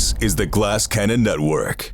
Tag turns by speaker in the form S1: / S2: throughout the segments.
S1: This is the Glass Cannon Network.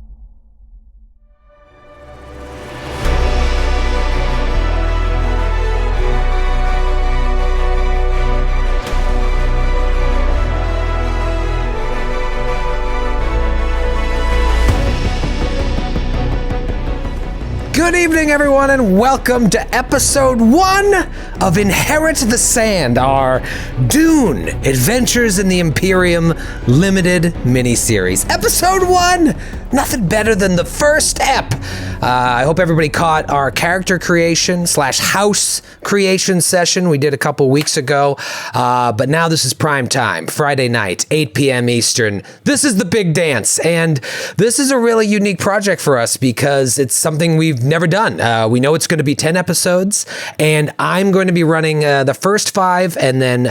S2: Good evening, everyone, and welcome to episode 1 of Inherit the Sand, our Dune Adventures in the Imperium limited miniseries. Episode 1! Nothing better than the first ep. I hope everybody caught our character creation / house creation session we did a couple weeks ago. But now this is prime time, Friday night, 8 p.m. Eastern. This is the big dance, and this is a really unique project for us because it's something we've never done. We know it's going to be 10 episodes, and I'm going to be running the first 5, and then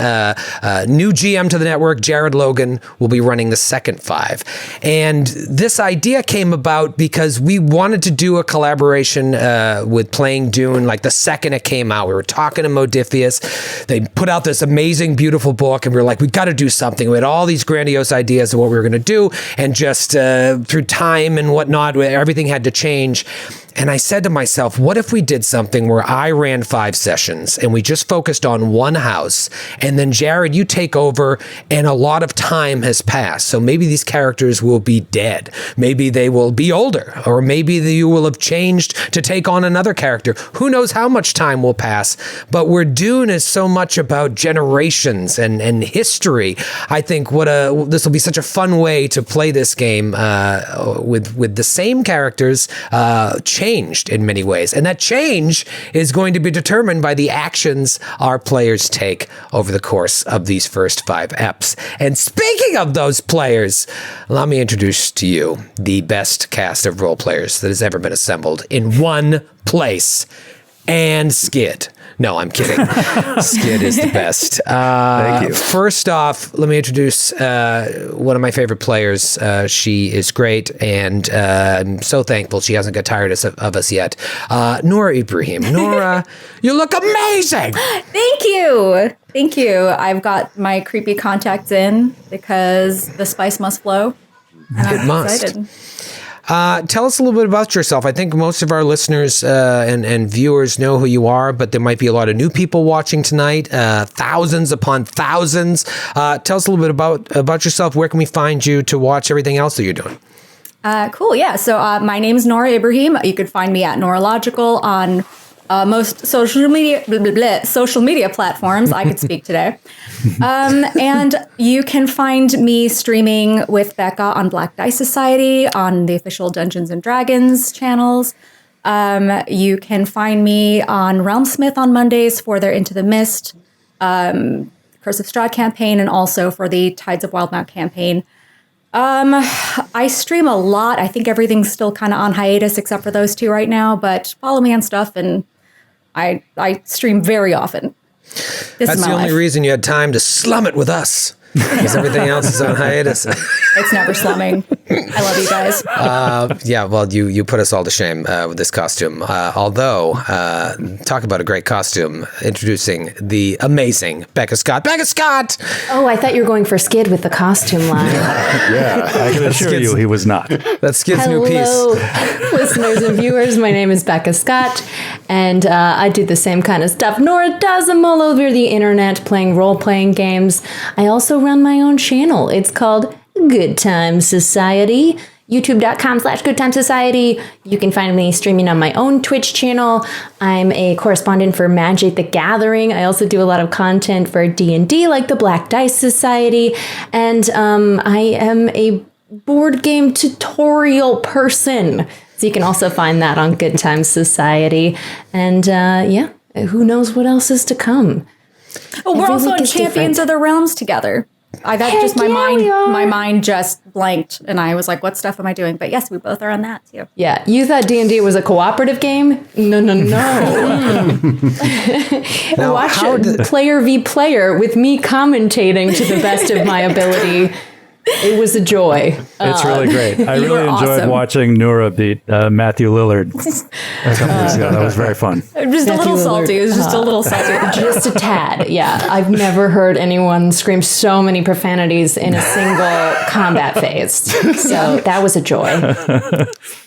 S2: new GM to the network, Jared Logan, will be running the second 5. And this idea came about because we wanted to do a collaboration with Playing Dune, like the second it came out. We were talking to Modiphius. They put out this amazing, beautiful book, and we were like, we got to do something. We had all these grandiose ideas of what we were going to do, and just through time and whatnot, everything had to change. And I said to myself, what if we did something where I ran 5 sessions and we just focused on one house, and then Jared, you take over, and a lot of time has passed. So maybe these characters will be dead. Maybe they will be older, or maybe you will have changed to take on another character. Who knows how much time will pass? But where Dune is so much about generations and history, I think this will be such a fun way to play this game with the same characters, changed in many ways. And that change is going to be determined by the actions our players take over the course of these first 5 eps. And speaking of those players, let me introduce to you the best cast of role players that has ever been assembled in one place. And Skid. No, I'm kidding. Skid is the best.
S3: Thank you.
S2: First off, let me introduce one of my favorite players. She is great, and I'm so thankful she hasn't got tired of us yet. Nora Ibrahim. Nora, you look amazing!
S4: Thank you. Thank you. I've got my creepy contacts in because the spice must flow. And I'm excited.
S2: Tell us a little bit about yourself. I think most of our listeners and viewers know who you are, but there might be a lot of new people watching tonight, thousands upon thousands. Tell us a little bit about yourself. Where can we find you to watch everything else that you're doing?
S4: Cool, yeah. So my name is Nora Ibrahim. You can find me at Noralogical on most social media platforms. I could speak today. And you can find me streaming with Becca on Black Dice Society, on the official Dungeons & Dragons channels. You can find me on Realmsmith on Mondays for their Into the Mist, Curse of Strahd campaign, and also for the Tides of Wildmount campaign. I stream a lot. I think everything's still kind of on hiatus except for those 2 right now, but follow me on stuff, and I stream very often.
S2: That's the only reason you had time to slum it with us, because everything else is on hiatus.
S4: It's never slumming. I love you guys.
S2: Yeah, well, you put us all to shame with this costume. Although, talk about a great costume. Introducing the amazing Becca Scott. Becca Scott!
S5: Oh, I thought you were going for Skid with the costume line.
S3: Yeah, I can assure you he was not.
S2: That's Skid's new piece.
S5: Hello, listeners and viewers. My name is Becca Scott, and I do the same kind of stuff Nora does. I'm all over the internet playing role-playing games. I also run my own channel. It's called Good Time Society, youtube.com/goodtimesociety. You can find me streaming on my own Twitch channel. I'm a correspondent for Magic the Gathering. I also do a lot of content for D&D, like the Black Dice Society. And I am a board game tutorial person. So you can also find that on Good Time Society. And who knows what else is to come.
S4: Oh, we're also on Champions of the Realms together. My mind just blanked, and I was like, what stuff am I doing? But yes, we both are on that, too.
S5: Yeah, you thought D&D was a cooperative game? No. Watch Player v. Player with me commentating to the best of my ability. It was a joy.
S3: It's really great. I
S4: You
S3: really
S4: were
S3: enjoyed
S4: awesome.
S3: watching Nura beat Matthew Lillard a couple weeks ago. That was very fun.
S4: Just a little
S5: Matthew
S4: salty.
S5: Lillard.
S4: It was just a little salty.
S5: Just a tad, yeah. I've never heard anyone scream so many profanities in a single combat phase. So that was a joy.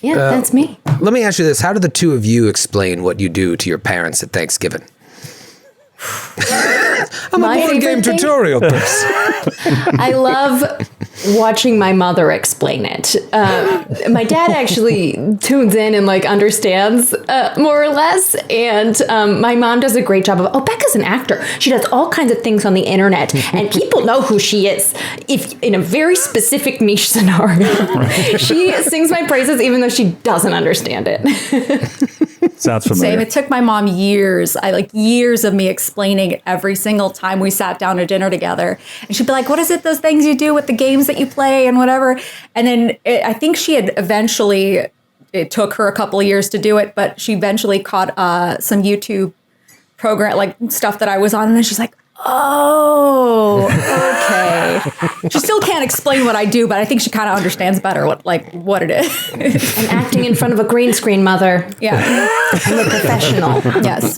S5: Yeah, that's me.
S2: Let me ask you this. How do the two of you explain what you do to your parents at Thanksgiving? I'm
S5: My
S2: a board game
S5: favorite thing?
S2: tutorial person.
S5: I love watching my mother explain it. My dad actually tunes in and like understands more or less. And my mom does a great job of, Becca's an actor. She does all kinds of things on the internet and people know who she is if in a very specific niche scenario. She sings my praises even though she doesn't understand it.
S3: Sounds familiar.
S4: Same. It took my mom years. Years of me explaining it every single time we sat down to dinner together. And she'd be like, what is it, those things you do with the games that you play and whatever? And then I think she had eventually, it took her a couple of years to do it, but she eventually caught some YouTube program, like stuff that I was on. And then she's like, oh, okay. She still can't explain what I do, but I think she kind of understands better what it is.
S5: I'm acting in front of a green screen, mother.
S4: Yeah.
S5: I'm a professional.
S4: Yes.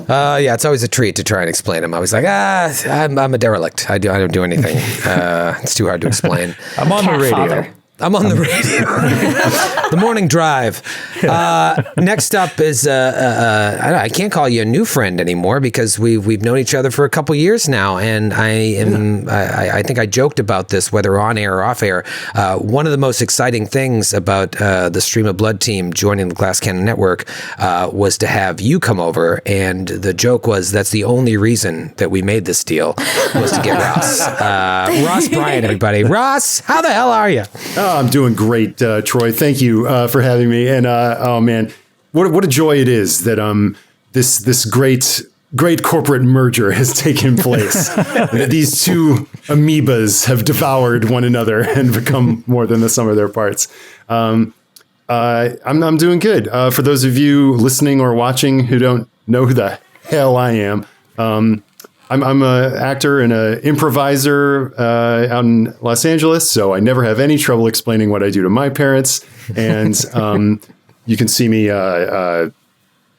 S2: Yeah, it's always a treat to try and explain them. I was like, I'm a derelict. I don't do anything. It's too hard to explain.
S3: I'm on the
S5: Cat
S3: radio.
S5: father.
S2: I'm on the radio. The morning drive. Next up is I can't call you a new friend anymore because we've known each other for a couple years now, and I think I joked about this whether on air or off air. One of the most exciting things about the Stream of Blood team joining the Glass Cannon Network was to have you come over, and the joke was that's the only reason that we made this deal was to get Ross. Ross Bryant, everybody. Ross, how the hell are you?
S6: I'm doing great, Troy. Thank you for having me. And oh man, what a joy it is that this great corporate merger has taken place. These two amoebas have devoured one another and become more than the sum of their parts. I'm doing good. For those of you listening or watching who don't know who the hell I am, I'm an actor and an improviser out in Los Angeles, so I never have any trouble explaining what I do to my parents. And you can see me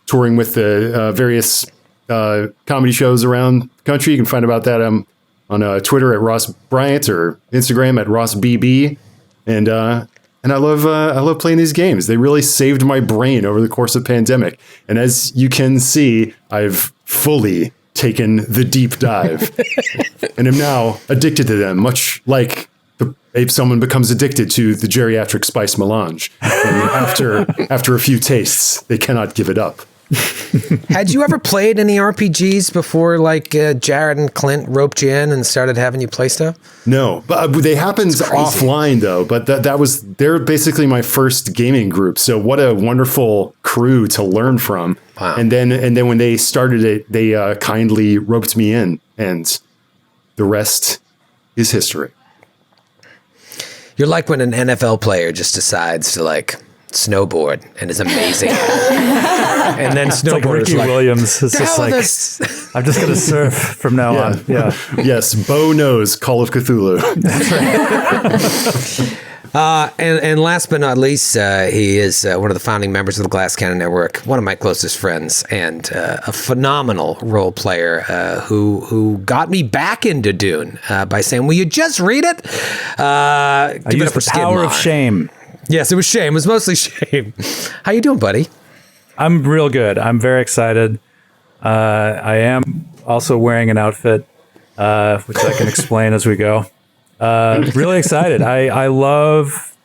S6: touring with the various comedy shows around the country. You can find about that on Twitter at Ross Bryant or Instagram at RossBB. And I love playing these games. They really saved my brain over the course of the pandemic. And as you can see, I've fully taken the deep dive and am now addicted to them, much like if someone becomes addicted to the geriatric spice melange. And after a few tastes, they cannot give it up.
S2: Had you ever played any RPGs before, Jared and Clint roped you in and started having you play stuff?
S6: No, but they happened offline though. But they're basically my first gaming group. So what a wonderful crew to learn from. Wow. And then when they started it, they kindly roped me in, and the rest is history.
S2: You're like when an NFL player just decides to snowboard and is amazing. And then
S3: It's like
S2: snowboarders
S3: Ricky Williams. It's just like,
S2: this.
S3: I'm just going to surf from now on. Yeah.
S6: Yes, Bo knows Call of Cthulhu.
S2: And last but not least, he is one of the founding members of the Glass Cannon Network, one of my closest friends, and a phenomenal role player who got me back into Dune by saying, "Will you just read it?"
S3: I used the power of shame.
S2: Yes, it was shame. It was mostly shame. How you doing, buddy?
S3: I'm real good. I'm very excited. I am also wearing an outfit, which I can explain as we go. Really excited. I love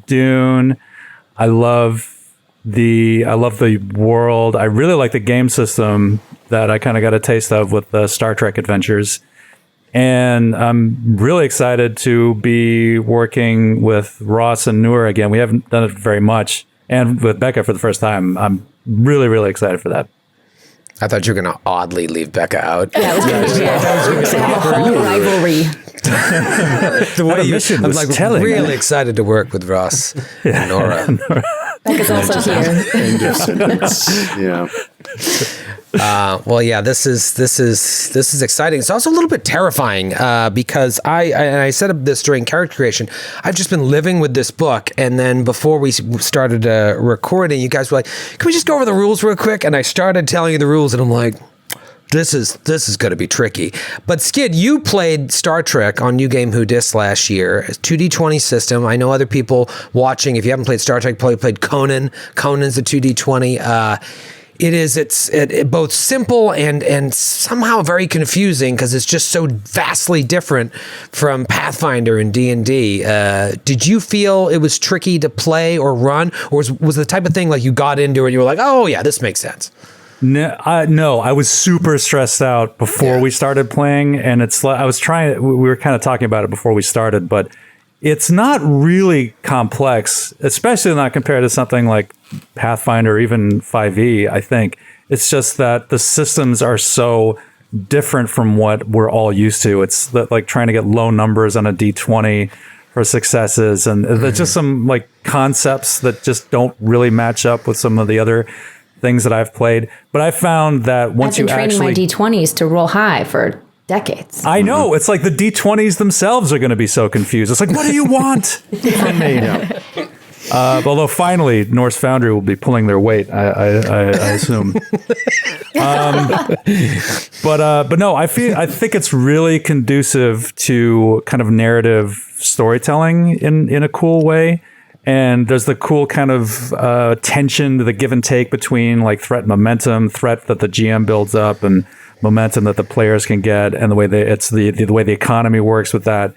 S3: Dune. I love the world. I really like the game system that I kind of got a taste of with the Star Trek Adventures. And I'm really excited to be working with Ross and Noor again. We haven't done it very much. And with Becca for the first time. I'm really, really excited for that.
S2: I thought you were going to oddly leave Becca out.
S5: Yeah, it was going to be a whole rivalry.
S2: The way I'm
S3: telling,
S2: really excited to work with Ross and Nora.
S5: Becca's also here.
S6: End of sentence. Yeah.
S2: Well, yeah, this is exciting. It's also a little bit terrifying because I set up this during character creation. I've just been living with this book, and then before we started recording, you guys were like, "Can we just go over the rules real quick?" And I started telling you the rules, and I'm like, This is going to be tricky. But Skid, you played Star Trek on New Game Who Dis last year. It's 2D20 system. I know other people watching, if you haven't played Star Trek, probably played Conan. Conan's a 2D20. It's both simple and somehow very confusing because it's just so vastly different from Pathfinder and D&D. Did you feel it was tricky to play or run, or was the type of thing like you got into it and you were like, oh yeah, this makes sense?
S3: No, I was super stressed out before we started playing, and we were kind of talking about it before we started, but it's not really complex, especially not compared to something like Pathfinder or even 5e, I think. It's just that the systems are so different from what we're all used to. It's like trying to get low numbers on a D20 for successes, and there's just some like concepts that just don't really match up with some of the other things that I've played. But I found that once you actually...
S5: I've been training my D20s to roll high for decades.
S3: I know. It's like the D20s themselves are going to be so confused. It's like, what do you want from me? Although finally, Norse Foundry will be pulling their weight, I assume. But no, I think it's really conducive to kind of narrative storytelling in a cool way. And there's the cool kind of tension, the give and take between like threat and momentum, threat that the GM builds up and momentum that the players can get, and the way the way the economy works with that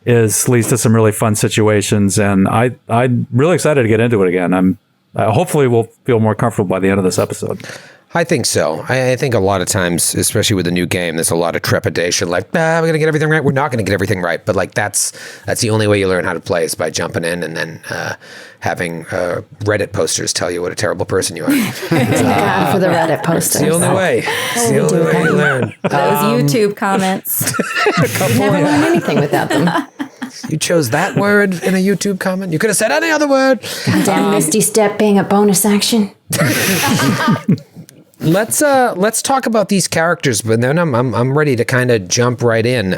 S3: leads to some really fun situations. And I'm really excited to get into it again. Hopefully we'll feel more comfortable by the end of this episode.
S2: I think so. I think a lot of times, especially with a new game, there's a lot of trepidation. Like, we're going to get everything right. We're not going to get everything right. But like, that's the only way you learn how to play is by jumping in and then having Reddit posters tell you what a terrible person you are.
S5: Thank God for the Reddit posters.
S2: It's the only way. It's the only way you learn.
S4: Those YouTube comments.
S5: You never learn anything without them.
S2: You chose that word in a YouTube comment. You could have said any other word.
S5: Damn Misty Step being a bonus action.
S2: Let's talk about these characters, but then I'm ready to kind of jump right in.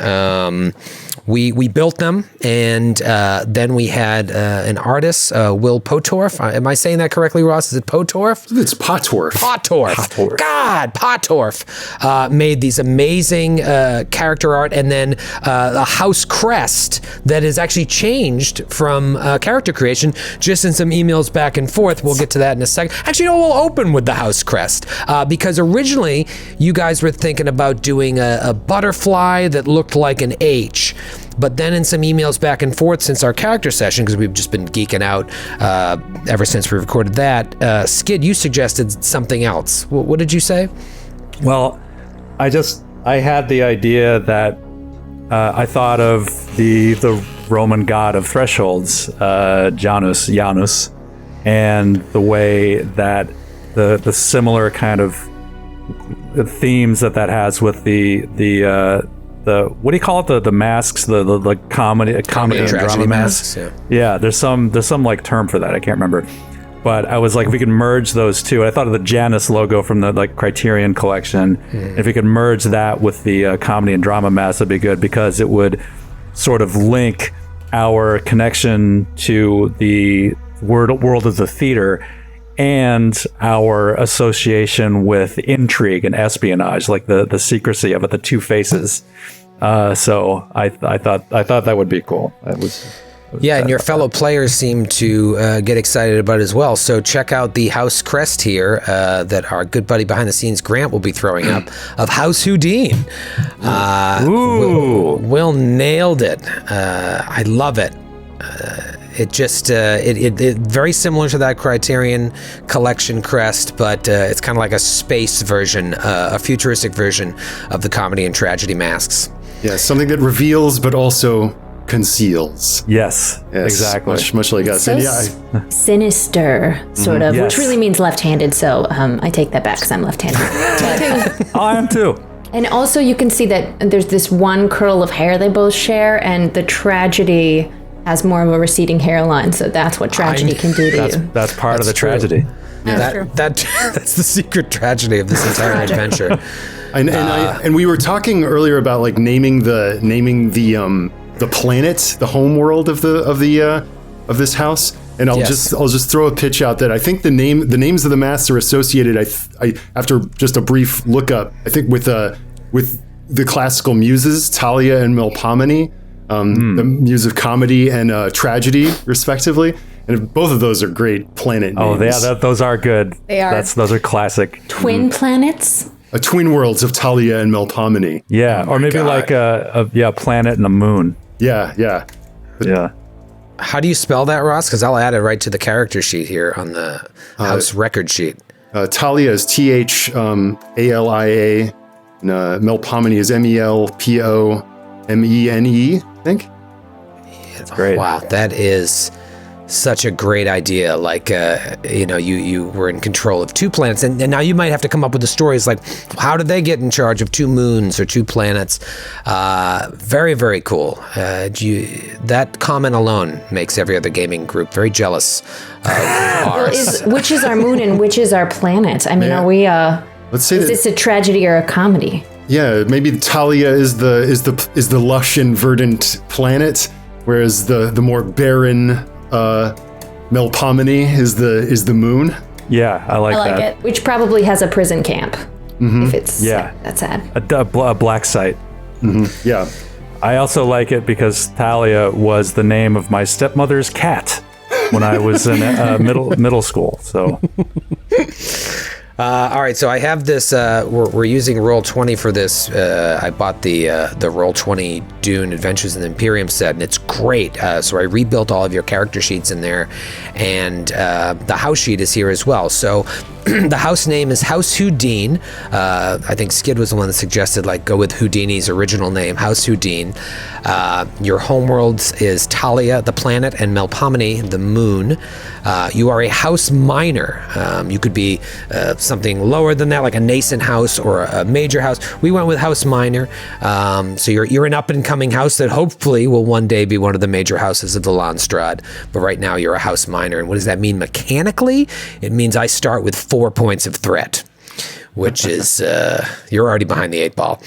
S2: We built them, and then we had an artist, Will Potorf. Am I saying that correctly, Ross? Is it Potorf?
S6: It's Potorf.
S2: Potorf. God, Potorf made these amazing character art, and then a house crest that is actually changed from character creation, just in some emails back and forth. We'll get to that in a second. Actually, we'll open with the house crest, because originally you guys were thinking about doing a butterfly that looked like an H. But then in some emails back and forth since our character session, because we've just been geeking out ever since we recorded that, Skid, you suggested something else. What did you say?
S3: Well, I had the idea that I thought of the Roman god of thresholds, Janus, and the way that the similar kind of themes that has with the what do you call it? The masks, the comedy and drama masks. Yeah, there's some like term for that. I can't remember. But I was like, if we could merge those two, I thought of the Janus logo from the like Criterion collection. If we could merge that with the comedy and drama mask, that'd be good, because it would sort of link our connection to the world of the theater and our association with intrigue and espionage, like the secrecy of it, the two faces. So I thought that would be cool.
S2: And your fellow players seem to get excited about it as well. So check out the house crest here that our good buddy behind the scenes, Grant, will be throwing up of House Houdin. Will nailed it. I love it. It just it very similar to that Criterion collection crest, but it's kind of like a space version, a futuristic version of the comedy and tragedy masks.
S6: Yeah, something that reveals but also conceals.
S3: Yes, exactly.
S6: Much like us.
S5: So sinister, sort of, which really means left-handed. So I take that back because I'm left-handed.
S3: I am too.
S5: And also, you can see that there's this one curl of hair they both share, and the tragedy has more of a receding hairline, so that's what tragedy can do to you.
S3: That's part of the tragedy.
S4: That's true.
S2: That's the secret tragedy of this entire adventure.
S6: And we were talking earlier about like naming the planet, the home world of this house. And I'll just throw a pitch out that I think the names of the maths are associated. I after just a brief look up, I think with the classical muses, Talia and Melpomene, the muse of comedy and tragedy, respectively. And both of those are great planet names.
S3: Oh yeah, those are good.
S4: They are.
S3: Those are classic.
S5: Twin planets?
S6: Twin worlds of Talia and Melpomene.
S3: Yeah, or maybe like a planet and a moon.
S6: Yeah.
S3: Yeah.
S2: How do you spell that, Ross? Because I'll add it right to the character sheet here on the house record sheet.
S6: Talia is Thalia, and Melpomene is Melpomene, I think.
S3: That's great.
S2: Wow, that is such a great idea. Like, you were in control of two planets, and now you might have to come up with the stories like, how did they get in charge of two moons or two planets? Very, very cool. That comment alone makes every other gaming group very jealous of ours.
S5: Which is our moon and which is our planet? I mean, are we?
S6: Let's say
S5: is this a tragedy or a comedy?
S6: Yeah, maybe Talia is the lush and verdant planet, whereas the more barren Melpomene is the moon.
S3: Yeah, I like that.
S4: it.
S5: Which probably has a prison camp. If it's that's sad.
S3: A black site.
S6: Yeah.
S3: I also like it because Talia was the name of my stepmother's cat when I was in middle school. So.
S2: All right, so I have this. We're using Roll20 for this. I bought the Roll20 Dune Adventures in the Imperium set, and it's great. So I rebuilt all of your character sheets in there, and the house sheet is here as well. So the house name is House Houdin. I think Skid was the one that suggested go with Houdini's original name, House Houdin. Your homeworld is Talia, the planet, and Melpomene, the moon. You are a house minor. You could be something lower than that, like a nascent house or a major house. We went with house minor. So you're an up-and-coming house that hopefully will one day be one of the major houses of the Landstrad. But right now you're a house minor. And what does that mean mechanically? It means I start with 4 points of threat, which is you're already behind the 8 ball.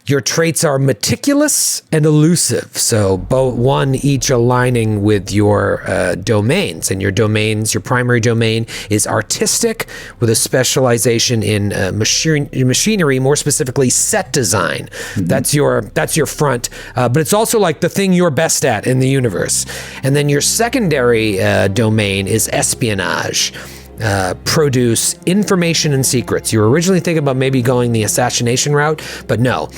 S2: Your traits are meticulous and elusive, so one each aligning with your domains. And your primary domain is artistic, with a specialization in machinery, more specifically set design. That's your front, but it's also like the thing you're best at in the universe. And then your secondary domain is espionage. Produce information and secrets. You were originally thinking about maybe going the assassination route, but no.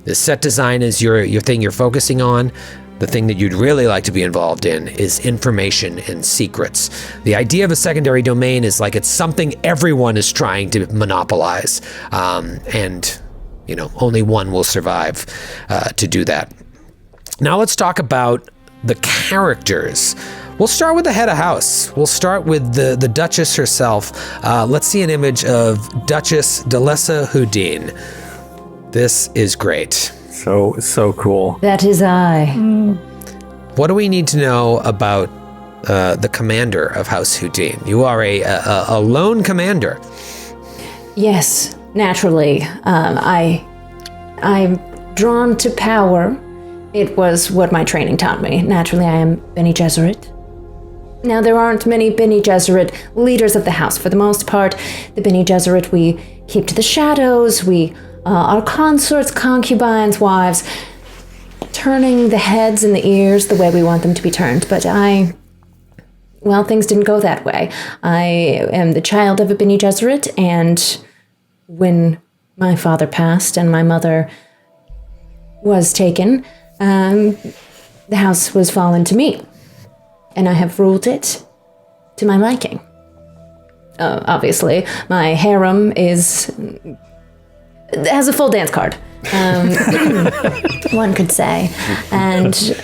S2: The set design is your thing you're focusing on. The thing that you'd really like to be involved in is information and secrets. The idea of a secondary domain is like it's something everyone is trying to monopolize, and only one will survive to do that. Now let's talk about the characters. We'll start with the head of house. We'll start with the Duchess herself. Let's see an image of Duchess Delessa Houdin. This is great.
S3: So cool.
S5: That is I.
S2: What do we need to know about the commander of House Houdin? You are a lone commander.
S5: Yes, naturally. I'm drawn to power. It was what my training taught me. Naturally, I am Bene Gesserit. Now, there aren't many Bene Gesserit leaders of the house. For the most part, the Bene Gesserit, we keep to the shadows. We are consorts, concubines, wives, turning the heads and the ears the way we want them to be turned. But things didn't go that way. I am the child of a Bene Gesserit, and when my father passed and my mother was taken, the house was fallen to me, and I have ruled it to my liking. Obviously, my harem has a full dance card, one could say, and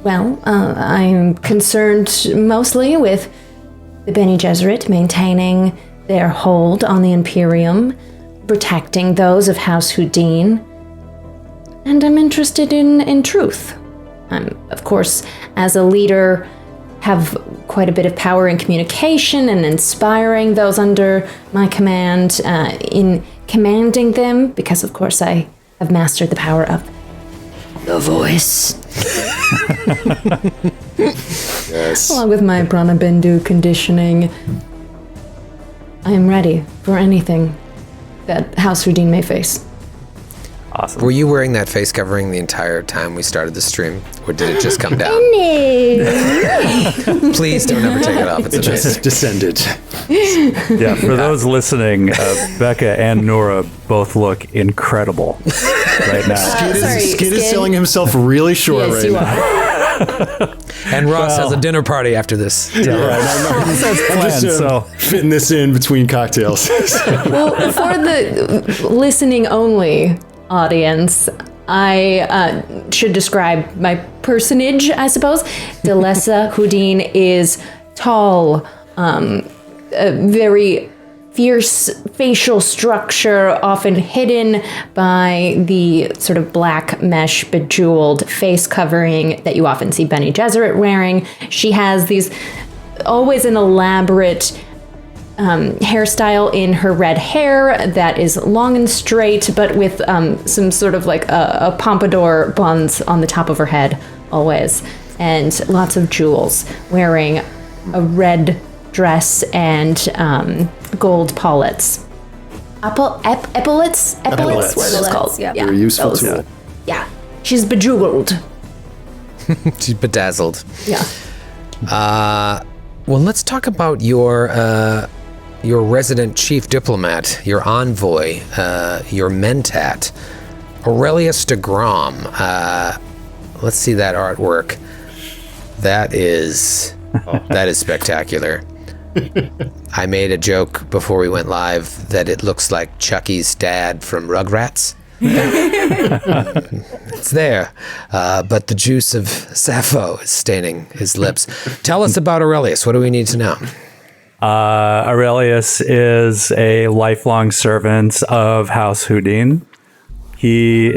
S5: I'm concerned mostly with the Bene Gesserit maintaining their hold on the Imperium, protecting those of House Houdin, and I'm interested in truth. I'm, of course, as a leader, have quite a bit of power in communication and inspiring those under my command, in commanding them, because of course I have mastered the power of the voice.
S6: Yes.
S5: Along with my Pranabendu conditioning, I am ready for anything that House Houdin may face.
S3: Awesome.
S2: Were you wearing that face covering the entire time we started the stream, or did it just come down?
S5: No.
S2: Please don't ever take it off. It's
S6: It just
S2: amazing.
S6: descended.
S3: Yeah, for those lining, Becca and Nora both look incredible right now.
S6: Skid is selling himself really short
S5: Yes,
S6: right
S5: you
S6: now.
S5: are.
S2: And Ross has a dinner party after this.
S3: Yeah, right.
S6: I'm just
S3: so
S6: fitting this in between cocktails.
S5: Well, for the listening only audience, I should describe my personage, I suppose. Delessa Houdin is tall, a very fierce facial structure, often hidden by the sort of black mesh bejeweled face covering that you often see Bene Gesserit wearing. She has these always an elaborate hairstyle in her red hair that is long and straight, but with some sort of like a pompadour buns on the top of her head always, and lots of jewels, wearing a red dress and gold paulets. Epaulets?
S6: Epaulets.
S5: What are those called?
S4: Yeah.
S6: Very useful
S5: those.
S6: tool.
S5: Yeah. She's bejeweled.
S2: She's bedazzled.
S5: Yeah.
S2: Well, let's talk about your resident chief diplomat, your envoy, your mentat, Aurelius de Grom. Let's see that artwork. That is spectacular. I made a joke before we went live that it looks like Chucky's dad from Rugrats. It's there, but the juice of Sappho is staining his lips. Tell us about Aurelius. What do we need to know?
S3: Aurelius is a lifelong servant of House Houdin. He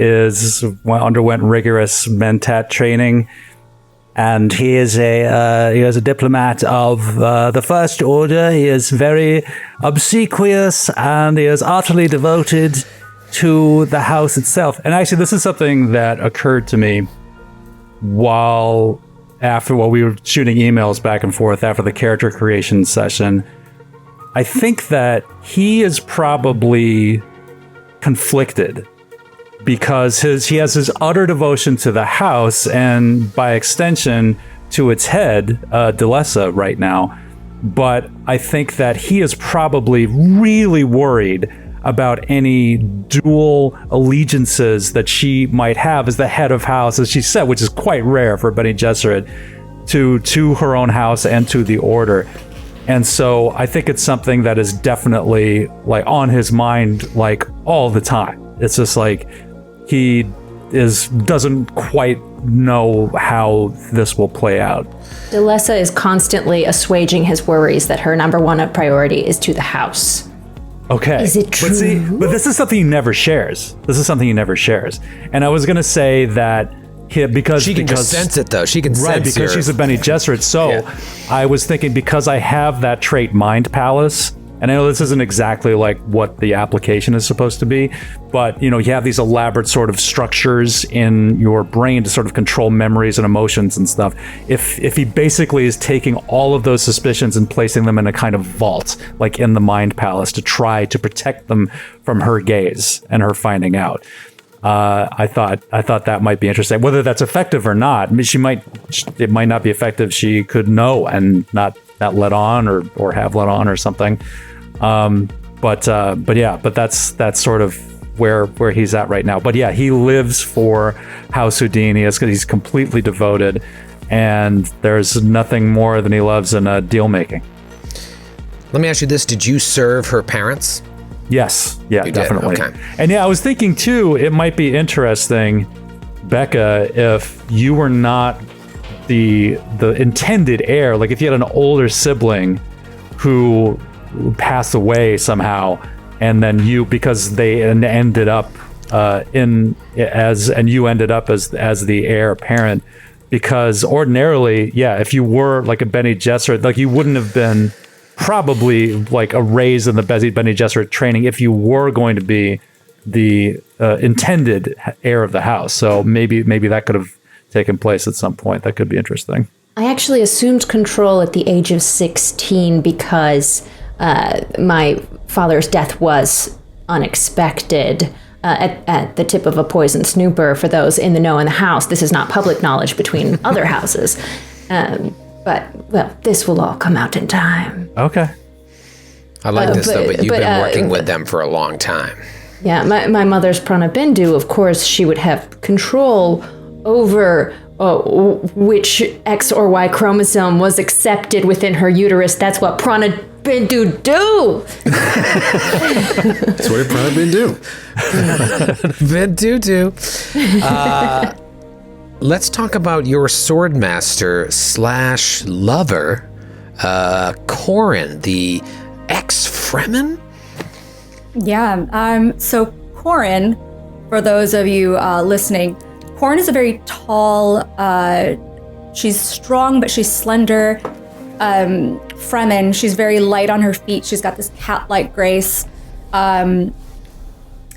S3: underwent rigorous mentat training, and he is a diplomat of the First Order. He is very obsequious, and he is utterly devoted to the house itself. And actually, this is something that occurred to me while we were shooting emails back and forth after the character creation session. I think that he is probably conflicted because he has his utter devotion to the house and by extension to its head, Delessa, right now. But I think that he is probably really worried about any dual allegiances that she might have as the head of house, as she said, which is quite rare for Bene Gesserit, to her own house and to the order. And so I think it's something that is definitely like on his mind like all the time. It's just like he doesn't quite know how this will play out.
S5: Delessa is constantly assuaging his worries that her number one priority is to the house.
S3: Okay.
S5: Is it true?
S3: But this is something he never shares. And I was going to say that because
S2: She can just sense it, though. She can
S3: right,
S2: sense
S3: because she's a Bene Gesserit. So
S2: Yeah.
S3: I was thinking, because I have that trait Mind Palace, and I know this isn't exactly like what the application is supposed to be, but you have these elaborate sort of structures in your brain to sort of control memories and emotions and stuff. If he basically is taking all of those suspicions and placing them in a kind of vault, like in the Mind Palace, to try to protect them from her gaze and her finding out. I thought that might be interesting. Whether that's effective or not, I mean, it might not be effective. She could know and not let on or have let on or something. But that's sort of where he's at right now. But yeah, he lives for House Houdini. He's completely devoted, and there's nothing more than he loves in deal making.
S2: Let me ask you this. Did you serve her parents?
S3: Yes. Yeah,
S2: You did,
S3: definitely.
S2: okay.
S3: And yeah, I was thinking too, it might be interesting, Becca, if you were not the intended heir, like if you had an older sibling who passed away somehow, and then because they ended up as the heir apparent, because ordinarily, if you were like a Bene Gesserit, like you wouldn't have been probably like a raise in the Bene Gesserit training if you were going to be the intended heir of the house. So maybe that could have taken place at some point. That could be interesting.
S5: I actually assumed control at the age of 16 because my father's death was unexpected. At the tip of a poison snooper for those in the know in the house. This is not public knowledge between other houses. But this will all come out in time.
S3: Okay.
S2: I like this, though, but you've been working with them for a long time.
S5: Yeah, my mother's Prana Bindu, of course, she would have control over which X or Y chromosome was accepted within her uterus. That's what Prana Bindu do.
S6: That's what it probably do.
S2: Bindu. Let's talk about your swordmaster / lover, Corin, the ex-Fremen?
S4: Yeah. So Corin, for those of you listening, Corin is a very tall, she's strong, but she's slender. Fremen. She's very light on her feet. She's got this cat-like grace.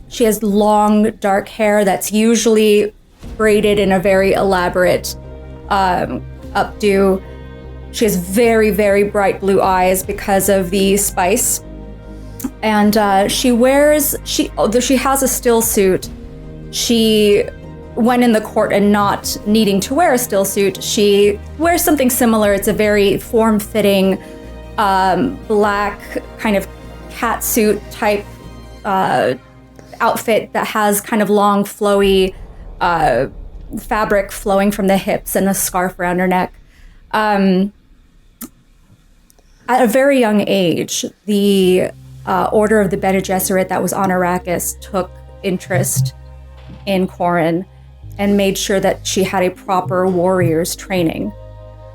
S4: She has long, dark hair that's usually braided in a very elaborate updo. She has very, very bright blue eyes because of the spice. And although she has a still suit, when in the court and not needing to wear a still suit, she wears something similar. It's a very form-fitting black kind of catsuit type outfit that has kind of long, flowy fabric flowing from the hips and a scarf around her neck. At a very young age, the Order of the Bene Gesserit that was on Arrakis took interest in Corin and made sure that she had a proper warrior's training.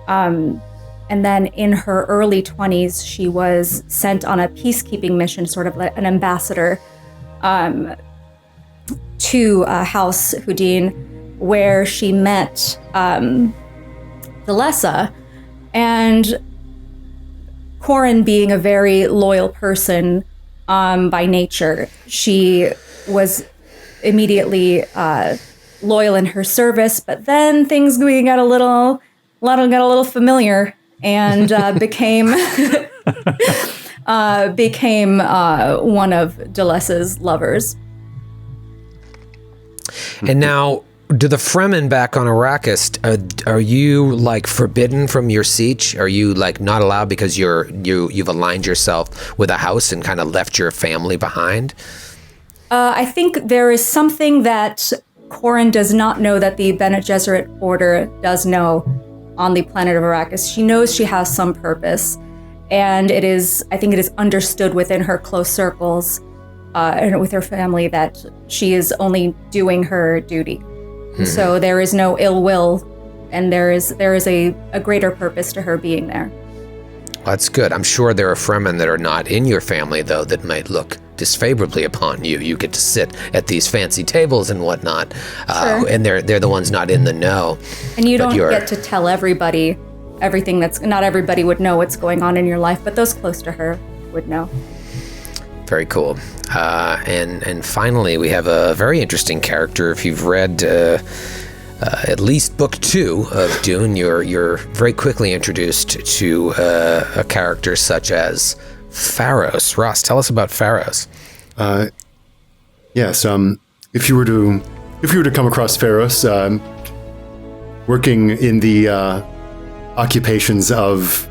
S4: And then in her early 20s, she was sent on a peacekeeping mission, sort of like an ambassador, to House Houdin, where she met Duchess. And Corin, being a very loyal person by nature, she was immediately loyal in her service, but then things got a little familiar, and became one of Duchess's lovers.
S2: And now, do the Fremen back on Arrakis, are you like forbidden from your siege? Are you like not allowed because you've aligned yourself with a house and kind of left your family behind?
S4: I think there is something that Corin does not know that the Bene Gesserit Order does know on the planet of Arrakis. She knows she has some purpose, and I think it is understood within her close circles and with her family that she is only doing her duty. Mm-hmm. So there is no ill will, and there is a greater purpose to her being there.
S2: Well, that's good. I'm sure there are Fremen that are not in your family, though, that might look disfavorably upon you. You get to sit at these fancy tables and whatnot,
S4: sure.
S2: And they're the ones not in the know.
S4: And you don't get to tell everybody everything. Not everybody would know what's going on in your life, but those close to her would know.
S2: Very cool. And finally, we have a very interesting character. If you've read at least book 2 of Dune, you're very quickly introduced to a character such as Pharos. Ross, tell us about Pharos.
S6: Yes. If you were to come across Pharos, working in the occupations of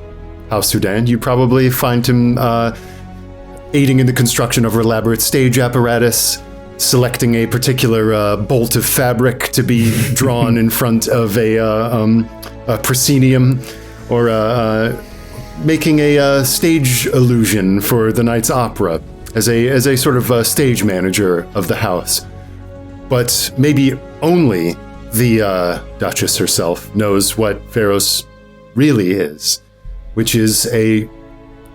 S6: House Houdin, you probably find him aiding in the construction of elaborate stage apparatus, selecting a particular bolt of fabric to be drawn in front of a proscenium, or making a stage illusion for the night's opera as a sort of stage manager of the house. But maybe only the Duchess herself knows what Pharos really is, which is a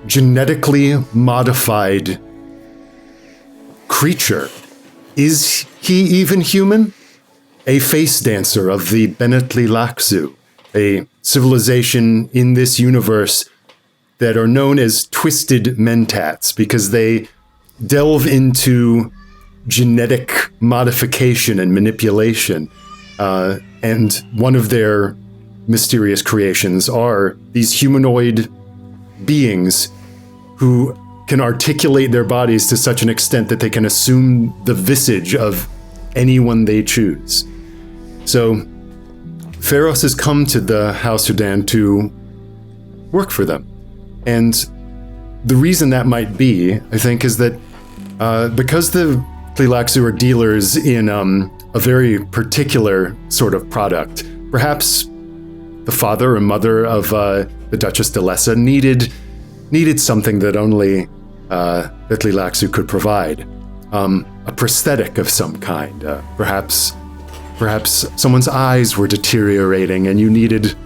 S6: genetically modified creature. Is he even human? A face dancer of the Benetli Laksu, a civilization in this universe that are known as twisted mentats because they delve into genetic modification and manipulation. And one of their mysterious creations are these humanoid beings who can articulate their bodies to such an extent that they can assume the visage of anyone they choose. So Pharos has come to the House Houdin to work for them. And the reason that might be, I think, is that because the Tleilaxu are dealers in a very particular sort of product, perhaps the father or mother of the Duchess de Lessa needed something that only the Tleilaxu could provide. A prosthetic of some kind. Perhaps someone's eyes were deteriorating and you needed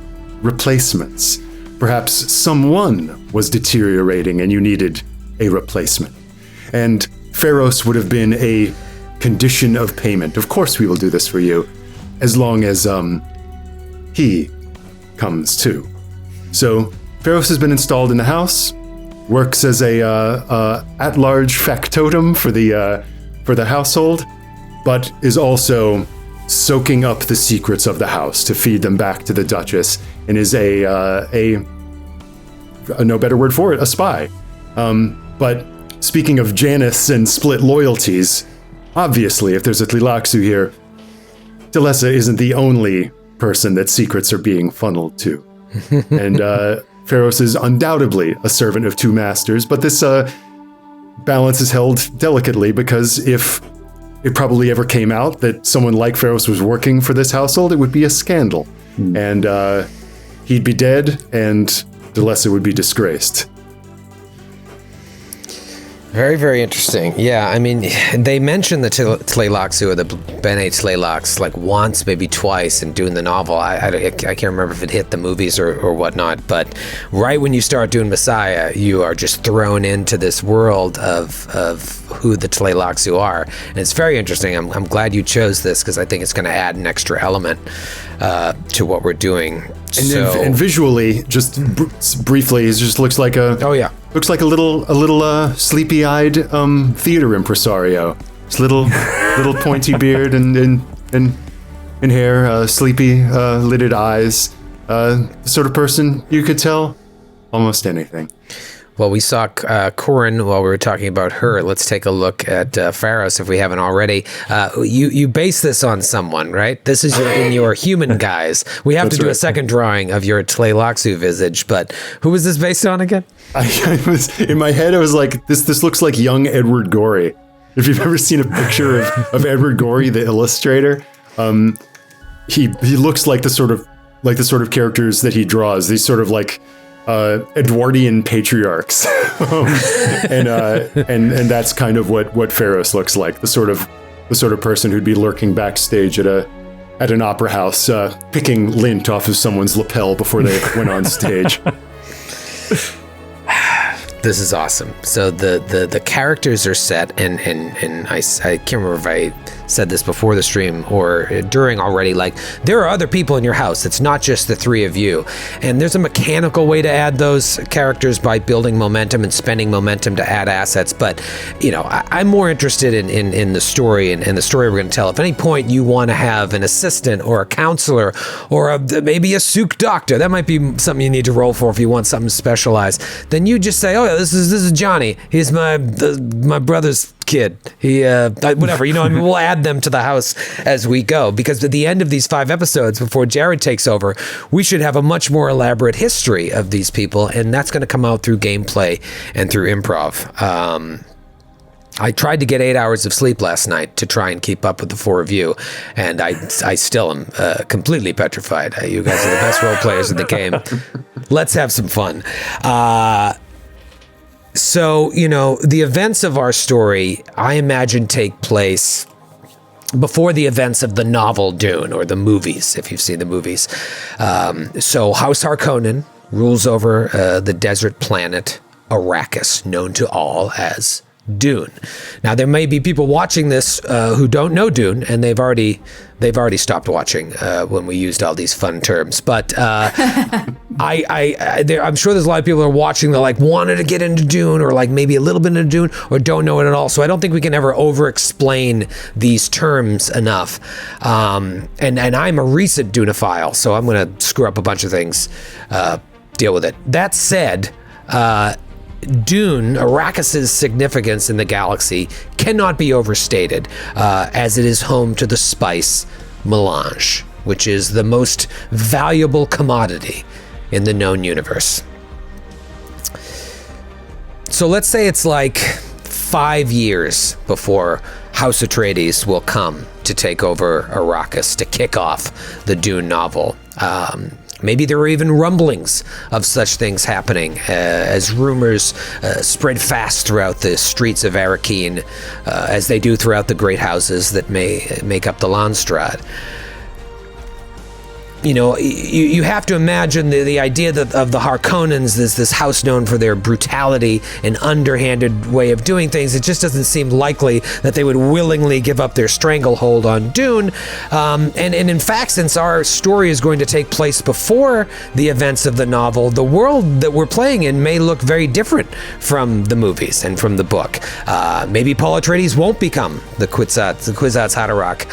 S6: replacements. Perhaps someone was deteriorating and you needed a replacement. And Pharos would have been a condition of payment. Of course we will do this for you, as long as he comes too. So Pharos has been installed in the house, works as a at-large factotum for the household, but is also soaking up the secrets of the house to feed them back to the Duchess, and is a no better word for it, a spy. But speaking of Janus and split loyalties, obviously, if there's a Tleilaxu here, de Lessa isn't the only person that secrets are being funneled to. And Pharos is undoubtedly a servant of two masters, but this balance is held delicately because if it probably ever came out that someone like Pharos was working for this household, it would be a scandal. And he'd be dead, and de Lessa would be disgraced.
S2: Very, very interesting. Yeah, I mean, they mentioned the Tleilaxu or the Bene Tleilax like once, maybe twice in doing the novel. I can't remember if it hit the movies or whatnot, but right when you start doing Messiah, you are just thrown into this world of who the Tleilaxu are. And it's very interesting. I'm glad you chose this because I think it's going to add an extra element to what we're doing.
S6: And visually, just briefly, it just looks like a little sleepy-eyed theater impresario. Just little pointy beard and hair, sleepy lidded eyes. The sort of person you could tell almost anything.
S2: Well, we saw Corin while we were talking about her. Let's take a look at Pharos if we haven't already. You base this on someone, right? This is in your human guise. We have to do a second drawing of your Tleilaxu visage, but who was this based on again?
S6: I was in my head. I was like, this looks like young Edward Gorey. If you've ever seen a picture of Edward Gorey, the illustrator, he looks like the sort of characters that he draws. These sort of like Edwardian patriarchs, and that's kind of what Pharos looks like. The sort of person who'd be lurking backstage at an opera house, picking lint off of someone's lapel before they went on stage.
S2: This is awesome. So the characters are set, and I can't remember if I said this before the stream or during already, like there are other people in your house. It's not just the three of you. And there's a mechanical way to add those characters by building momentum and spending momentum to add assets. But, I'm more interested in the story and the story we're going to tell. If at any point you want to have an assistant or a counselor or maybe a souk doctor, that might be something you need to roll for if you want something specialized. Then you just say, oh, this is Johnny. He's my brother's kid. He whatever, we'll add them to the house as we go, because at the end of these 5 episodes before Jared takes over, we should have a much more elaborate history of these people, and that's going to come out through gameplay and through improv. I tried to get 8 hours of sleep last night to try and keep up with the 4 of you, and I still am completely petrified. You guys are the best role players in the game. Let's have some fun. So, the events of our story, I imagine, take place before the events of the novel Dune, or the movies, if you've seen the movies. So House Harkonnen rules over the desert planet Arrakis, known to all as Dune. Now, there may be people watching this who don't know Dune, and they've already stopped watching when we used all these fun terms. But I'm sure there's a lot of people who are watching that like wanted to get into Dune, or like maybe a little bit into Dune, or don't know it at all. So I don't think we can ever over-explain these terms enough. And I'm a recent Duneophile, so I'm going to screw up a bunch of things. Deal with it. That said, Dune, Arrakis' significance in the galaxy cannot be overstated, as it is home to the spice melange, which is the most valuable commodity in the known universe. So let's say it's like 5 years before House Atreides will come to take over Arrakis to kick off the Dune novel. Maybe there are even rumblings of such things happening as rumors spread fast throughout the streets of Arrakeen, as they do throughout the great houses that may make up the Landstrad. You know, you have to imagine the idea that of the Harkonnens, this house known for their brutality and underhanded way of doing things. It just doesn't seem likely that they would willingly give up their stranglehold on Dune. And in fact, since our story is going to take place before the events of the novel, the world that we're playing in may look very different from the movies and from the book. Maybe Paul Atreides won't become the Kwisatz Haderach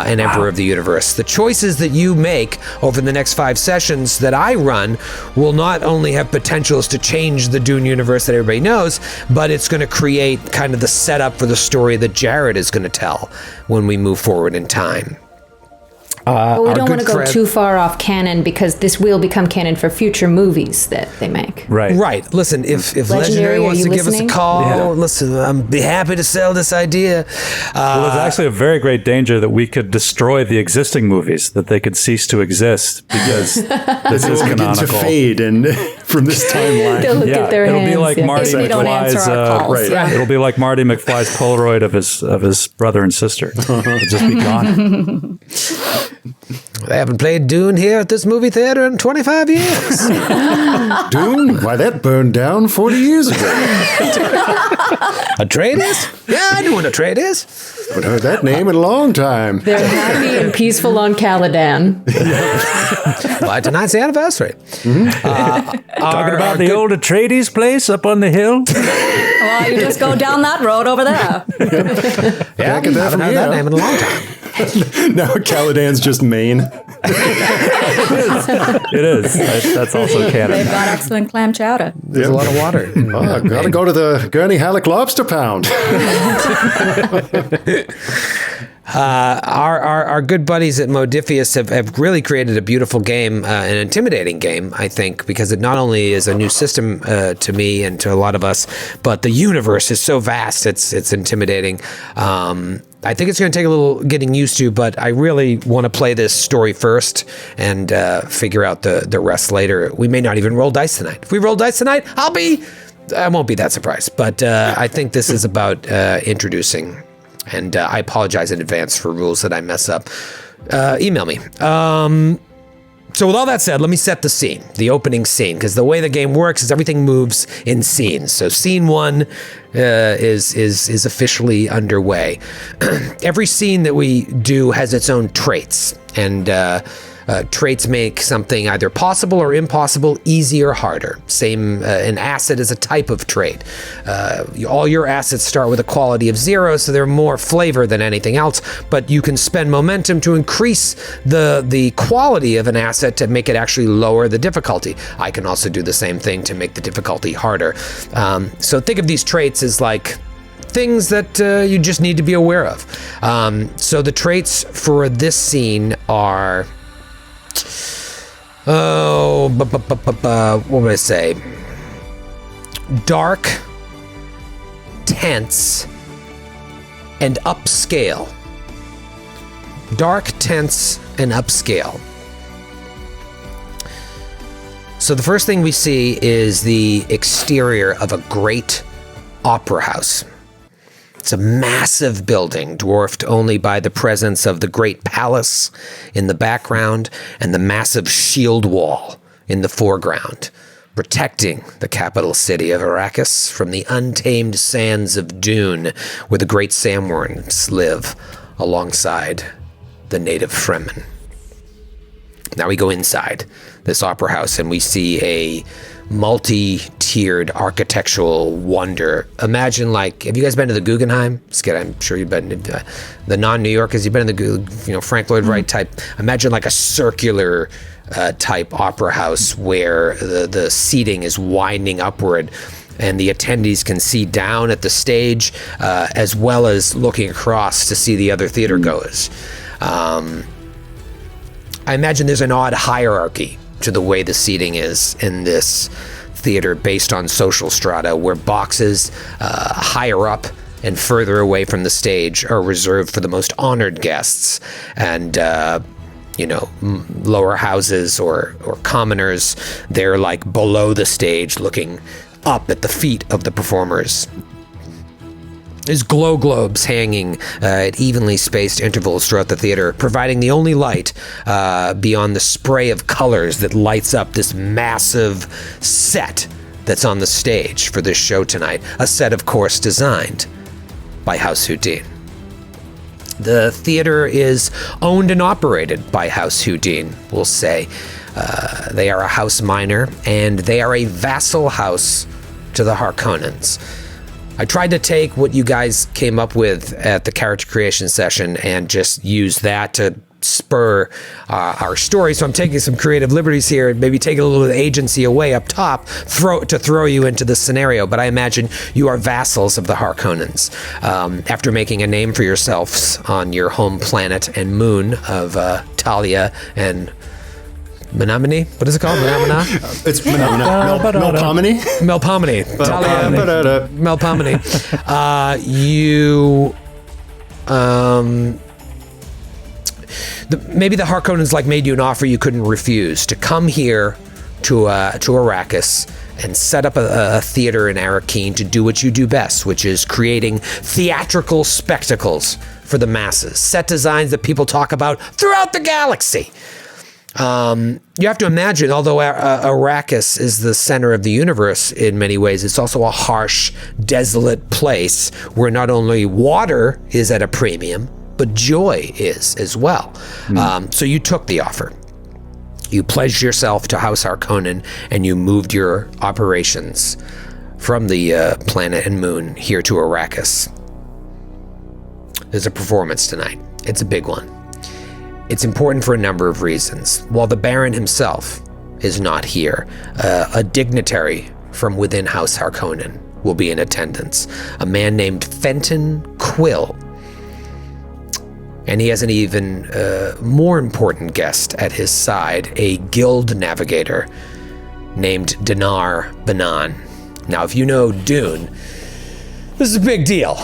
S2: and Emperor of the Universe. The choices that you make over the next 5 sessions that I run will not only have potentials to change the Dune universe that everybody knows, but it's going to create kind of the setup for the story that Jared is going to tell when we move forward in time.
S5: But we don't want to go too far off canon, because this will become canon for future movies that they make.
S2: Right. Listen, if Legendary wants to give us a call, listen, I'm be happy to sell this idea.
S3: Well, there's actually a very great danger that we could destroy the existing movies, that they could cease to exist because this is canonical.
S6: To fade and from this timeline.
S5: They'll get their
S3: it'll
S5: hands.
S3: Be like Marty
S4: They don't answer our calls.
S3: It'll be like Marty McFly's Polaroid of his brother and sister. It'll just be gone.
S2: They haven't played Dune here at this movie theater in 25 years.
S6: Dune? Why, that burned down 40 years ago.
S2: Atreides? Yeah, I knew an Atreides.
S6: Haven't heard that name in a long time.
S5: They're happy and peaceful on Caladan.
S2: Why, tonight's the anniversary.
S3: Talking about the old Atreides place up on the hill?
S4: Well, you just go down that road over there.
S2: Yeah, I haven't heard that name in a long time.
S6: Now Caladan's just Maine.
S3: It is. That's also canon.
S4: They've got excellent clam chowder.
S2: There's a lot of water.
S6: Oh, gotta go to the Gurney Halleck Lobster Pound.
S2: Our good buddies at Modifius have really created a beautiful game, an intimidating game, I think, because it not only is a new system to me and to a lot of us, but the universe is so vast, it's intimidating. I think it's going to take a little getting used to, but I really want to play this story first and figure out the rest later. We may not even roll dice tonight. If we roll dice tonight, I won't be that surprised. But I think this is about introducing. And I apologize in advance for rules that I mess up. Email me. So with all that said, let me set the scene, the opening scene, because the way the game works is everything moves in scenes. So scene 1 is officially underway. Every scene that we do has its own traits, and traits make something either possible or impossible, easy or harder. Same, an asset is a type of trait. All your assets start with a quality of 0, so they're more flavor than anything else, but you can spend momentum to increase the quality of an asset to make it actually lower the difficulty. I can also do the same thing to make the difficulty harder. So think of these traits as like things that you just need to be aware of. So the traits for this scene are... what would I say? Dark, tense, and upscale. Dark, tense, and upscale. So the first thing we see is the exterior of a great opera house. It's a massive building, dwarfed only by the presence of the great palace in the background and the massive shield wall in the foreground. protecting the capital city of Arrakis from the untamed sands of Dune, where the great sandworms live alongside the native Fremen. Now we go inside this opera house and we see a multi-tiered architectural wonder. Imagine, like, have you guys been to the Guggenheim? I'm sure you've been to the non-New Yorkers. You've been in the, Frank Lloyd Wright type. Imagine like a circular type opera house where the seating is winding upward and the attendees can see down at the stage as well as looking across to see the other theater goers. I imagine there's an odd hierarchy to the way the seating is in this theater based on social strata, where boxes higher up and further away from the stage are reserved for the most honored guests, and lower houses or commoners, they're like below the stage looking up at the feet of the performers. There's glow globes hanging at evenly spaced intervals throughout the theater, providing the only light beyond the spray of colors that lights up this massive set that's on the stage for this show tonight. A set, of course, designed by House Houdin. The theater is owned and operated by House Houdin, we'll say. They are a house minor, and they are a vassal house to the Harkonnens. I tried to take what you guys came up with at the character creation session and just use that to spur our story. So I'm taking some creative liberties here and maybe taking a little of the agency away up top to throw you into the scenario. But I imagine you are vassals of the Harkonnens. After making a name for yourselves on your home planet and moon of Talia and Menominee? What is it called? Menomina?
S6: It's Melpomene.
S2: Melpomene. Talia. Melpomene. Maybe the Harkonnens made you an offer you couldn't refuse, to come here to Arrakis and set up a theater in Arrakeen to do what you do best, which is creating theatrical spectacles for the masses, set designs that people talk about throughout the galaxy. You have to imagine, although Arrakis is the center of the universe in many ways, it's also a harsh, desolate place where not only water is at a premium, but joy is as well. So you took the offer. You pledged yourself to House Harkonnen, and you moved your operations from the planet and moon here to Arrakis. There's a performance tonight. It's a big one. It's important for a number of reasons. While the Baron himself is not here, a dignitary from within House Harkonnen will be in attendance, a man named Fenton Quill. And he has an even more important guest at his side, a guild navigator named Dinar Banan. Now, if you know Dune, this is a big deal.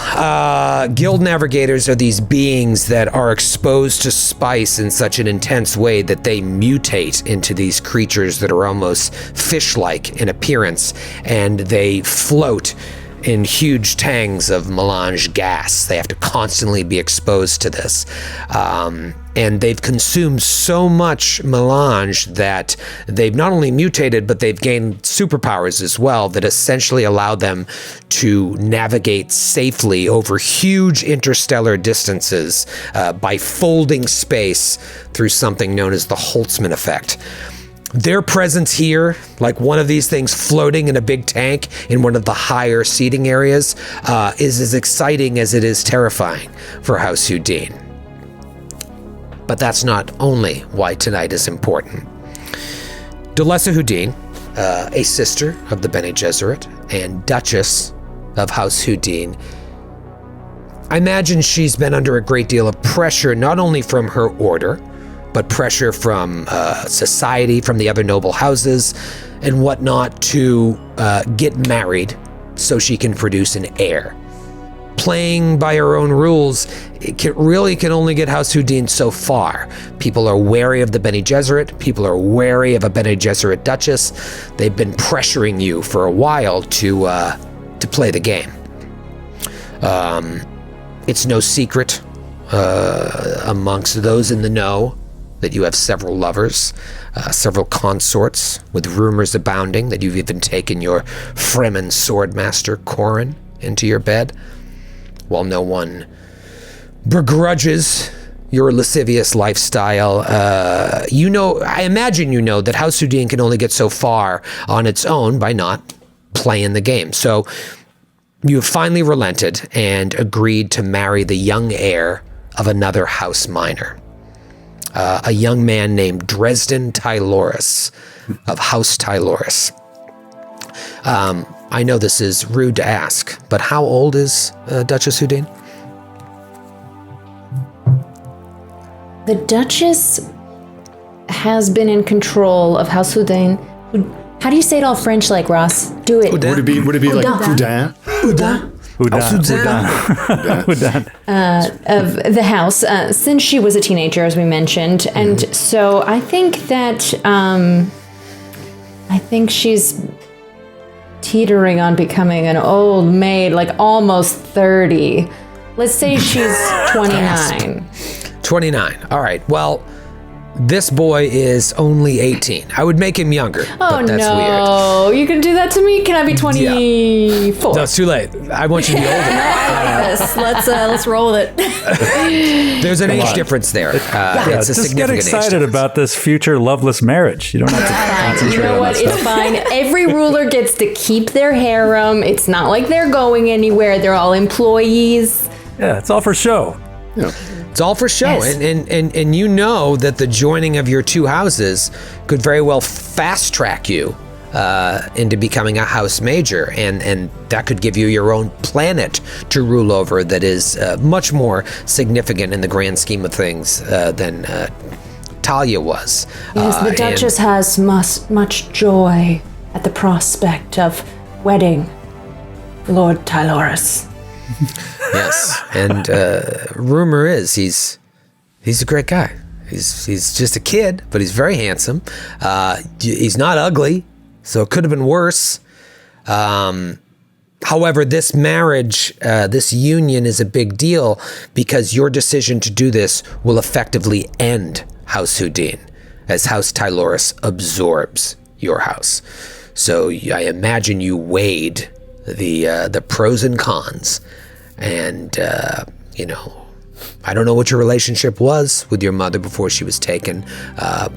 S2: Guild navigators are these beings that are exposed to spice in such an intense way that they mutate into these creatures that are almost fish-like in appearance, and they float in huge tanks of melange gas. They have to constantly be exposed to this. And they've consumed so much melange that they've not only mutated, but they've gained superpowers as well that essentially allow them to navigate safely over huge interstellar distances by folding space through something known as the Holtzman effect. Their presence here, like one of these things floating in a big tank in one of the higher seating areas, is as exciting as it is terrifying for House Houdin. But that's not only why tonight is important. Duchess Houdin, a sister of the Bene Gesserit and Duchess of House Houdin, I imagine she's been under a great deal of pressure, not only from her order, but pressure from society, from the other noble houses and whatnot, to get married so she can produce an heir. Playing by her own rules, it can only get House Houdin so far. People are wary of the Bene Gesserit. People are wary of a Bene Gesserit Duchess. They've been pressuring you for a while to play the game. It's no secret amongst those in the know that you have several lovers, several consorts, with rumors abounding that you've even taken your Fremen swordmaster, Corin, into your bed, while no one begrudges your lascivious lifestyle. I imagine you know that House Houdin can only get so far on its own by not playing the game. So you have finally relented and agreed to marry the young heir of another house minor, a young man named Dresden Tyloris of House Tyloris. I know this is rude to ask, but how old is Duchess Houdin?
S5: The Duchess has been in control of House Houdin. How do you say it all French like, Ross? Do it.
S6: Would it be like Houdin?
S5: Of the house since she was a teenager, as we mentioned. And so I think that she's teetering on becoming an old maid, like almost 30. Let's say she's 29.
S2: 29. All right. Well, this boy is only 18. I would make him younger.
S5: Oh,
S2: but that's
S5: no.
S2: weird.
S5: You can do that to me? Can I be 24?
S2: No, it's too late. I want you to be older.
S4: I like this. Let's roll with it.
S2: There's an age difference there. It's a
S3: Just get
S2: significant age
S3: excited
S2: difference.
S3: about this future loveless marriage. You don't have to concentrate
S5: You know
S3: on
S5: what?
S3: that
S5: It's
S3: stuff.
S5: fine. Every ruler gets to keep their harem. It's not like they're going anywhere. They're all employees.
S3: Yeah, it's all for show.
S2: It's all for show.
S5: Yes.
S2: And you know that the joining of your two houses could very well fast track you into becoming a house major, and that could give you your own planet to rule over that is much more significant in the grand scheme of things than Talia was.
S5: Yes, the Duchess has much joy at the prospect of wedding Lord Tyloris.
S2: Yes, and rumor is he's a great guy. He's just a kid, but he's very handsome. He's not ugly, so it could have been worse. However, this marriage, this union is a big deal because your decision to do this will effectively end House Houdin, as House Tyloris absorbs your house. So I imagine you weighed the pros and cons. And, I don't know what your relationship was with your mother before she was taken,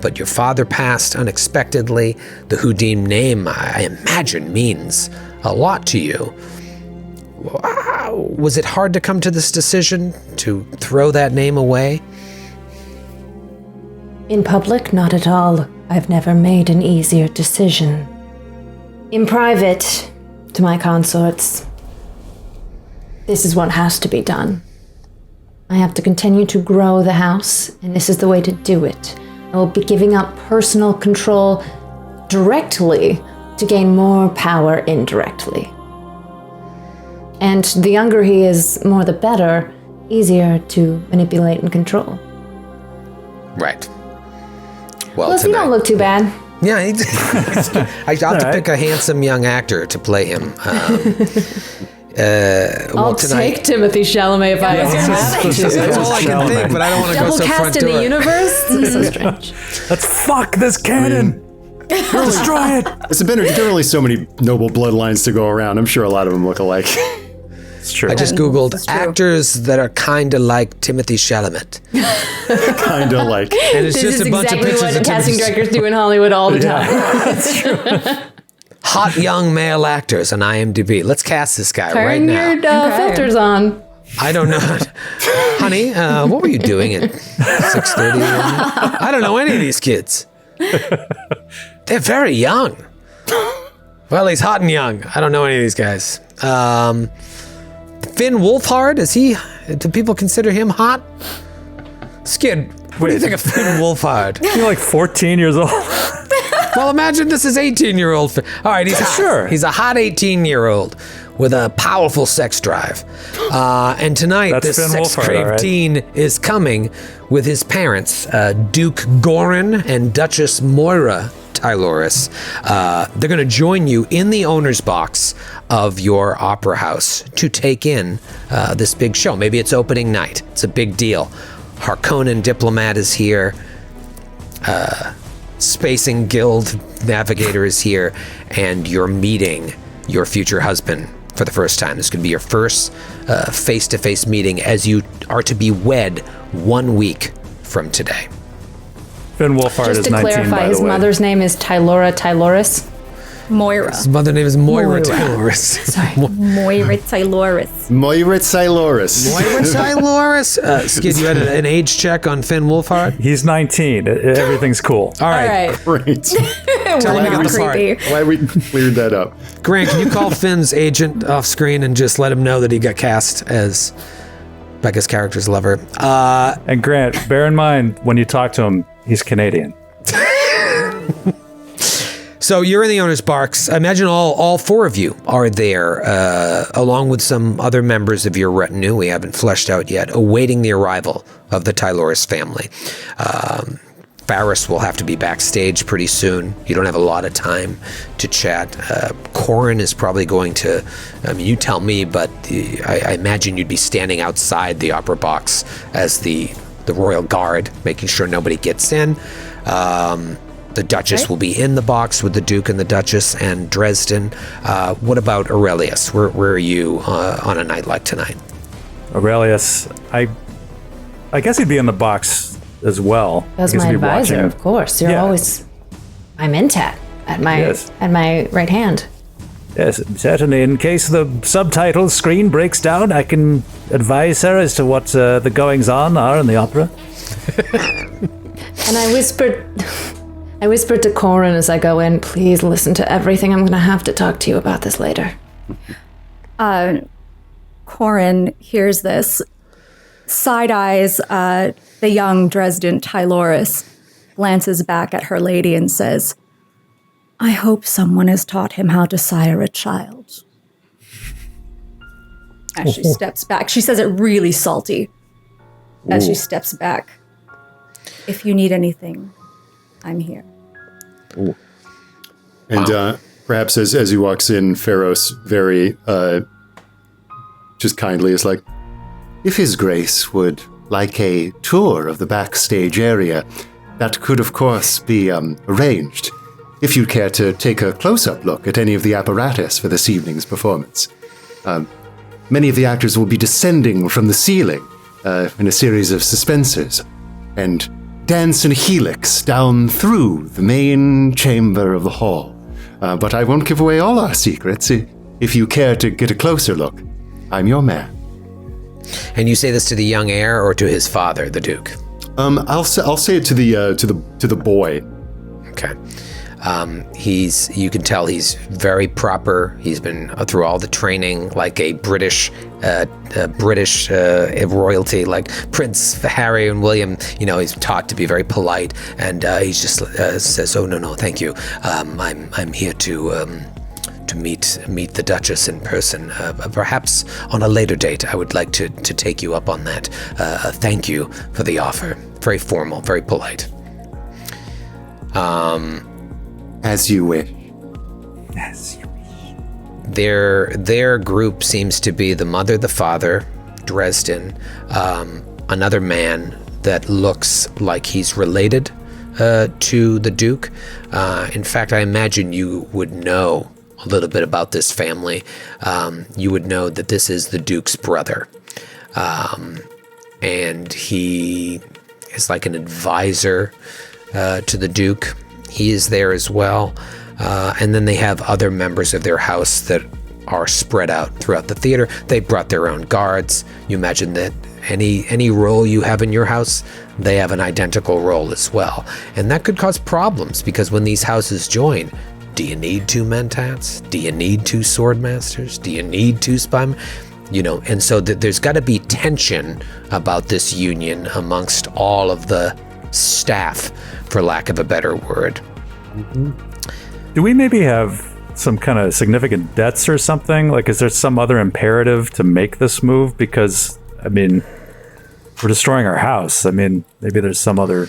S2: but your father passed unexpectedly. The Houdin name, I imagine, means a lot to you. Was it hard to come to this decision, to throw that name away?
S5: In public, not at all. I've never made an easier decision. In private, to my consorts, this is what has to be done. I have to continue to grow the house, and this is the way to do it. I will be giving up personal control directly to gain more power indirectly. And the younger he is, more the better, easier to manipulate and control.
S2: Right. Well,
S5: Plus, you
S2: tonight.
S5: don't look too bad.
S2: Yeah, I'll have to pick a handsome young actor to play him.
S5: I'll take Timothy Chalamet if I have to.
S2: That's all I can think, but I don't want to go
S5: Double
S2: so front
S5: cast in
S2: door.
S5: the universe? This is so strange.
S3: Let's fuck this cannon. Destroy it.
S6: There are only so many noble bloodlines to go around. I'm sure a lot of them look alike.
S3: It's true.
S2: I just Googled actors that are kind of like Timothy Chalamet.
S6: Kind of like.
S2: And it's
S5: This
S2: just
S5: is
S2: a bunch of
S5: exactly
S2: pictures
S5: what
S2: of
S5: casting
S2: Timothy
S5: directors do in Hollywood all the time.
S2: hot young male actors on IMDb. Let's cast this guy right
S5: Turn
S2: now.
S5: your filters on.
S2: I don't know. Honey, what were you doing at 6:30? I don't know any of these kids. They're very young. Well, he's hot and young. I don't know any of these guys. Finn Wolfhard, do people consider him hot? Skid, what do you think of Finn Wolfhard?
S3: You're like 14 years old.
S2: Well, imagine this is 18-year-old. All right, he's hot.
S3: Sure.
S2: He's a hot 18-year-old with a powerful sex drive. And tonight,
S3: That's
S2: this
S3: Finn Wolfhard,
S2: sex-craved
S3: all right.
S2: teen is coming with his parents, Duke Gorin and Duchess Moira Tyloris. They're going to join you in the owner's box of your opera house to take in this big show. Maybe it's opening night. It's a big deal. Harkonnen diplomat is here. Spacing Guild navigator is here, and you're meeting your future husband for the first time. This is going to be your first face-to-face meeting as you are to be wed 1 week from today.
S3: Finn Wolfhard
S5: Just
S3: is
S5: to
S3: 19,
S5: clarify,
S3: by
S5: his
S3: the way.
S5: mother's name is Tyloris.
S4: Moira.
S2: His mother name is Moira Tyloris.
S5: Sorry.
S4: Moira Tyloris.
S6: Moira Siloris.
S2: Moira Tyloris. Skid, you had an age check on Finn Wolfhard?
S3: He's 19. Everything's cool.
S2: All
S4: All
S2: right.
S4: right.
S6: Great.
S2: Tell
S4: We're
S2: me
S4: not
S2: the part.
S4: creepy.
S6: Glad we cleared that up.
S2: Grant, can you call Finn's agent off screen and just let him know that he got cast as Becca's character's lover?
S3: And Grant, bear in mind, when you talk to him, he's Canadian.
S2: So you're in the owner's barks. I imagine all four of you are there, along with some other members of your retinue we haven't fleshed out yet, awaiting the arrival of the Tyloris family. Varys will have to be backstage pretty soon. You don't have a lot of time to chat. Corin is probably going to, I mean, you tell me, but I imagine you'd be standing outside the opera box as the royal guard, making sure nobody gets in. The Duchess will be in the box with the Duke and the Duchess and Dresden. What about Aurelius? Where are you on a night like tonight?
S3: Aurelius, I guess he'd be in the box as well.
S5: As
S3: I guess
S5: my
S3: he'd be
S5: advisor,
S3: watching.
S5: of course. You're
S3: Yeah.
S5: always. I'm Intat at my
S3: Yes.
S5: at my right hand.
S3: Yes, certainly. In case the subtitles screen breaks down, I can advise her as to what the goings-on are in the opera.
S5: And I whispered to Corin as I go in, please listen to everything. I'm going to have to talk to you about this later.
S4: Corin hears this, side eyes the young Dresden Tyloris, glances back at her lady and says, I hope someone has taught him how to sire a child. As she steps back, she says it really salty. As she steps back, if you need anything, I'm here.
S6: And perhaps as he walks in, Pharos very just kindly is like, if His Grace would like a tour of the backstage area, that could of course be arranged, if you'd care to take a close-up look at any of the apparatus for this evening's performance. Many of the actors will be descending from the ceiling in a series of suspensors, and dance in a helix down through the main chamber of the hall. But I won't give away all our secrets. If you care to get a closer look, I'm your man.
S2: And you say this to the young heir or to his father, the Duke?
S6: I'll say it to the boy.
S2: Okay. You can tell he's very proper. He's been through all the training, like a British royalty, like Prince Harry and William. You know, he's taught to be very polite, and he just says, "Oh no, thank you. I'm here to meet the Duchess in person. Perhaps on a later date. I would like to take you up on that. Thank you for the offer. Very formal, very polite."
S6: As you wish.
S2: Their group seems to be the mother, the father, Dresden, another man that looks like he's related to the Duke. In fact, I imagine you would know a little bit about this family. You would know that this is the Duke's brother. And he is like an advisor to the Duke. He is there as well. And then they have other members of their house that are spread out throughout the theater. They brought their own guards. You imagine that any role you have in your house, they have an identical role as well. And that could cause problems, because when these houses join, do you need 2 mentats? Do you need 2 sword masters? Do you need 2 spy? You know, and so there's got to be tension about this union amongst all of the staff, for lack of a better word.
S3: Do we maybe have some kind of significant debts or something? Like, is there some other imperative to make this move? Because, I mean, we're destroying our house. I mean, maybe there's some other...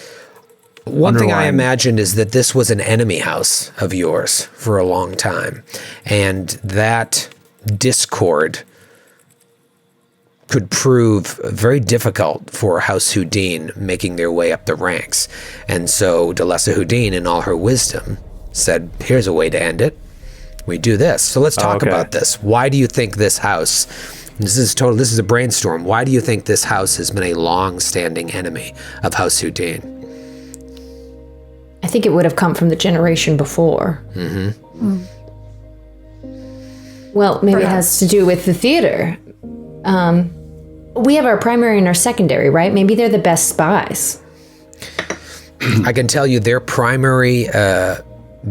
S2: One thing I imagined is that this was an enemy house of yours for a long time. And that discord could prove very difficult for House Houdin making their way up the ranks. And so Duchess Houdin, in all her wisdom, said, here's a way to end it. We do this. So let's talk about this. Why do you think this house, this is a brainstorm, why do you think this house has been a long-standing enemy of House Houdin?
S5: I think it would have come from the generation before. Well, maybe it has to do with the theater. We have our primary and our secondary, right? Maybe they're the best spies.
S2: I can tell you their primary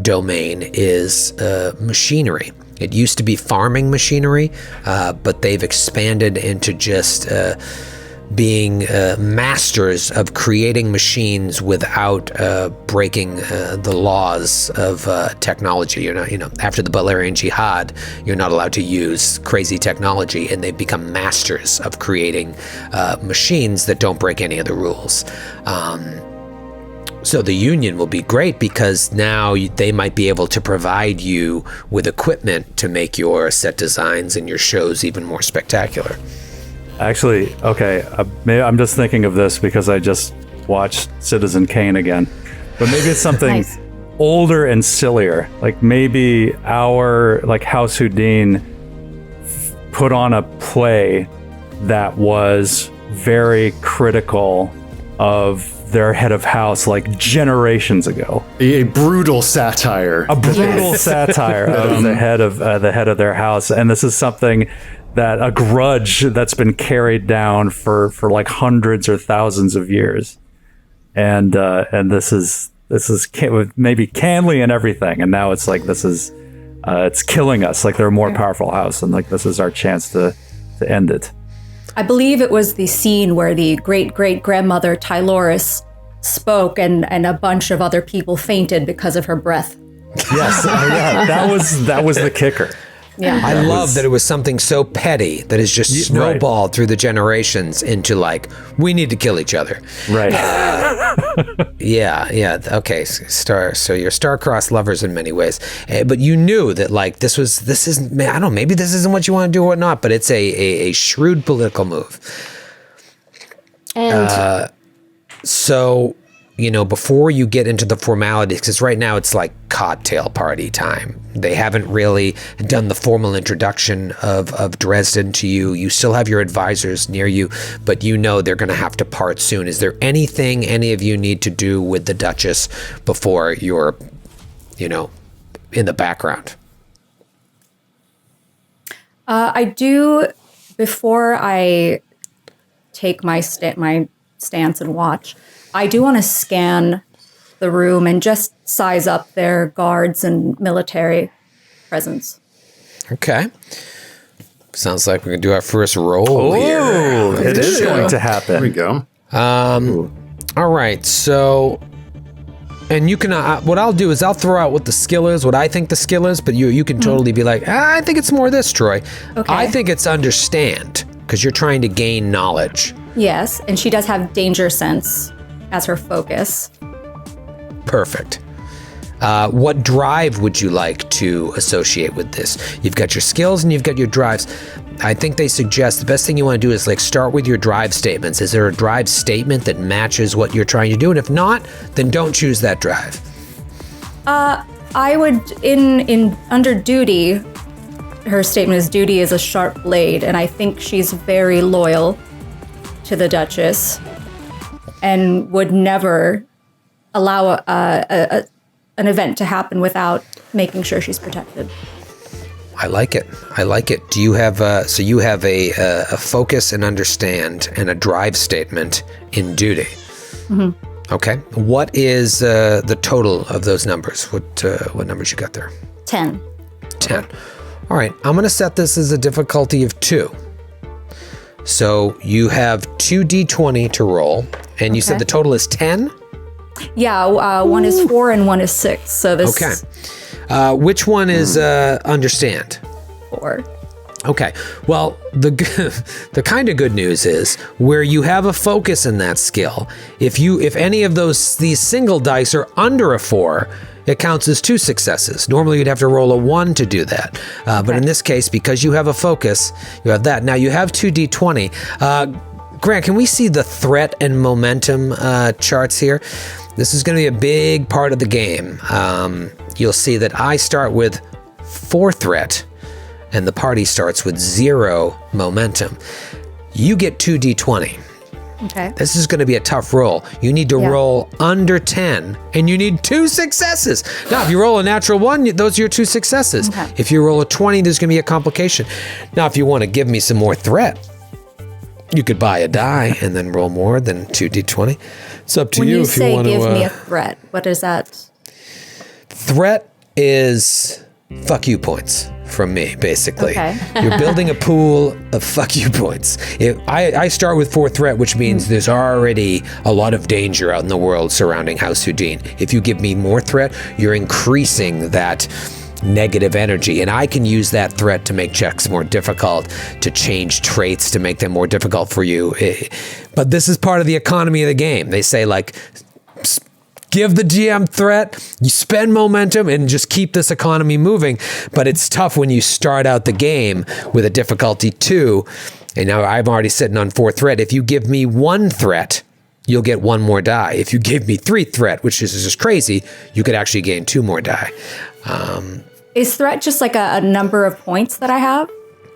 S2: domain is machinery. It used to be farming machinery, but they've expanded into just being masters of creating machines without breaking the laws of technology. You're not, after the Balerian Jihad, you're not allowed to use crazy technology, and they've become masters of creating machines that don't break any of the rules. So the Union will be great because now they might be able to provide you with equipment to make your set designs and your shows even more spectacular.
S3: Actually, okay, maybe I'm just thinking of this because I just watched Citizen Kane again. But maybe it's something older and sillier. Like maybe our House Houdin put on a play that was very critical of their head of house generations ago.
S6: A brutal satire.
S3: A brutal satire of the head of their house. And this is something that a grudge that's been carried down for hundreds or thousands of years. And this is maybe Canley and everything. And now it's it's killing us. They're a more powerful house. And this is our chance to end it.
S4: I believe it was the scene where the great-great-grandmother Tyloris spoke and a bunch of other people fainted because of her breath.
S3: Yes, that was the kicker.
S4: Yeah.
S2: I love that it was something so petty that has just snowballed through the generations into we need to kill each other.
S3: Right.
S2: Yeah. Okay. So you're star-crossed lovers in many ways, but you knew that this isn't. I don't know. Maybe this isn't what you want to do or whatnot, but it's a shrewd political move.
S5: And
S2: So, before you get into the formalities, because right now it's cocktail party time. They haven't really done the formal introduction of Dresden to you. You still have your advisors near you, but they're going to have to part soon. Is there anything any of you need to do with the Duchess before you're, in the background?
S4: I do, before I take my stance and watch, I do want to scan the room and just size up their guards and military presence.
S2: Okay. Sounds like we're going to do our first roll here.
S3: Oh, it is going to happen.
S6: There we go.
S2: All right. So, and you can, what I'll do is I'll throw out what the skill is, what I think the skill is, but you can totally be like, I think it's more this, Troy.
S4: Okay.
S2: I think it's understand, because you're trying to gain knowledge.
S4: Yes, and she does have danger sense as her focus.
S2: Perfect. What drive would you like to associate with this? You've got your skills and you've got your drives. I think they suggest the best thing you want to do is start with your drive statements. Is there a drive statement that matches what you're trying to do? And if not, then don't choose that drive.
S4: I would, in under duty, her statement is duty is a sharp blade, and I think she's very loyal to the Duchess and would never allow an event to happen without making sure she's protected.
S2: I like it. Do you have so you have a focus and understand and a drive statement in duty? Mm-hmm. Okay. What is the total of those numbers? What numbers you got there?
S4: 10.
S2: 10. All right. I'm going to set this as a difficulty of 2. So you have 2d20 to roll, and you said the total is 10?
S4: Yeah, one is 4 and one is 6. So this
S2: Okay. Which one is understand?
S4: 4.
S2: Okay. Well, the kind of good news is where you have a focus in that skill. If any of these single dice are under a 4, it counts as 2 successes. Normally, you'd have to roll a 1 to do that. But in this case, because you have a focus, you have that. Now, you have 2d20. Grant, can we see the threat and momentum charts here? This is going to be a big part of the game. You'll see that I start with 4 threat, and the party starts with 0 momentum. You get 2d20.
S4: Okay.
S2: This is going to be a tough roll. You need to roll under 10, and you need 2 successes. Now, if you roll a natural 1, those are your 2 successes.
S4: Okay.
S2: If you roll a 20, there's going to be a complication. Now, if you want to give me some more threat, you could buy a die and then roll more than 2d20. It's up to you if you want to...
S4: When you say give me a threat, what is that?
S2: Threat is fuck you points from me, basically.
S4: Okay.
S2: You're building a pool of fuck you points. I start with 4 threat, which means there's already a lot of danger out in the world surrounding House Houdin. If you give me more threat, you're increasing that negative energy, and I can use that threat to make checks more difficult, to change traits to make them more difficult for you. But this is part of the economy of the game. They say, like, give the GM threat, you spend momentum, and just keep this economy moving. But it's tough when you start out the game with a difficulty 2, and now I'm already sitting on 4 threat. If you give me 1 threat, you'll get 1 more die. If you give me 3 threat, which is just crazy, you could actually gain 2 more die.
S4: Is threat just like a number of points that I have?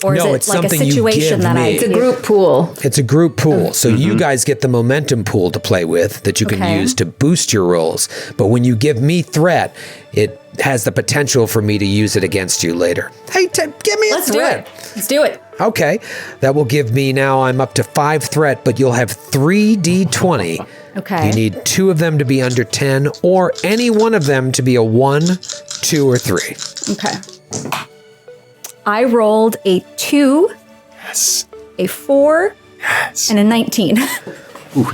S4: Or
S2: No,
S4: is
S2: it's
S4: it like a
S2: something you
S4: situation
S2: give
S4: that
S2: me.
S4: I
S5: It's a group pool.
S2: It's a group pool, so you guys get the momentum pool to play with that you can
S4: Okay.
S2: use to boost your rolls. But when you give me threat, it has the potential for me to use it against you later. Hey, give me a
S4: Let's
S2: threat.
S4: do it. Let's do it.
S2: Okay, that will give me now, I'm up to 5 threat, but you'll have 3d20.
S4: Okay.
S2: You need 2 of them to be under 10, or any one of them to be a 1, 2, or 3.
S4: Okay. I rolled a 2, a 4, and a 19.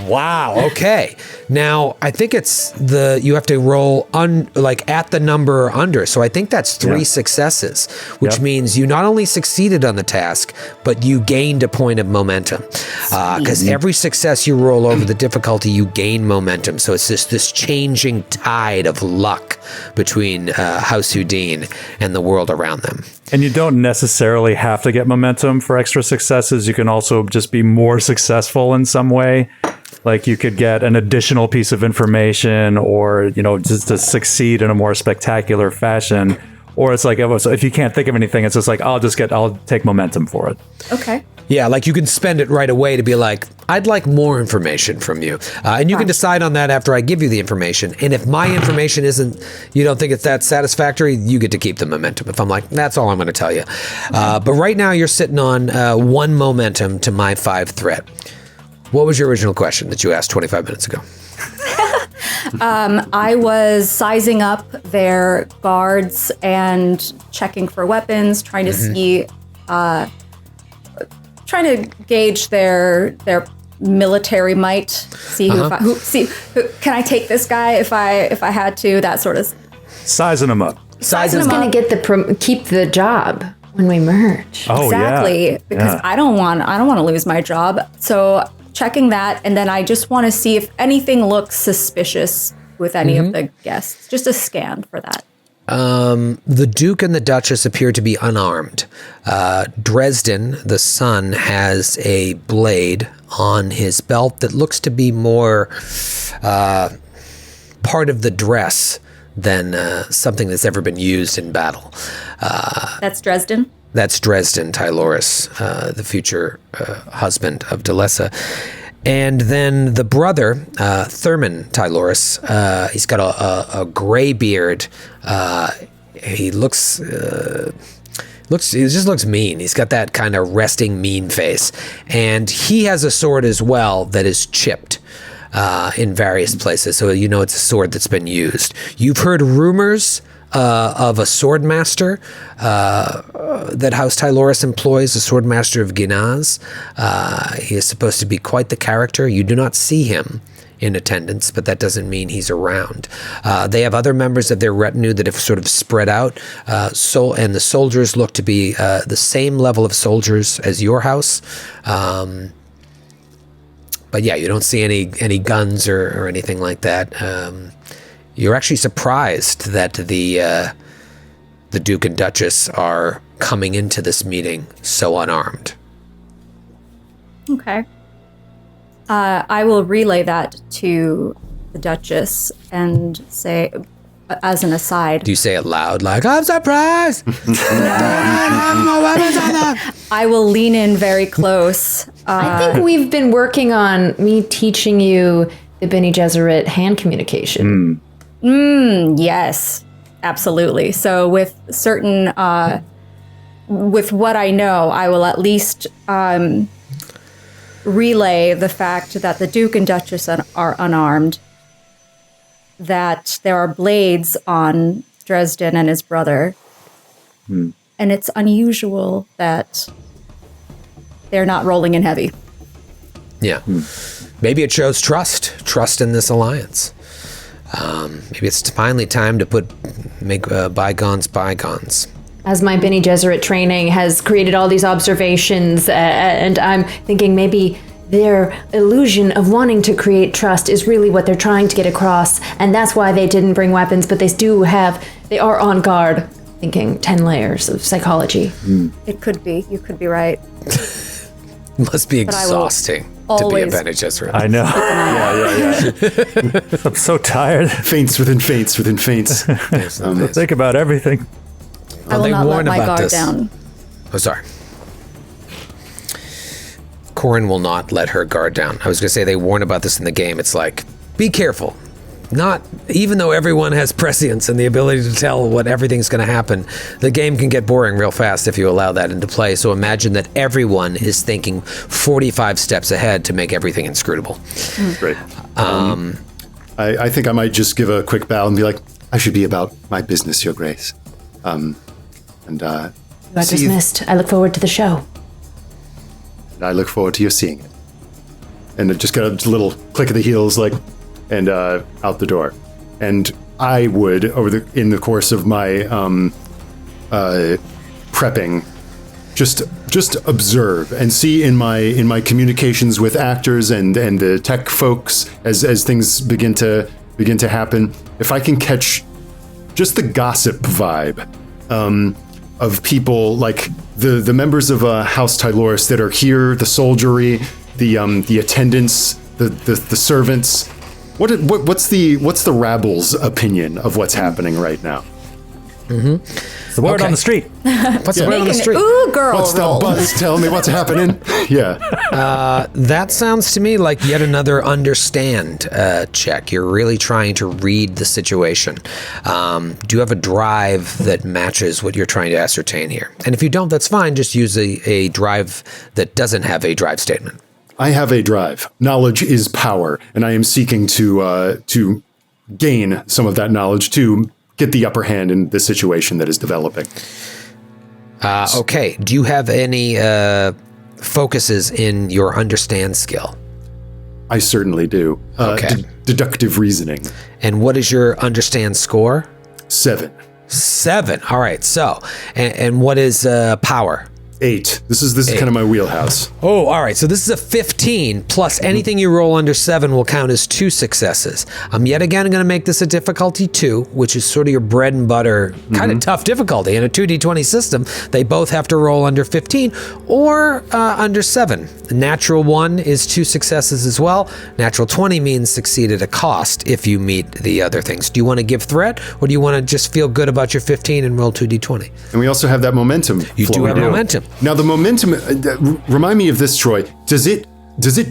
S2: Wow. Okay. Now I think it's you have to roll at the number or under. So I think that's 3 successes, which means you not only succeeded on the task, but you gained a point of momentum. Because every success you roll over the difficulty, you gain momentum. So it's just this changing tide of luck between House Houdin and the world around them.
S3: And you don't necessarily have to get momentum for extra successes. You can also just be more successful in some way. Like you could get an additional piece of information, or, just to succeed in a more spectacular fashion. Or it's like, if you can't think of anything, it's just like, I'll take momentum for it.
S4: Okay.
S2: Yeah, like you can spend it right away to be like, I'd like more information from you. And you can decide on that after I give you the information. And if my information you don't think it's that satisfactory, you get to keep the momentum. If I'm like, that's all I'm going to tell you. But right now you're sitting on 1 momentum to my 5 threat. What was your original question that you asked 25 minutes ago?
S4: I was sizing up their guards and checking for weapons, trying to see, trying to gauge their military might. See can I take this guy if I had to? That sort of
S3: Sizing them up.
S4: sizing
S5: Who's
S4: them
S5: going
S4: up.
S5: to get keep the job when we merge?
S3: Oh,
S4: Exactly,
S3: yeah.
S4: because
S3: Yeah.
S4: I don't want to lose my job. So checking that, and then I just want to see if anything looks suspicious with any of the guests. Just a scan for that.
S2: The Duke and the Duchess appear to be unarmed. Dresden, the son, has a blade on his belt that looks to be more part of the dress than something that's ever been used in battle.
S4: That's Dresden.
S2: That's Dresden Tyloris, the future husband of Delessa. And then the brother, Thurman Tyloris, he's got a gray beard. He just looks mean. He's got that kind of resting mean face. And he has a sword as well that is chipped in various places. So it's a sword that's been used. You've heard rumors of a sword master that House Tyloris employs, a sword master of Ginaz. He is supposed to be quite the character. You do not see him in attendance, but that doesn't mean he's around. They have other members of their retinue that have sort of spread out, and the soldiers look to be the same level of soldiers as your house. But yeah, you don't see any guns or anything like that. You're actually surprised that the Duke and Duchess are coming into this meeting so unarmed.
S4: Okay. I will relay that to the Duchess and say, as an aside.
S2: Do you say it loud, like, I'm surprised?
S4: I will lean in very close.
S5: I think we've been working on me teaching you the Bene Gesserit hand communication.
S4: Yes, absolutely. So with certain, with what I know, I will at least relay the fact that the Duke and Duchess are unarmed, that there are blades on Dresden and his brother, and it's unusual that they're not rolling in heavy.
S2: Yeah. Maybe it shows trust in this alliance. Maybe it's finally time to make bygones bygones.
S5: As my Bene Gesserit training has created all these observations, and I'm thinking maybe their illusion of wanting to create trust is really what they're trying to get across, and that's why they didn't bring weapons, but they are on guard, thinking 10 layers of psychology.
S4: It could be. You could be right.
S2: Must be exhausting to be a Bene Gesserit.
S3: I know. I'm so tired.
S6: Feints within feints within feints.
S3: Think about everything.
S4: I will not let my guard down.
S2: Oh, sorry. Corin will not let her guard down. I was going to say they warn about this in the game. It's like, be careful. Not, even though everyone has prescience and the ability to tell what everything's going to happen, the game can get boring real fast if you allow that into play. So imagine that everyone is thinking 45 steps ahead to make everything inscrutable.
S6: Great. I think I might just give a quick bow and be like, I should be about my business, Your Grace.
S5: You are dismissed. I look forward to the show.
S6: And I look forward to you seeing it. And it just got a little click of the heels, like, and out the door. And I would, in the course of my prepping, just observe and see in my communications with actors and the tech folks as things begin to happen, if I can catch just the gossip vibe of people like the members of House Tyloris that are here, the soldiery, the attendants, the servants. What's the rabble's opinion of what's happening right now?
S3: It's the word on the street.
S2: What's the word on the street?
S4: Ooh, girl
S6: What's the
S4: roll.
S6: buzz? Tell me what's happening. Yeah.
S2: That sounds to me like yet another understand check. You're really trying to read the situation. Do you have a drive that matches what you're trying to ascertain here? And if you don't, that's fine. Just use a drive that doesn't have a drive statement.
S6: I have a drive. Knowledge is power, and I am seeking to gain some of that knowledge to get the upper hand in the situation that is developing.
S2: Okay. Do you have any focuses in your understand skill?
S6: I certainly do.
S2: Okay.
S6: Deductive reasoning.
S2: And what is your understand score?
S6: 7.
S2: 7. All right. So, and what is power?
S6: 8. This is kind of my wheelhouse.
S2: Oh, all right. So this is a 15 plus anything you roll under 7 will count as 2 successes. I'm yet again going to make this a difficulty 2, which is sort of your bread and butter kind of tough difficulty. In a 2d20 system, they both have to roll under 15 or under 7. The natural 1 is 2 successes as well. Natural 20 means succeed at a cost if you meet the other things. Do you want to give threat or do you want to just feel good about your 15 and roll 2d20?
S6: And we also have that momentum.
S2: You do have momentum.
S6: Now the momentum, remind me of this, Troy. Does it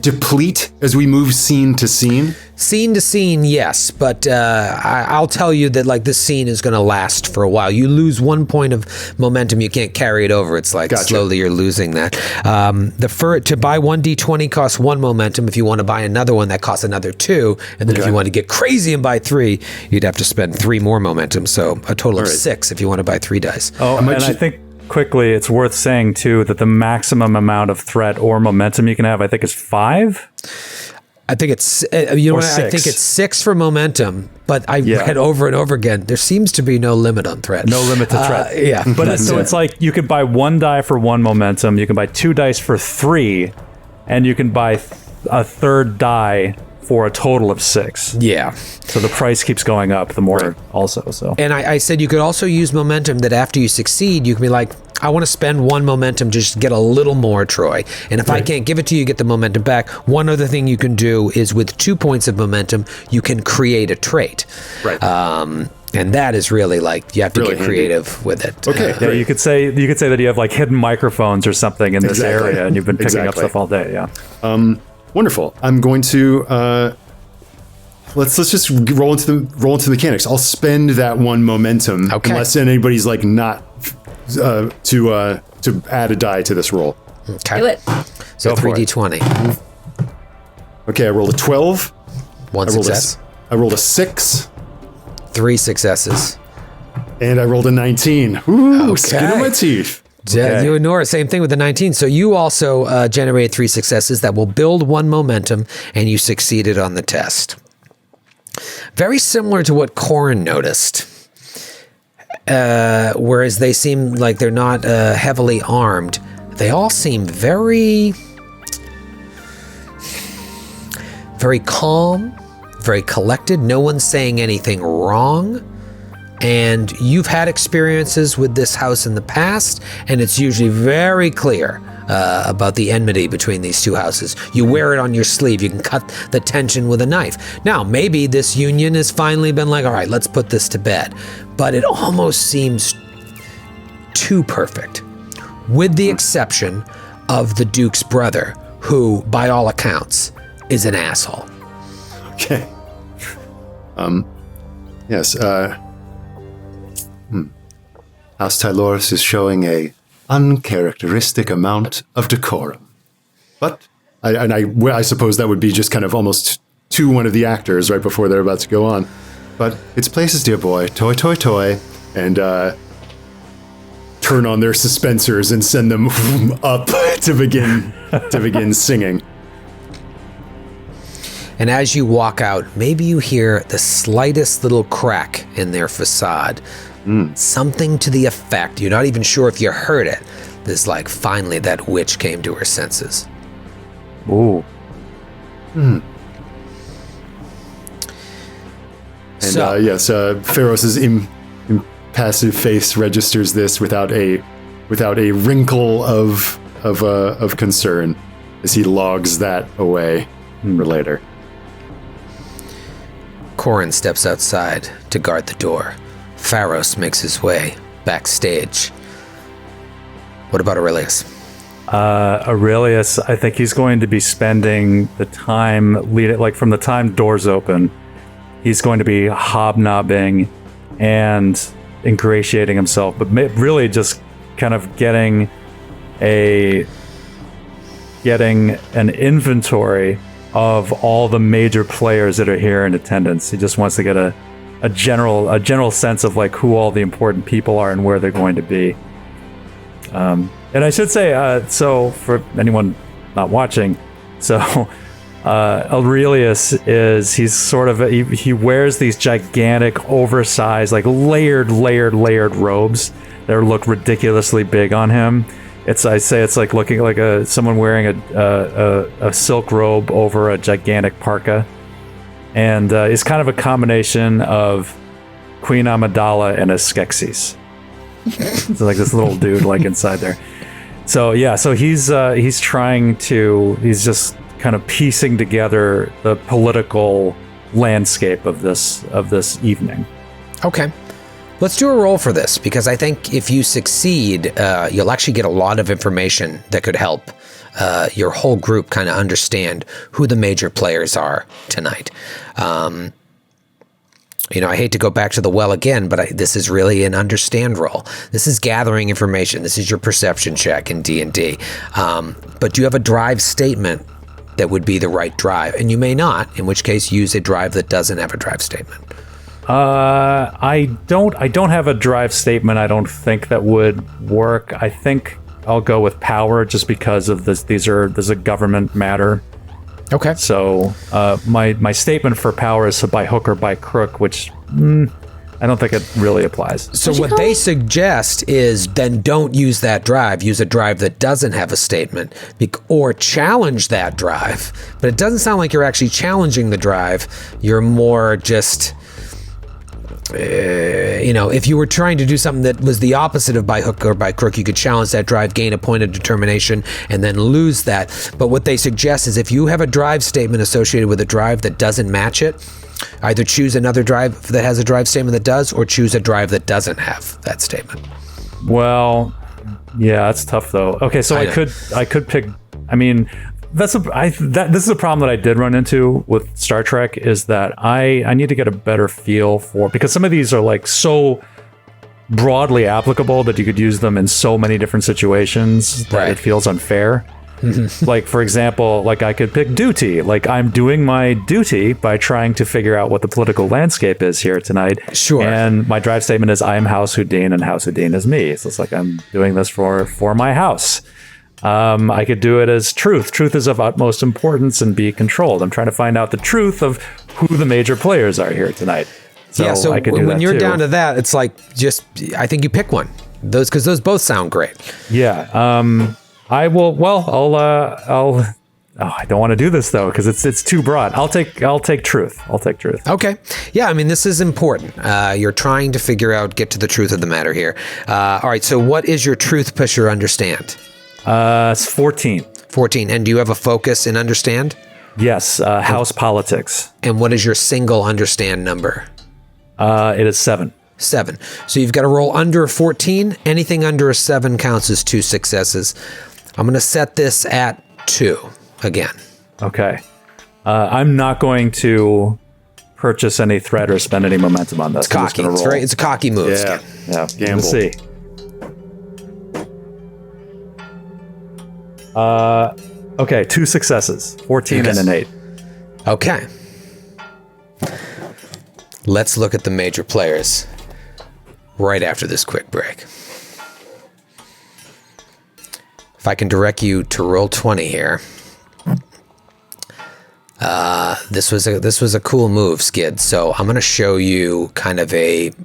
S6: deplete as we move scene to scene?
S2: Scene to scene, yes, but I'll tell you that like this scene is going to last for a while. You lose 1 point of momentum, you can't carry it over. It's like slowly you're losing that. To buy 1d20 costs 1 momentum. If you want to buy another one, that costs another 2. And then if you want to get crazy and buy 3, you'd have to spend 3 more momentum. So a total of 6 if you want to buy 3 dice.
S3: Oh, and I think quickly, it's worth saying too that the maximum amount of threat or momentum you can have, I think, is 5.
S2: I think it's you know
S3: Or
S2: what, I think
S3: 6.
S2: it's 6 for momentum, but I read over and over again. There seems to be no limit on threat.
S3: No limit to threat.
S2: Yeah,
S3: But it's like you could buy 1 die for 1 momentum. You can buy 2 dice for 3, and you can buy a third die for a total of 6.
S2: yeah.
S3: So the price keeps going up the more also. So
S2: And I said you could also use momentum that after you succeed, you can be like, I want to spend 1 momentum just to get a little more, Troy. And if I can't give it to you, you get the momentum back. One other thing you can do is with 2 points of momentum, you can create a trait.
S6: Right.
S2: And that is really like, you have to
S6: Really
S2: get creative with it.
S6: Okay.
S3: yeah, you could say that you have like hidden microphones or something in this
S6: Exactly.
S3: area, and you've been picking up
S6: Exactly.
S3: stuff all day. Yeah.
S6: Wonderful. I'm going to let's just roll into the mechanics. I'll spend that 1 momentum unless anybody's like not to add a die to this roll.
S2: Okay.
S4: Do it.
S2: So
S3: Go for it.
S2: 3d20.
S6: Okay, I rolled a 12.
S2: 1 success.
S6: I rolled a 6,
S2: 3 successes.
S6: and I rolled a 19. Ooh,
S2: Okay.
S6: skin on my teeth.
S2: Yeah, you and Nora, same thing with the 19. So you also generated 3 successes that will build 1 momentum, and you succeeded on the test. Very similar to what Corin noticed. Whereas they seem like they're not heavily armed, they all seem very calm, very collected. No one's saying anything wrong. And you've had experiences with this house in the past, and it's usually very clear about the enmity between these 2 houses. You wear it on your sleeve. You can cut the tension with a knife. Now, maybe this union has finally been like, all right, let's put this to bed. But it almost seems too perfect, with the exception of the Duke's brother, who, by all accounts, is an asshole.
S6: Okay. Yes. House Tyloris is showing a uncharacteristic amount of decorum. But I suppose that would be just kind of almost to one of the actors right before they're about to go on. But its places, dear boy, toy, toy, toy, and turn on their suspensors and send them up to begin singing.
S2: And as you walk out, maybe you hear the slightest little crack in their facade. Something to the effect, you're not even sure if you heard it. There's like, finally that witch came to her senses.
S3: Ooh.
S6: And
S2: So-
S6: yes, Pharos' impassive face registers this without a wrinkle of concern as he logs that away for later.
S2: Corin steps outside to guard the door. Pharos makes his way backstage. What about Aurelius?
S3: Aurelius, I think he's going to be spending the time from the time doors open. He's going to be hobnobbing and ingratiating himself, but really just kind of getting an inventory of all the major players that are here in attendance. He just wants to get a general sense of like who all the important people are and where they're going to be. And I should say, so for anyone not watching, so Aurelius he's sort of he wears these gigantic, oversized, like layered robes that look ridiculously big on him. I say it's like looking like someone wearing a silk robe over a gigantic parka. And it's kind of a combination of Queen Amidala and a Skeksis. So like this little dude like inside there. So yeah, so he's just kind of piecing together the political landscape of this evening.
S2: Okay. Let's do a roll for this, because I think if you succeed, you'll actually get a lot of information that could help your whole group kind of understand who the major players are tonight. I hate to go back to the well again, but this is really an understand roll. This is gathering information. This is your perception check in D&D. But do you have a drive statement that would be the right drive? And you may not, in which case use a drive that doesn't have a drive statement.
S3: I don't have a drive statement. I don't think that would work. I think I'll go with power just because of this. This is a government matter.
S2: Okay.
S3: So my statement for power is by hook or by crook, which I don't think it really applies.
S2: So what they suggest is then don't use that drive. Use a drive that doesn't have a statement, or challenge that drive. But it doesn't sound like you're actually challenging the drive. You're more just, if you were trying to do something that was the opposite of by hook or by crook, you could challenge that drive, gain a point of determination, and then lose that. But what they suggest is if you have a drive statement associated with a drive that doesn't match it, either choose another drive that has a drive statement that does, or choose a drive that doesn't have that statement.
S3: Well, yeah, that's tough though. Okay, so I could pick. I mean, this is a problem that I did run into with Star Trek, is that I need to get a better feel for, because some of these are like so broadly applicable that you could use them in so many different situations that it feels unfair. Like, for example, like I could pick duty. Like, I'm doing my duty by trying to figure out what the political landscape is here tonight.
S2: Sure.
S3: And my drive statement is I am House Houdin and House Houdin is me. So it's like I'm doing this for my house. I could do it as truth. Truth is of utmost importance and be controlled. I'm trying to find out the truth of who the major players are here tonight. So I could do
S2: when
S3: that
S2: you're
S3: too.
S2: down to that, it's like I think you pick one. Because those both sound great.
S3: Yeah. I will. Well, I'll. I don't want to do this though because it's too broad. I'll take truth. I'll take truth.
S2: Okay. Yeah. I mean, this is important. You're trying to get to the truth of the matter here. All right. So, what is your truth pusher understand?
S3: It's 14.
S2: 14. And do you have a focus in understand?
S3: Yes. House politics.
S2: And what is your single understand number?
S3: It is 7.
S2: 7. So you've got to roll under a 14. Anything under a 7 counts as 2 successes. I'm going to set this at 2 again.
S3: Okay. I'm not going to purchase any threat or spend any momentum on this.
S2: It's cocky. It's a cocky move.
S6: Yeah. Gamble.
S3: Let's see. Okay, 2 successes. 14 and an 8.
S2: Okay. Let's look at the major players right after this quick break. If I can direct you to roll 20 here. This was a cool move, Skid. So I'm going to show you kind of an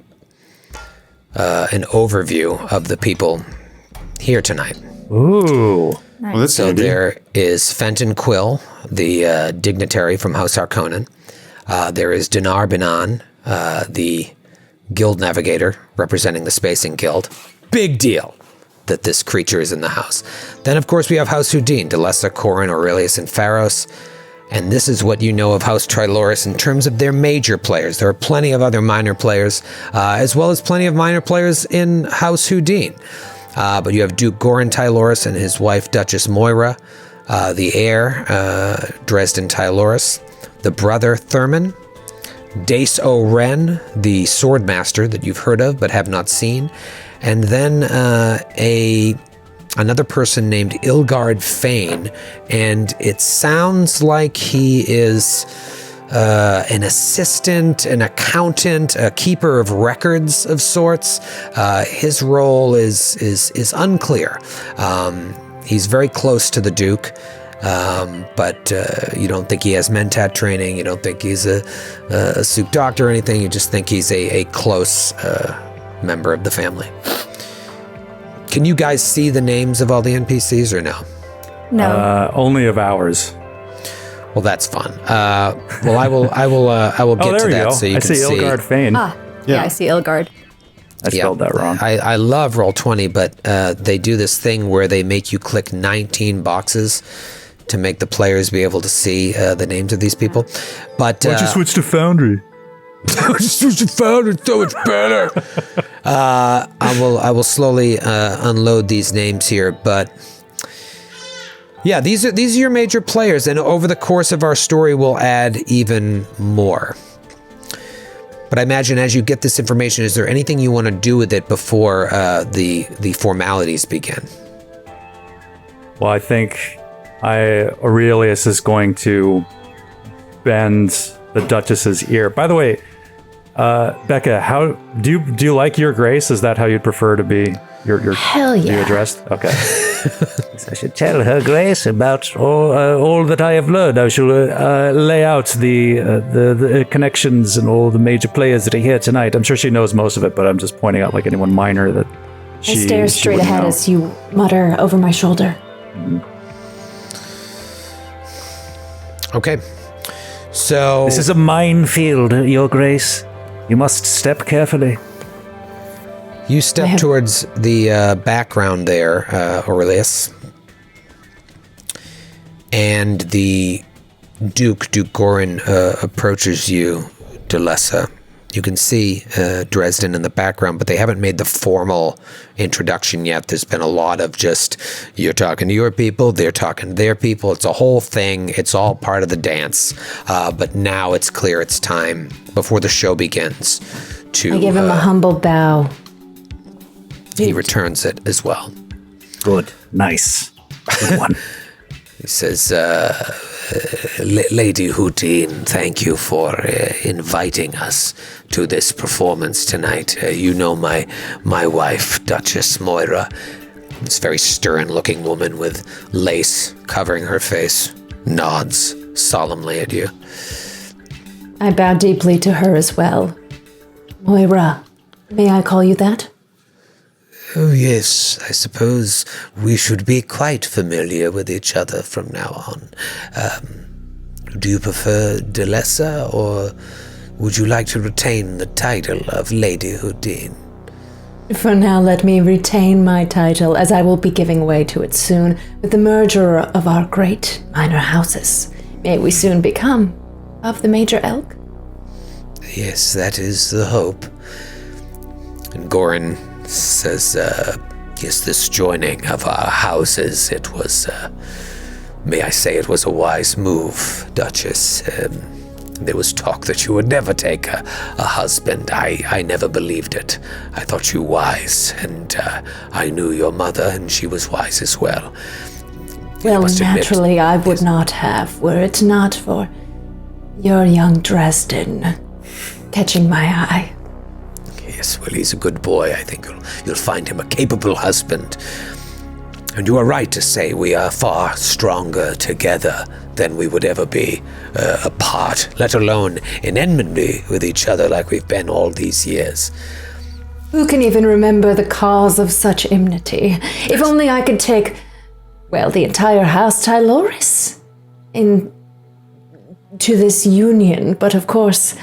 S2: overview of the people here tonight.
S3: Ooh.
S6: Well, that's
S2: So
S6: handy.
S2: there is Fenton Quill, the dignitary from House Harkonnen. There is Dinar Banan, the guild navigator representing the Spacing Guild. Big deal that this creature is in the house. Then, of course, we have House Houdin, Delessa, Corin, Aurelius, and Pharos. And this is what you know of House Triloris in terms of their major players. There are plenty of other minor players, as well as plenty of minor players in House Houdin. But you have Duke Goran Tyloris and his wife, Duchess Moira, the heir, Dresden Tyloris, the brother, Thurman, Dace O'Ren, the swordmaster that you've heard of but have not seen, and then another person named Ilgard Fane, and it sounds like he is an assistant, an accountant, a keeper of records of sorts. His role is unclear. He's very close to the Duke. But you don't think he has Mentat training. You don't think he's a soup doctor or anything. You just think he's a close member of the family. Can you guys see the names of all the NPCs or no?
S4: No.
S3: Only of ours.
S2: Well, that's fun. Well, I will get to that so you
S3: I
S2: can see.
S3: see Ilgard Fane.
S4: Yeah, I see Ilgard.
S3: I spelled that wrong.
S2: I love Roll20, but they do this thing where they make you click 19 boxes to make the players be able to see the names of these people. But
S3: Why don't you switch to Foundry?
S2: switch to Foundry, so much better. I will slowly unload these names here, but yeah, these are your major players, and over the course of our story, we'll add even more. But I imagine as you get this information, is there anything you want to do with it before the formalities begin?
S3: Well, I think Aurelius is going to bend the Duchess's ear. By the way, Becca, how do you like your grace? Is that how you'd prefer to be your
S5: Hell yeah.
S3: be addressed? Okay. I should tell Her Grace about all that I have learned. I shall lay out the connections and all the major players that are here tonight. I'm sure she knows most of it, but I'm just pointing out like anyone minor that
S5: I stare straight ahead as you mutter over my shoulder.
S2: Okay. So
S3: This is a minefield, Your Grace. You must step carefully.
S2: you step towards the background there, Aurelius. And the Duke Gorin, approaches you, Delessa. You can see Dresden in the background, but they haven't made the formal introduction yet. There's been a lot of just, you're talking to your people, they're talking to their people. It's a whole thing. It's all part of the dance. But now it's clear it's time, before the show begins, to...
S5: I give him a humble bow.
S2: He returns it as well.
S3: Good. Nice. Good one.
S2: He says, Lady Houdin, thank you for inviting us to this performance tonight. You know my wife, Duchess Moira. This very stern-looking woman with lace covering her face, nods solemnly at you.
S5: I bow deeply to her as well. Moira, may I call you that?
S2: Oh, yes, I suppose we should be quite familiar with each other from now on. Do you prefer Delessa, or would you like to retain the title of Lady Houdin?
S5: For now, let me retain my title, as I will be giving way to it soon with the merger of our great minor houses. May we soon become of the major elk?
S2: Yes, that is the hope. And Gorin says, yes, this joining of our houses, it was, may I say it was a wise move, Duchess. There was talk that you would never take a husband. I never believed it. I thought you wise, and I knew your mother, and she was wise as well.
S5: Well, naturally, I would not have, were it not for your young Dresden catching my eye.
S2: Yes, well, he's a good boy. I think you'll find him a capable husband. And you are right to say we are far stronger together than we would ever be apart, let alone in enmity with each other like we've been all these years.
S5: Who can even remember the cause of such enmity? If only I could take, well, the entire House Tyloris into this union, but of course,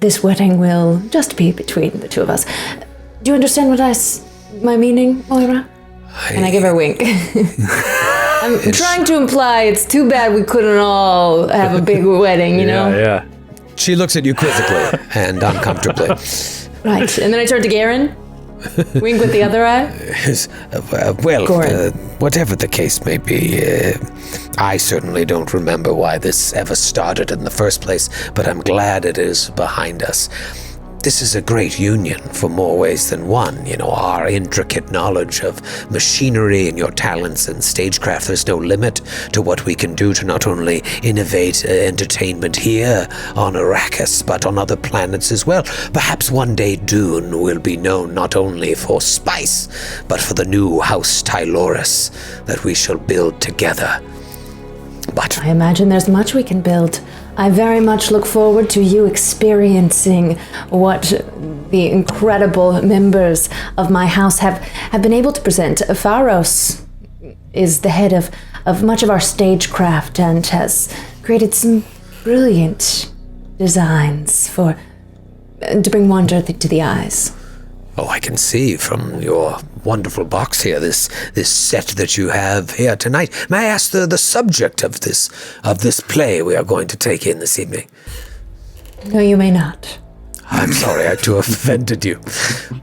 S5: this wedding will just be between the two of us. Do you understand my meaning, Moira? And I give her a wink. I'm trying to imply it's too bad we couldn't all have a big wedding, you know?
S3: Yeah.
S2: She looks at you quizzically and uncomfortably.
S5: Right, and then I turn to Garen. Wink with the other eye.
S2: Whatever the case may be, I certainly don't remember why this ever started in the first place, but I'm glad it is behind us. This is a great union for more ways than one. You know, our intricate knowledge of machinery and your talents in stagecraft, there's no limit to what we can do to not only innovate entertainment here on Arrakis, but on other planets as well. Perhaps one day Dune will be known not only for spice, but for the new House Tyloris that we shall build together. But
S5: I imagine there's much we can build. I very much look forward to you experiencing what the incredible members of my house have been able to present. Pharos is the head of much of our stagecraft and has created some brilliant designs to bring wonder to the eyes.
S2: Oh, I can see from your wonderful box here, this set that you have here tonight. May I ask the subject of this play we are going to take in this evening?
S5: No, you may not.
S2: I'm sorry to have offended you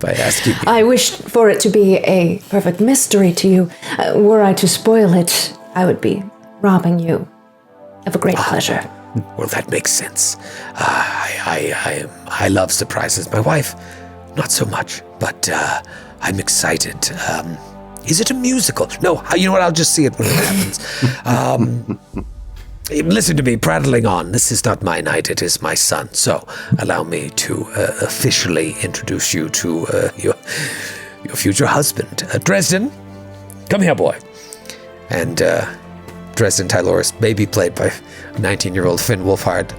S2: by asking you.
S5: I wish for it to be a perfect mystery to you. Were I to spoil it, I would be robbing you of a great pleasure.
S2: Well, that makes sense. I love surprises. My wife, not so much, but I'm excited. Is it a musical? No, you know what? I'll just see it when it happens. Listen to me prattling on. This is not my night, it is my son. So allow me to officially introduce you to your future husband. Dresden, Come here, boy. And Dresden Tyloris, baby played by 19-year-old Finn Wolfhard,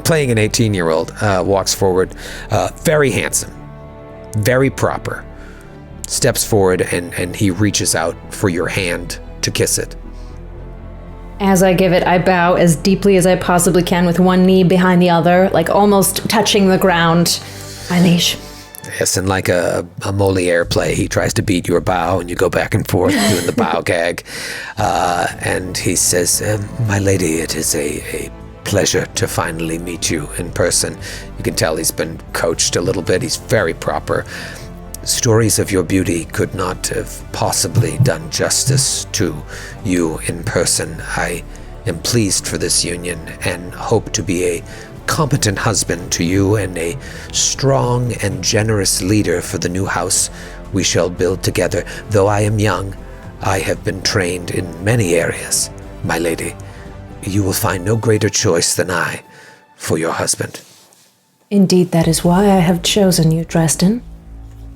S2: playing an 18-year-old, walks forward, very handsome, very proper, steps forward, and he reaches out for your hand to kiss it.
S5: As I give it, I bow as deeply as I possibly can with one knee behind the other, like almost touching the ground. Naish.
S2: Yes, and like a Moliere play, he tries to beat your bow, and you go back and forth doing the bow gag. And he says, my lady, it is a pleasure to finally meet you in person. You can tell he's been coached a little bit. He's very proper. Stories of your beauty could not have possibly done justice to you in person. I am pleased for this union and hope to be a competent husband to you and a strong and generous leader for the new house we shall build together. Though I am young, I have been trained in many areas. My lady, you will find no greater choice than I for your husband.
S5: Indeed, that is why I have chosen you, Dresden.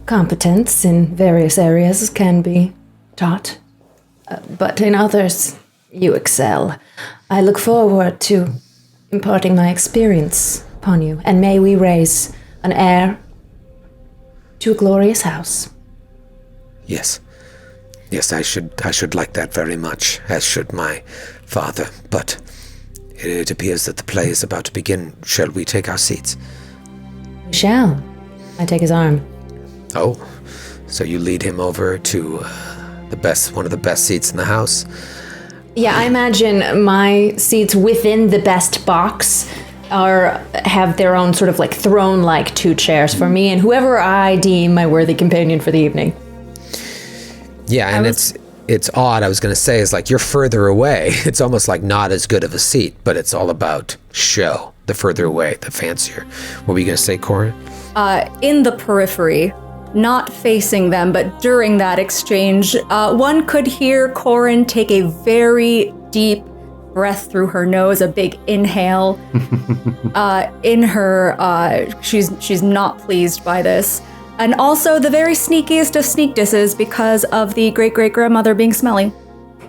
S5: Competence in various areas can be taught, but in others, you excel. I look forward to imparting my experience upon you, and may we raise an heir to a glorious house.
S2: Yes. Yes, I should like that very much, as should my father, but it appears that the play is about to begin. Shall we take our seats?
S5: We shall. I take his arm.
S2: Oh, so you lead him over to one of the best seats in the house?
S5: Yeah, I imagine my seats within the best box have their own sort of like throne-like 2 chairs for me and whoever I deem my worthy companion for the evening.
S2: Yeah, and it's odd. I was going to say, is like you're further away. It's almost like not as good of a seat, but it's all about show. The further away, the fancier. What were you going to say, Corin?
S4: In the periphery, not facing them, but during that exchange, one could hear Corin take a very deep breath through her nose, a big inhale. In her, she's not pleased by this. And also the very sneakiest of sneak disses because of the great-great-grandmother being smelly.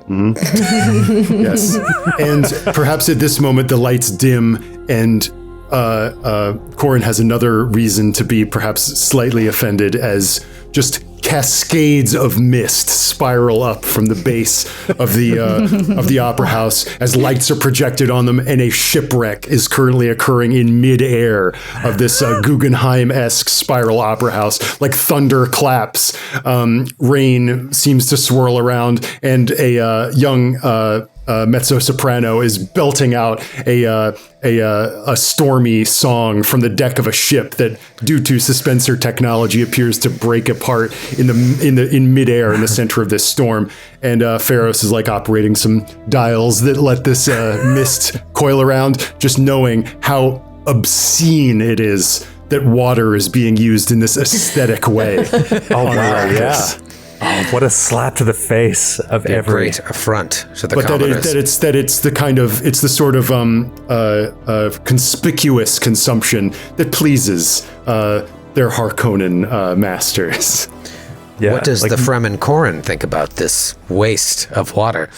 S6: Mm-hmm. Yes. And perhaps at this moment the lights dim and Corin has another reason to be perhaps slightly offended as just cascades of mist spiral up from the base of the opera house as lights are projected on them, and a shipwreck is currently occurring in midair of this Guggenheim-esque spiral opera house. Like thunder claps, rain seems to swirl around, and a young mezzo-soprano is belting out a stormy song from the deck of a ship that, due to suspensor technology, appears to break apart in midair in the center of this storm. And Pharos is like operating some dials that let this mist coil around, just knowing how obscene it is that water is being used in this aesthetic way.
S3: Oh wow, yeah. Oh, what a slap to the face of every
S2: great affront to the
S6: but
S2: commoners.
S6: it's the sort of conspicuous consumption that pleases their Harkonnen masters.
S3: Yeah,
S2: what does the Fremen Corin think about this waste of water?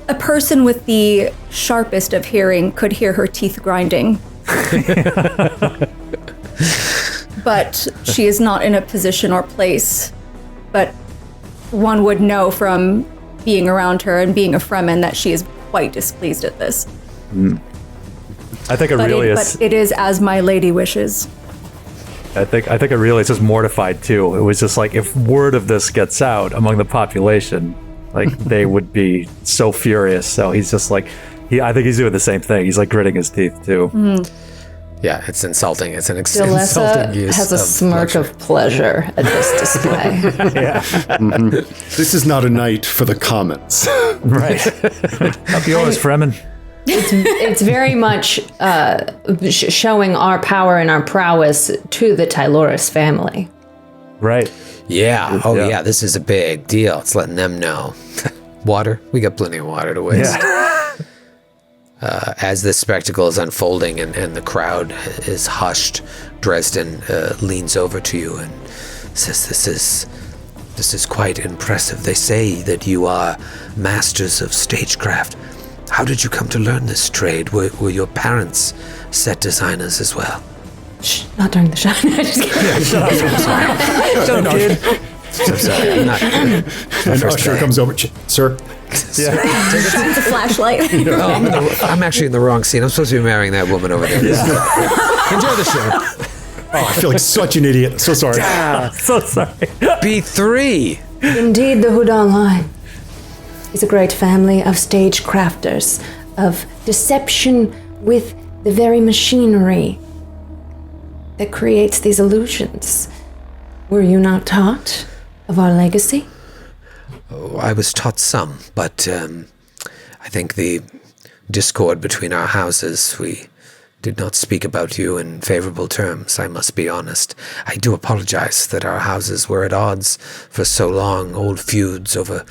S4: A person with the sharpest of hearing could hear her teeth grinding. But she is not in a position or place. But one would know from being around her and being a Fremen that she is quite displeased at this.
S3: I think Aurelius.
S4: But it is as my lady wishes.
S3: I think Aurelius is mortified too. It was just like, if word of this gets out among the population, like they would be so furious. So he's just like, I think he's doing the same thing. He's like gritting his teeth too.
S4: Mm.
S2: Yeah, it's insulting. It's an
S5: Delessa
S2: insulting use
S5: has a smirk
S2: luxury.
S5: of pleasure at this display.
S3: Yeah,
S6: Mm-hmm. This is not a night for the commons.
S3: right. Up yours, Fremen.
S5: It's very much showing our power and our prowess to the Tyloris family.
S3: Right.
S2: Yeah. Oh, yeah. This is a big deal. It's letting them know. Water. We got plenty of water to waste.
S3: Yeah.
S2: As this spectacle is unfolding and the crowd is hushed, Dresden leans over to you and says this is quite impressive. They say that you are masters of stagecraft. How did you come to learn this trade? Were your parents set designers as well?
S5: Shh, not during the shot. Just kidding.
S3: Shut up, kid.
S2: I'm sorry. I'm not.
S6: And Usher comes over, sir.
S4: Shines a flashlight.
S2: Oh, I'm actually in the wrong scene. I'm supposed to be marrying that woman over there. Enjoy the show.
S6: Oh, I feel like such an idiot. So sorry.
S3: So sorry.
S2: B3.
S5: Indeed, the Houdin line is a great family of stage crafters, of deception with the very machinery that creates these illusions. Were you not taught of our legacy?
S2: Oh, I was taught some, but I think the discord between our houses, we did not speak about you in favorable terms, I must be honest. I do apologize that our houses were at odds for so long, old feuds over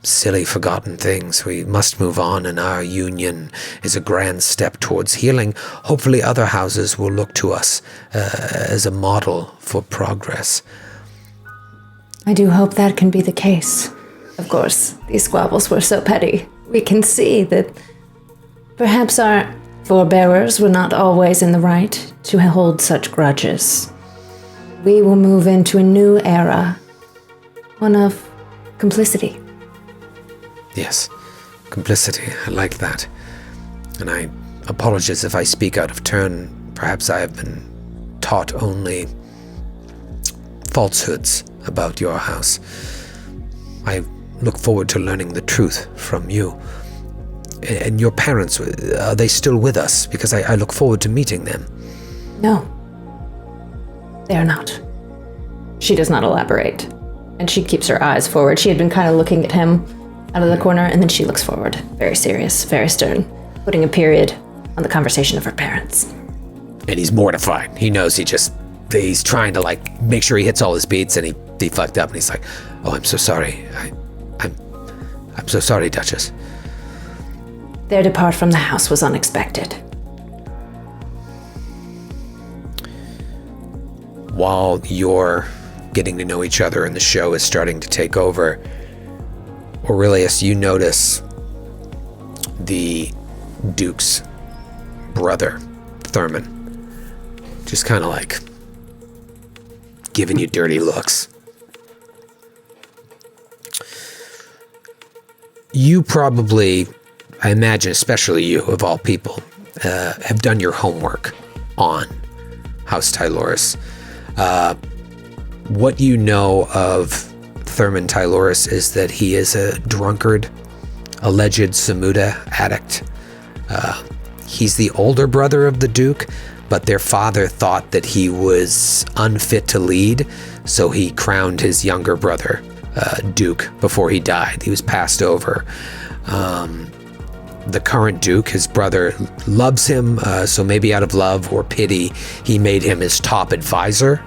S2: silly forgotten things. We must move on, and our union is a grand step towards healing. Hopefully other houses will look to us as a model for progress.
S5: I do hope that can be the case. Of course, these squabbles were so petty. We can see that perhaps our forebearers were not always in the right to hold such grudges. We will move into a new era, one of complicity.
S2: Yes, complicity. I like that. And I apologize if I speak out of turn. Perhaps I have been taught only falsehoods about your house. I look forward to learning the truth from you. And your parents, are they still with us? Because I look forward to meeting them.
S5: No, they are not. She does not elaborate, and she keeps her eyes forward. She had been kind of looking at him out of the corner, and then she looks forward, very serious, very stern, putting a period on the conversation of her parents.
S2: And he's mortified. He knows he's trying to make sure he hits all his beats, and he fucked up, and he's like, "Oh, I'm so sorry. I'm so sorry, Duchess."
S5: Their depart from the house was unexpected.
S2: While you're getting to know each other and the show is starting to take over, Aurelius, you notice the Duke's brother, Thurman, just kind of giving you dirty looks. You probably, I imagine, especially you, of all people, have done your homework on House Tyloris. What you know of Thurman Tyloris is that he is a drunkard, alleged Samuda addict. He's the older brother of the Duke, but their father thought that he was unfit to lead, so he crowned his younger brother, Duke, before he died. He was passed over. The current Duke, his brother, loves him, so maybe out of love or pity, he made him his top advisor.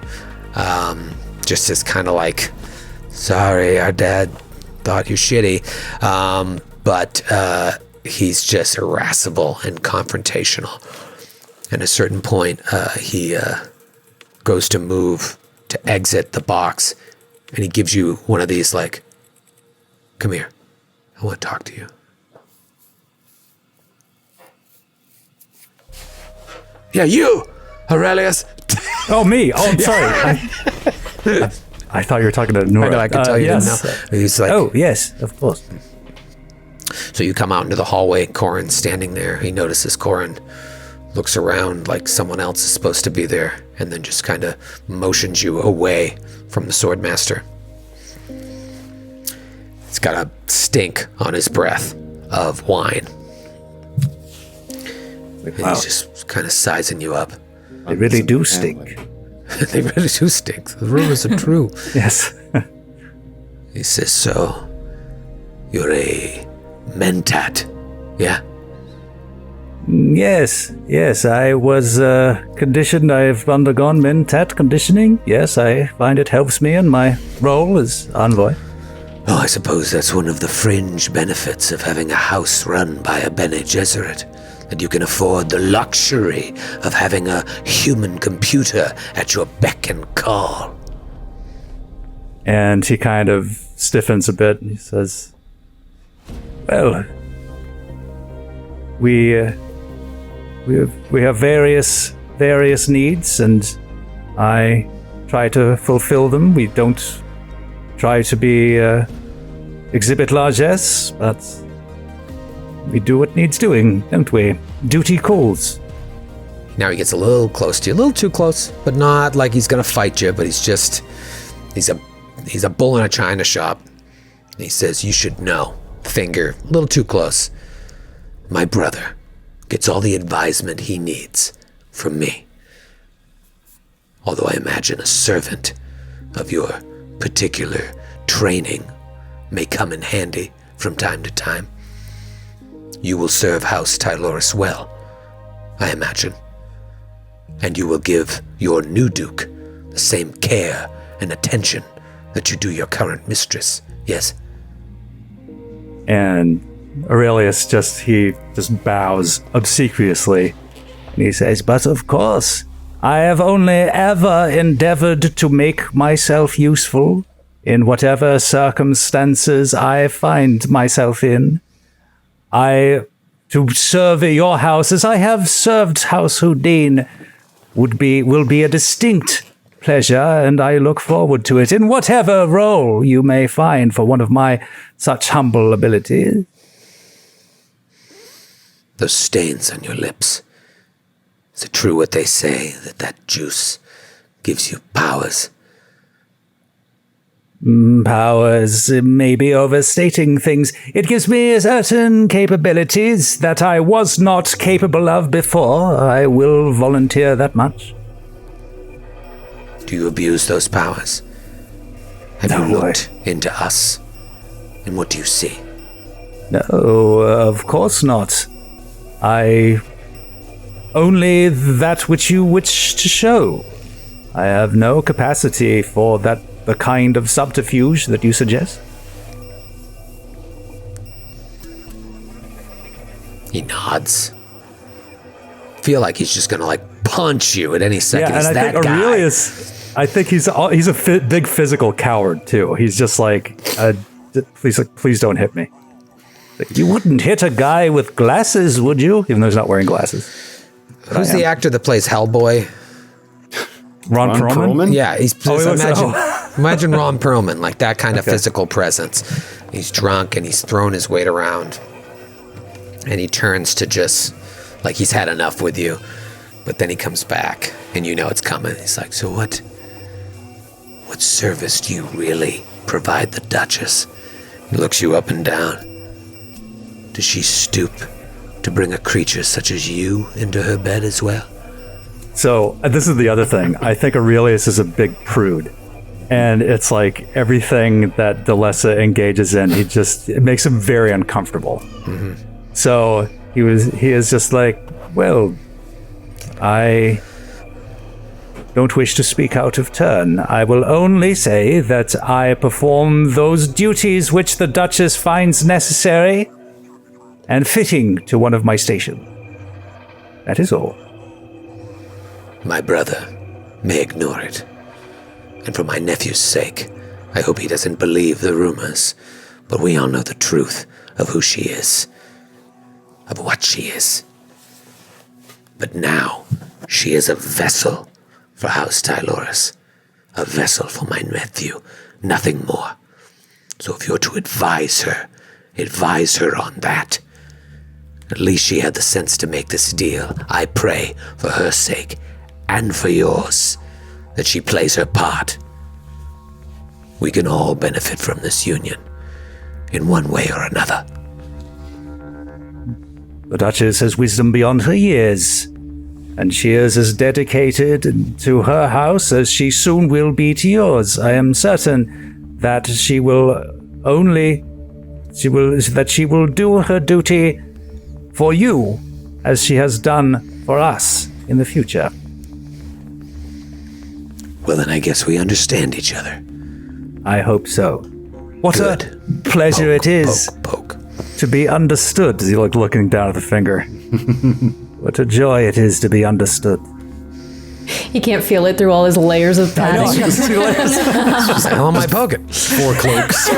S2: Just as kind of sorry, our dad thought you're shitty. But he's just irascible and confrontational. At a certain point, he goes to move to exit the box, and he gives you one of these come here, I want to talk to you. Yeah, you, Aurelius.
S3: Oh, me. Oh, I'm sorry. I thought you were talking to Nora.
S2: I know, I could tell you
S3: yes.
S2: didn't know. He's
S3: Oh, yes, of course.
S2: So you come out into the hallway, Corin's standing there. He notices Corin, looks around like someone else is supposed to be there, and then just kind of motions you away from the Swordmaster. He's got a stink on his breath of wine. And
S3: Wow.
S2: he's just kind of sizing you up.
S3: They really do stink.
S2: They really do stink. The rumors are true.
S3: Yes.
S2: He says, so, you're a mentat, yeah?
S3: Yes, I was conditioned. I've undergone mentat conditioning. Yes, I find it helps me in my role as envoy.
S2: Oh, I suppose that's one of the fringe benefits of having a house run by a Bene Gesserit, that you can afford the luxury of having a human computer at your beck and call.
S3: And he kind of stiffens a bit and he says, well, we have various needs, and I try to fulfill them. We don't try to be exhibit largesse, but we do what needs doing, don't we? Duty calls.
S2: Now he gets a little close to you, a little too close, but not like he's gonna fight you, but he's a bull in a china shop. And he says, you should know. Finger, a little too close. My brother gets all the advisement he needs from me. Although I imagine a servant of your particular training may come in handy from time to time. You will serve House Tyloris well, I imagine. And you will give your new duke the same care and attention that you do your current mistress, yes?
S3: And Aurelius just bows obsequiously. And he says, but of course, I have only ever endeavored to make myself useful in whatever circumstances I find myself in. To serve your house as I have served House Houdin will be a distinct pleasure, and I look forward to it in whatever role you may find for one of my such humble abilities.
S2: Those stains on your lips. Is it true what they say, that juice gives you powers?
S3: Powers may be overstating things. It gives me certain capabilities that I was not capable of before. I will volunteer that much.
S2: Do you abuse those powers? Have you looked into us? And what do you see?
S3: No, of course not. Only that which you wish to show. I have no capacity for the kind of subterfuge that you suggest.
S2: He nods. Feel like he's just gonna punch you at any second.
S3: Yeah, and
S2: he's
S3: I think Aurelius, I think he's a big physical coward too. He's just like, please don't hit me. You wouldn't hit a guy with glasses, would you? Even though he's not wearing glasses.
S2: Who's the actor that plays Hellboy?
S3: Ron Perlman?
S2: Yeah, imagine Ron Perlman, like that kind of physical presence. He's drunk and he's thrown his weight around. And he turns to just, like he's had enough with you. But then he comes back and you know it's coming. He's like, so what service do you really provide the Duchess? He looks you up and down. Does she stoop to bring a creature such as you into her bed as well?
S3: So this is the other thing. I think Aurelius is a big prude. And it's like everything that Delessa engages in, it makes him very uncomfortable. Mm-hmm. So he is just like, well, I don't wish to speak out of turn. I will only say that I perform those duties which the Duchess finds necessary and fitting to one of my station. That is all.
S2: My brother may ignore it. And for my nephew's sake, I hope he doesn't believe the rumors. But we all know the truth of who she is. Of what she is. But now, she is a vessel for House Tyloris. A vessel for my nephew. Nothing more. So if you're to advise her on that. At least she had the sense to make this deal. I pray, for her sake, and for yours, that she plays her part. We can all benefit from this union, in one way or another.
S3: The Duchess has wisdom beyond her years, and she is as dedicated to her house as she soon will be to yours. I am certain that she will do her duty for you as she has done for us in the future.
S2: Well, then I guess we understand each other.
S3: I hope so. What
S2: Good.
S3: a pleasure it is
S2: Poke.
S3: to be understood. As he looking down at the finger. What a joy it is to be understood.
S5: He can't feel it through all his layers of padding.
S2: How am I poking?
S6: 4 cloaks.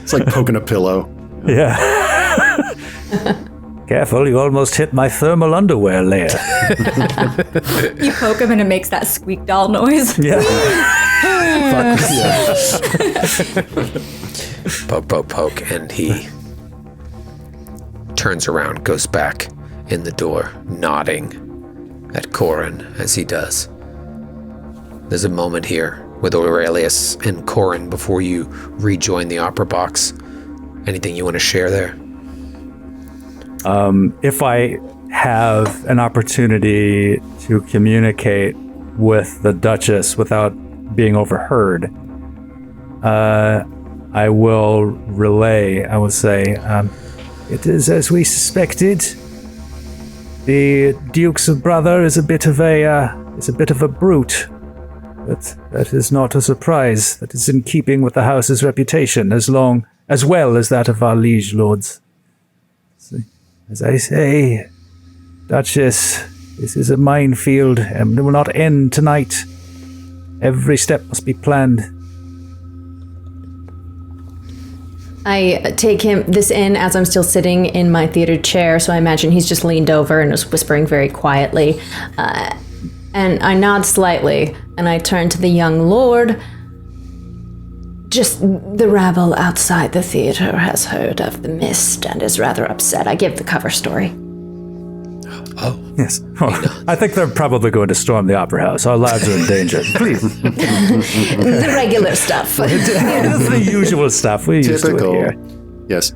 S6: It's like poking a pillow.
S3: Yeah. Careful, you almost hit my thermal underwear layer.
S4: You poke him and it makes that squeak doll noise.
S3: Yeah.
S2: Poke, poke, poke, and he turns around, goes back in the door, nodding at Corin as he does. There's a moment here with Aurelius and Corin before you rejoin the opera box. Anything you want to share there?
S3: If I have an opportunity to communicate with the Duchess without being overheard, I will relay. I will say, it is as we suspected. The Duke's brother is a bit of a brute, but that is not a surprise. That is in keeping with the house's reputation, as well as that of our liege lords. As I say, Duchess, this is a minefield, and it will not end tonight. Every step must be planned.
S5: I take this in as I'm still sitting in my theater chair, so I imagine he's just leaned over and is whispering very quietly. And I nod slightly, and I turn to the young lord. Just the rabble outside the theater has heard of the mist and is rather upset. I give the cover story.
S2: Oh.
S3: Yes. Well, I think they're probably going to storm the opera house. Our lives are in danger. Please.
S5: The regular stuff.
S3: It's the usual stuff. We used to it here.
S6: Yes.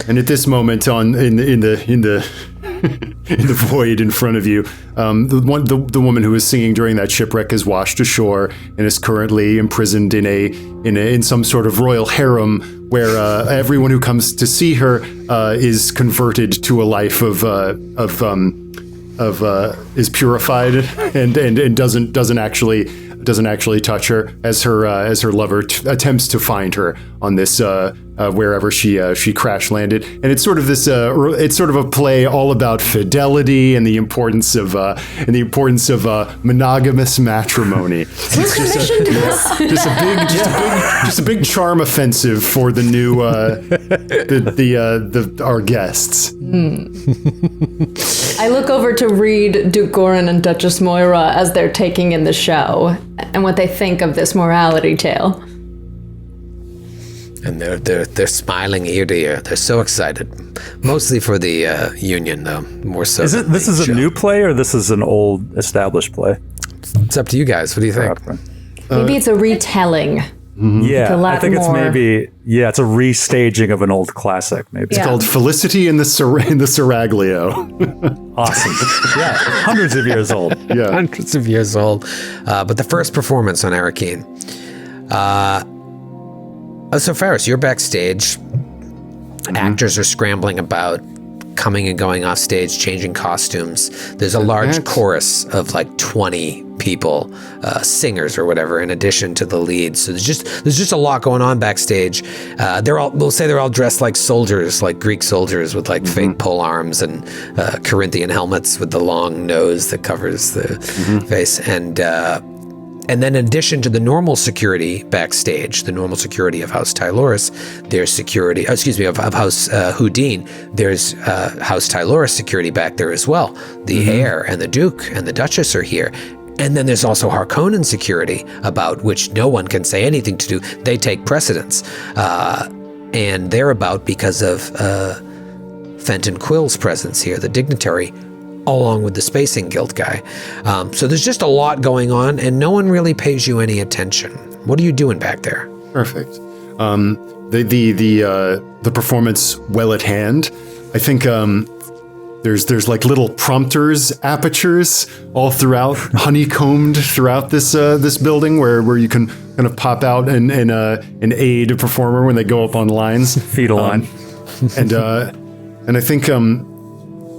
S6: And at this moment, in the void in front of you, the woman who was singing during that shipwreck is washed ashore and is currently imprisoned in some sort of royal harem where everyone who comes to see her is converted to a life is purified and doesn't actually touch her as her lover attempts to find her on this wherever she crash landed. And it's sort of this it's sort of a play all about fidelity and the importance of monogamous matrimony. Just a big charm offensive for the new our guests.
S5: I look over to read Duke Gorin and Duchess Moira as they're taking in the show and what they think of this morality tale.
S2: And they're smiling ear to ear. They're so excited. Mostly for the union, though. More so.
S3: This is a new play, or this is an old established play?
S2: It's up to you guys. What do you think?
S5: Maybe it's a retelling.
S3: Yeah, I think it's it's a restaging of an old classic. Maybe
S6: it's called Felicity in the Seraglio.
S3: Awesome. Yeah, hundreds of years old.
S2: Yeah, hundreds of years old. But the first performance on Arakeen. So Ferris, you're backstage. Actors are scrambling about, coming and going off stage, changing costumes. There's a large chorus of like 20 people, singers or whatever, in addition to the leads. So there's just a lot going on backstage. We'll say they're all dressed like soldiers, like Greek soldiers with like fake pole arms and Corinthian helmets with the long nose that covers the face. And then in addition to the normal security backstage, the normal security of House Tyloris, there's security, of House Houdin, there's House Tyloris security back there as well. The heir and the Duke and the Duchess are here. And then there's also Harkonnen security, about which no one can say anything to do. They take precedence. And they're about because of Fenton Quill's presence here, the dignitary, along with the Spacing Guild guy. So there's just a lot going on, and no one really pays you any attention. What are you doing back there?
S6: Perfect. The performance well at hand. I think there's like little prompters, apertures all throughout, honeycombed throughout this building where you can kind of pop out and aid a performer when they go up on lines.
S3: Feed a line.
S6: And I think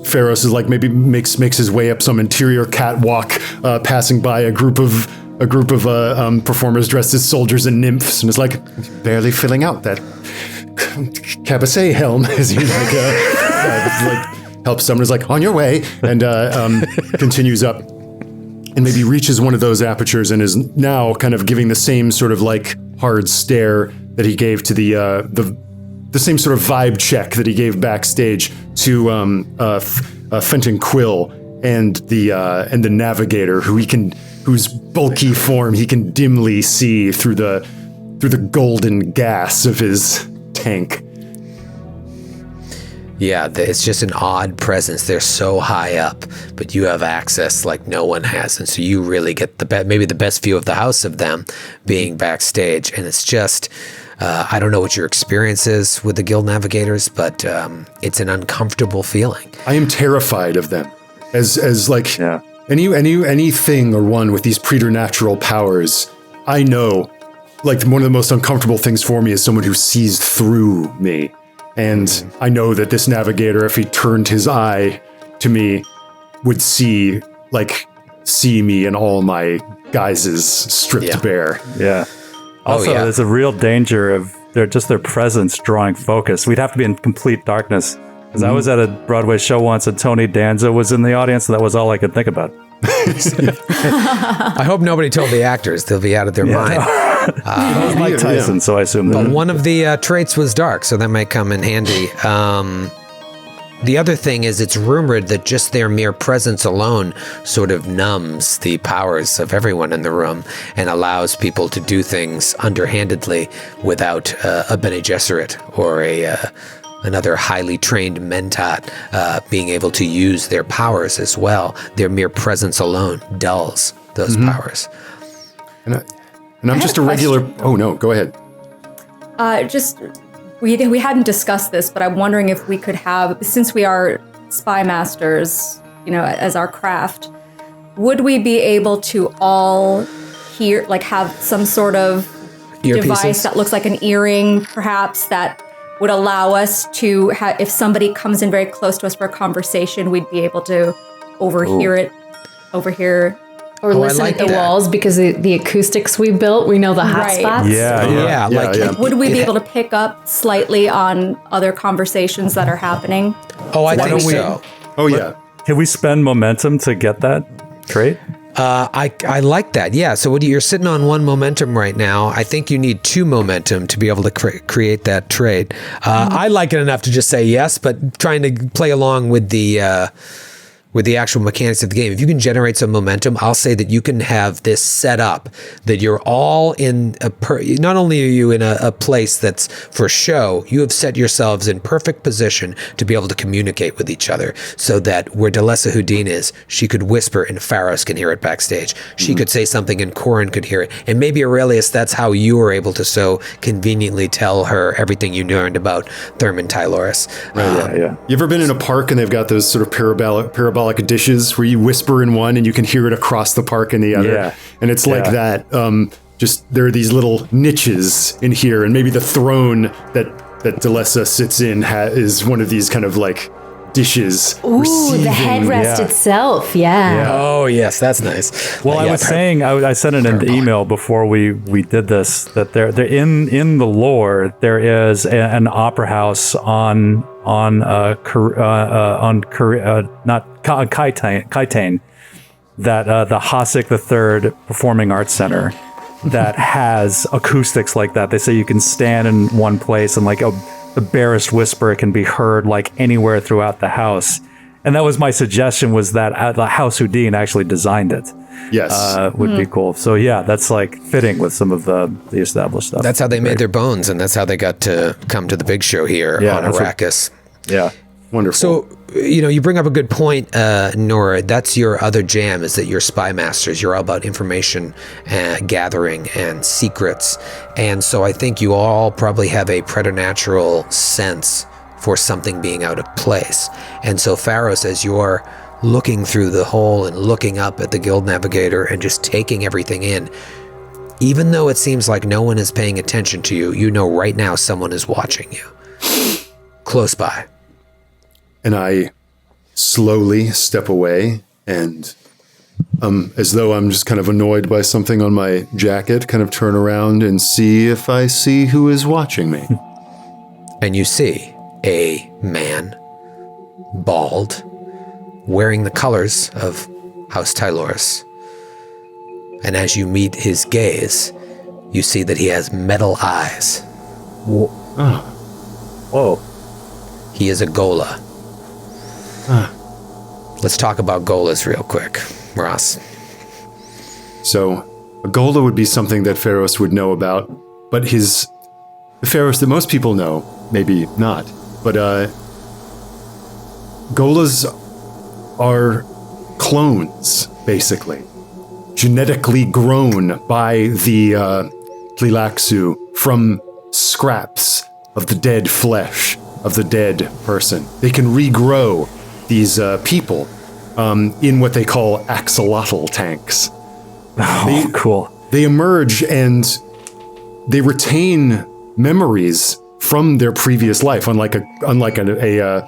S6: Pharos is like maybe makes his way up some interior catwalk, passing by a group of performers dressed as soldiers and nymphs, and is like barely filling out that caboose helm as he helps someone, is like, on your way, and continues up and maybe reaches one of those apertures and is now kind of giving the same sort of like hard stare that he gave to the same sort of vibe check that he gave backstage to Fenton Quill and the navigator, whose bulky form he can dimly see through the golden gas of his tank.
S2: Yeah, it's just an odd presence. They're so high up, but you have access like no one has, and so you really get maybe the best view of the house of them being backstage. And it's just, I don't know what your experience is with the Guild Navigators, but it's an uncomfortable feeling.
S6: I am terrified of them, as like anything or one with these preternatural powers. I know, like, one of the most uncomfortable things for me is someone who sees through me. And I know that this navigator, if he turned his eye to me, would see me in all my guises stripped bare.
S3: Yeah. Also, there's a real danger of their presence drawing focus. We'd have to be in complete darkness. Because I was at a Broadway show once and Tony Danza was in the audience, and that was all I could think about.
S2: I hope nobody told the actors. They'll be out of their mind.
S3: That was Mike Tyson, so I assume that.
S2: But one of the traits was dark, so that might come in handy. The other thing is, it's rumored that just their mere presence alone sort of numbs the powers of everyone in the room and allows people to do things underhandedly without a Bene Gesserit or another highly trained mentat being able to use their powers as well. Their mere presence alone dulls those powers.
S6: And I'm just a regular... Oh, no, go ahead.
S4: We hadn't discussed this, but I'm wondering if we could have, since we are spy masters, as our craft, would we be able to all hear, like have some sort of device that looks like an earring, perhaps, that would allow us to have, if somebody comes in very close to us for a conversation, we'd be able to overhear.
S5: Or listen at the walls because the acoustics we built, we know the hot spots.
S2: Yeah.
S4: Would we be able to pick up slightly on other conversations that are happening?
S2: Oh, I think so.
S6: Oh, yeah.
S3: Can we spend momentum to get that trait?
S2: I like that. Yeah. So you're sitting on 1 momentum right now. I think you need 2 momentum to be able to create that trait. I like it enough to just say yes, but trying to play along with the actual mechanics of the game. If you can generate some momentum, I'll say that you can have this set up that you're all in not only are you in a place that's for show, you have set yourselves in perfect position to be able to communicate with each other so that where Delessa Houdin is, she could whisper and Pharos can hear it backstage. She could say something and Corin could hear it. And maybe Aurelius, that's how you were able to so conveniently tell her everything you learned about Thurman Tyloris.
S6: You ever been in a park and they've got those sort of parabolic dishes where you whisper in one and you can hear it across the park in the other, and it's like that. Just there are these little niches in here, and maybe the throne that Delessa sits in is one of these kind of like dishes.
S5: Ooh, the headrest itself. Yeah.
S2: Oh yes, that's nice.
S3: Well, I was saying, I sent in an email before we did this that there in the lore there is an opera house on Kaitane, that the Hasek III Performing Arts Center that has acoustics like that. They say you can stand in one place and like the barest whisper can be heard like anywhere throughout the house. And that was my suggestion, was that the House Houdin actually designed it.
S6: Yes.
S3: Would be cool. So yeah, that's like fitting with some of the established stuff.
S2: That's how they made their bones, and that's how they got to come to the big show here on Arrakis.
S6: Wonderful.
S2: So, you bring up a good point, Nora. That's your other jam, is that you're spy masters. You're all about information gathering and secrets. And so I think you all probably have a preternatural sense for something being out of place. And so Pharos, as you're looking through the hole and looking up at the Guild Navigator and just taking everything in, even though it seems like no one is paying attention to you, you know right now someone is watching you. Close by.
S6: And I slowly step away and, as though I'm just kind of annoyed by something on my jacket, kind of turn around and see if I see who is watching me.
S2: And you see a man bald, wearing the colors of House Tyloris. And as you meet his gaze, you see that he has metal eyes.
S3: Whoa.
S2: He is a Gola. Let's talk about Golas real quick, Ross.
S6: So, a Gola would be something that Pharos would know about, but the Pharos that most people know, maybe not, but Golas are clones, basically. Genetically grown by the Tleilaxu from scraps of the dead flesh of the dead person. They can regrow these people in what they call axolotl tanks.
S3: Cool.
S6: They emerge and they retain memories from their previous life, unlike a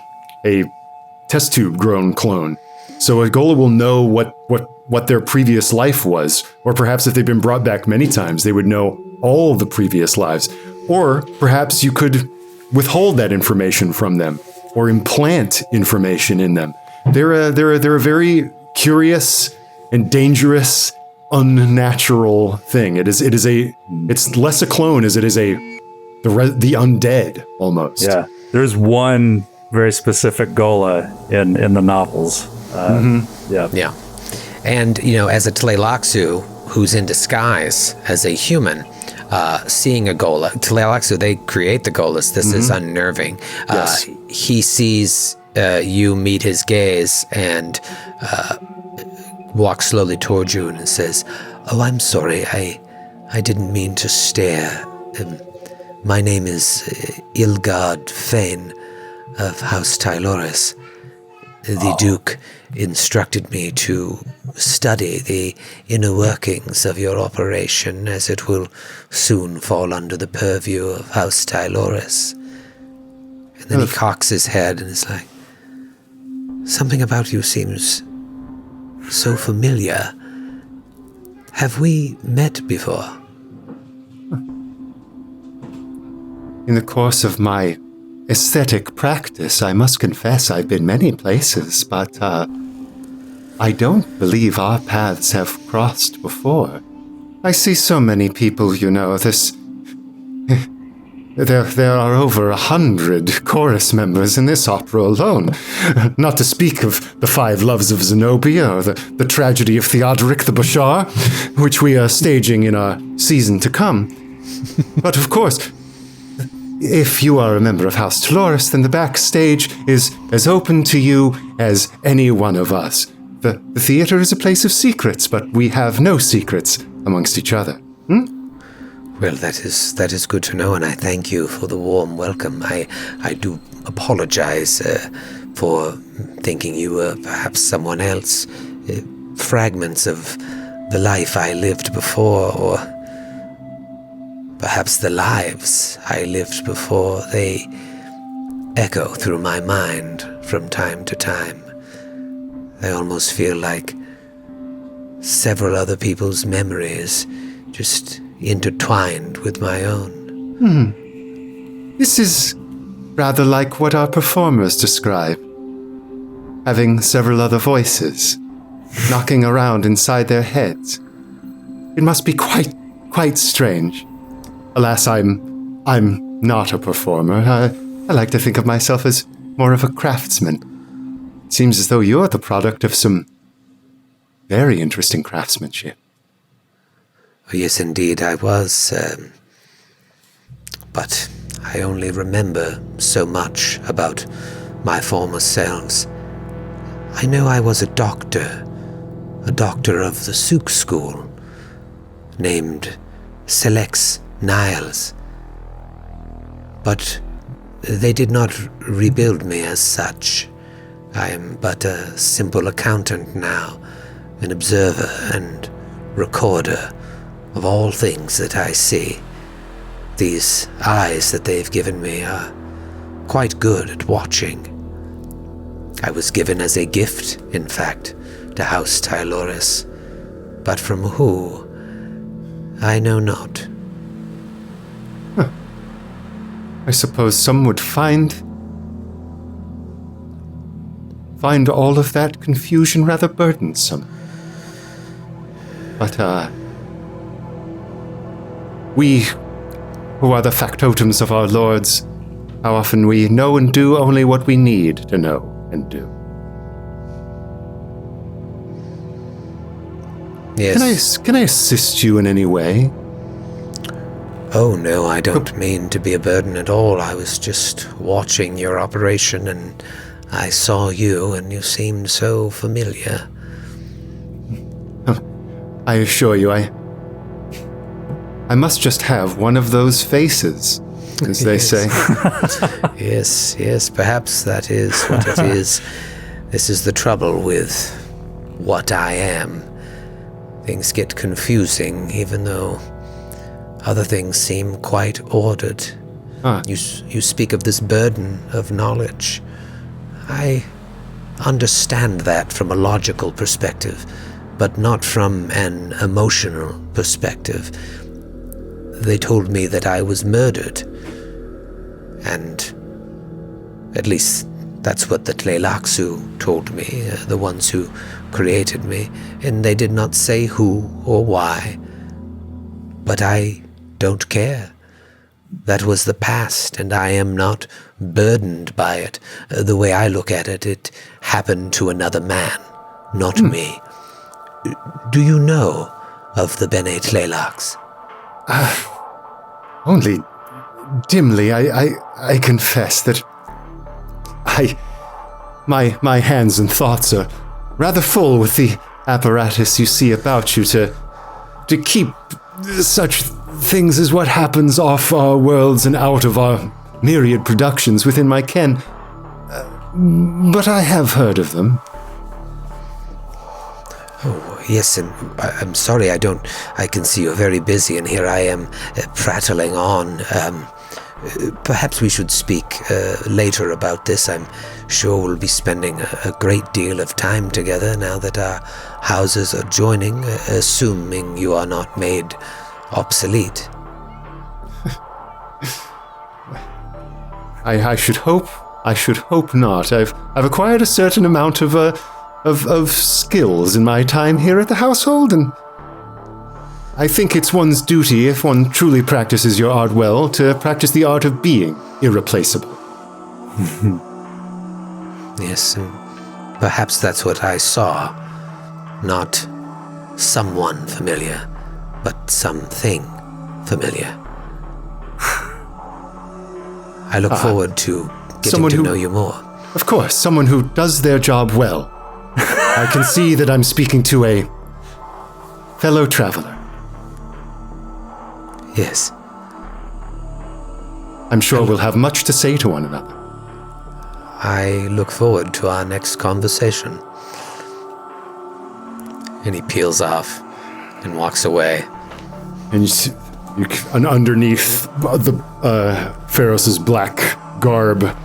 S6: test tube grown clone. So a Gola will know what their previous life was, or perhaps if they've been brought back many times, they would know all the previous lives. Or perhaps you could withhold that information from them, or implant information in them. They're a very curious and dangerous, unnatural thing. It's less a clone as it is the undead almost.
S3: Yeah. There's one very specific Gola in the novels. Yeah.
S2: And, as a Tleilaxu who's in disguise as a human, seeing a Gola, Tleilaxu, they create the Golas. This is unnerving.
S6: Yes.
S2: He sees you meet his gaze and walks slowly towards you and says, "Oh, I'm sorry. I didn't mean to stare. My name is Ilgard Fane of House Tyloris. The Duke instructed me to study the inner workings of your operation, as it will soon fall under the purview of House Tyloris." And then he cocks his head and is like, "Something about you seems so familiar. Have we met before?"
S6: In the course of my aesthetic practice, I must confess I've been many places, but I don't believe our paths have crossed before. I see so many people, There are over 100 chorus members in this opera alone, not to speak of the 5 Loves of Zenobia or the tragedy of Theodoric the Bashar, which we are staging in our season to come. But of course, if you are a member of House Tyloris, then the backstage is as open to you as any one of us. The theater is a place of secrets, but we have no secrets amongst each other.
S2: Well, that is good to know, and I thank you for the warm welcome. I do apologize for thinking you were perhaps someone else. Fragments of the life I lived before, or perhaps the lives I lived before, they echo through my mind from time to time. I almost feel like several other people's memories just intertwined with my own.
S6: This is rather like what our performers describe. Having several other voices knocking around inside their heads. It must be quite strange. Alas, I'm not a performer. I like to think of myself as more of a craftsman. It seems as though you're the product of some very interesting craftsmanship.
S2: Oh, yes, indeed, I was. But I only remember so much about my former selves. I know I was a doctor of the Souk school, named Selex Niles. But they did not rebuild me as such. I am but a simple accountant now, an observer and recorder of all things that I see. These eyes that they've given me are quite good at watching. I was given as a gift, in fact, to House Tyloris, but from who, I know not.
S6: I suppose some would find find all of that confusion rather burdensome. But, we, who are the factotums of our lords, how often we know and do only what we need to know and do.
S2: Yes.
S6: Can I assist you in any way?
S2: Oh, no, I don't mean to be a burden at all. I was just watching your operation and I saw you and you seemed so familiar.
S6: I assure you, I must just have one of those faces, as they say.
S2: Yes, perhaps that is what it is. This is the trouble with what I am. Things get confusing, even though other things seem quite ordered. You speak of this burden of knowledge. I understand that from a logical perspective, but not from an emotional perspective. They told me that I was murdered, and at least that's what the Tleilaxu told me, the ones who created me, and they did not say who or why. But I don't care. That was the past, and I am not burdened by it. The way I look at it, it happened to another man, not me. Do you know of the Bene Tleilax?
S6: Only dimly. I confess that my hands and thoughts are rather full with the apparatus you see about you to keep such things as what happens off our worlds and out of our myriad productions within my ken. But I have heard of them.
S2: Oh, yes, and I'm sorry, I can see you're very busy, and here I am prattling on. Perhaps we should speak later about this. I'm sure we'll be spending a great deal of time together now that our houses are joining, assuming you are not made obsolete.
S6: I should hope not. I've acquired a certain amount of skills in my time here at the household, and I think it's one's duty, if one truly practices your art well, to practice the art of being irreplaceable.
S2: Yes, and perhaps that's what I saw. Not someone familiar, but something familiar. I look forward to getting to know you more.
S6: Of course, someone who does their job well. I can see that I'm speaking to a fellow traveler.
S2: Yes.
S6: I'm sure we'll have much to say to one another.
S2: I look forward to our next conversation. And he peels off and walks away.
S6: And and underneath the Pharos' black garb,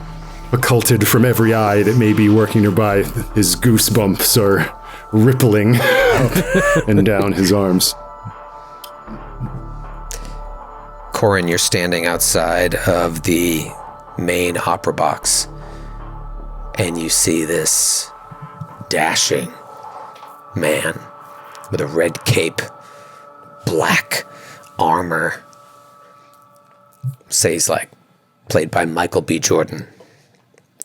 S6: occulted from every eye that may be working nearby, his goosebumps are rippling up and down his arms.
S2: Corin, you're standing outside of the main opera box, and you see this dashing man with a red cape, black armor. Say he's like played by Michael B. Jordan,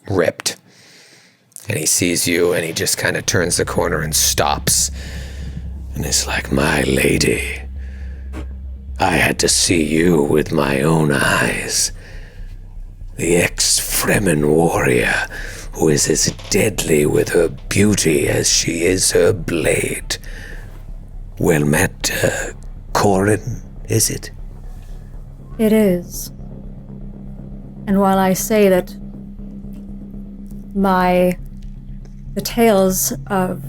S2: ripped. And he sees you, and he just kind of turns the corner and stops. And it's like, my lady, I had to see you with my own eyes. The ex-Fremen warrior who is as deadly with her beauty as she is her blade. Well met, Corin, is it?
S4: It is. And while I say that the tales of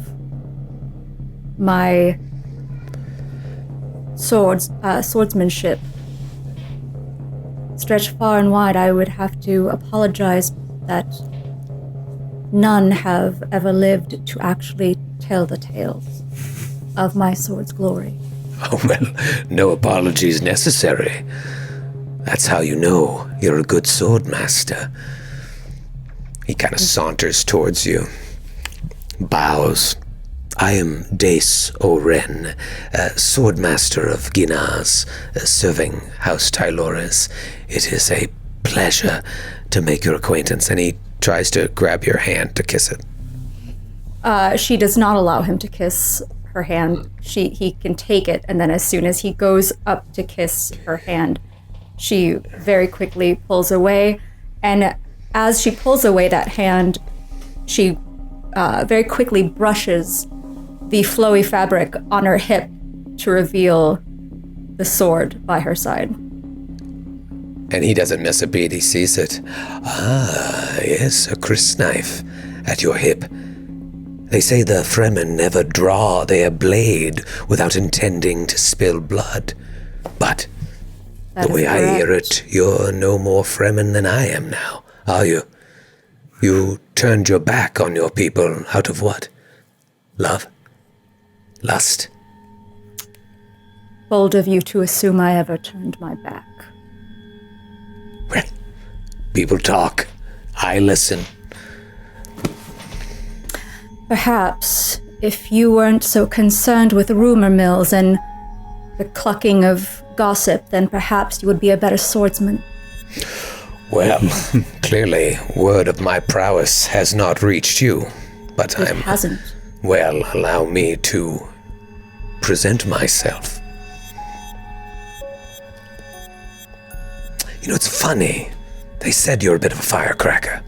S4: my swordsmanship stretch far and wide, I would have to apologize that none have ever lived to actually tell the tales of my sword's glory.
S2: Oh, well, no apologies necessary. That's how you know you're a good sword master. He kind of saunters towards you. bows. I am Dace Oren, swordmaster of Ginaz, serving House Tylores. It is a pleasure to make your acquaintance. And he tries to grab your hand to kiss it.
S4: She does not allow him to kiss her hand. He can take it, and then as soon as he goes up to kiss her hand, she very quickly pulls away. And as she pulls away that hand, she very quickly brushes the flowy fabric on her hip to reveal the sword by her side.
S2: And he doesn't miss a beat, he sees it. Ah, yes, a crisp knife at your hip. They say the Fremen never draw their blade without intending to spill blood. But
S4: That
S2: the way
S4: is
S2: I hear
S4: correct.
S2: it, you're no more Fremen than I am now, are you? You turned your back on your people out of what? Love? Lust?
S4: Bold of you to assume I ever turned my back.
S2: Well, people talk. I listen.
S4: Perhaps if you weren't so concerned with rumor mills and the clucking of gossip, then perhaps you would be a better swordsman.
S2: Well, clearly, word of my prowess has not reached you, but
S4: It hasn't.
S2: Well, allow me to present myself. You know, it's funny. They said you're a bit of a firecracker.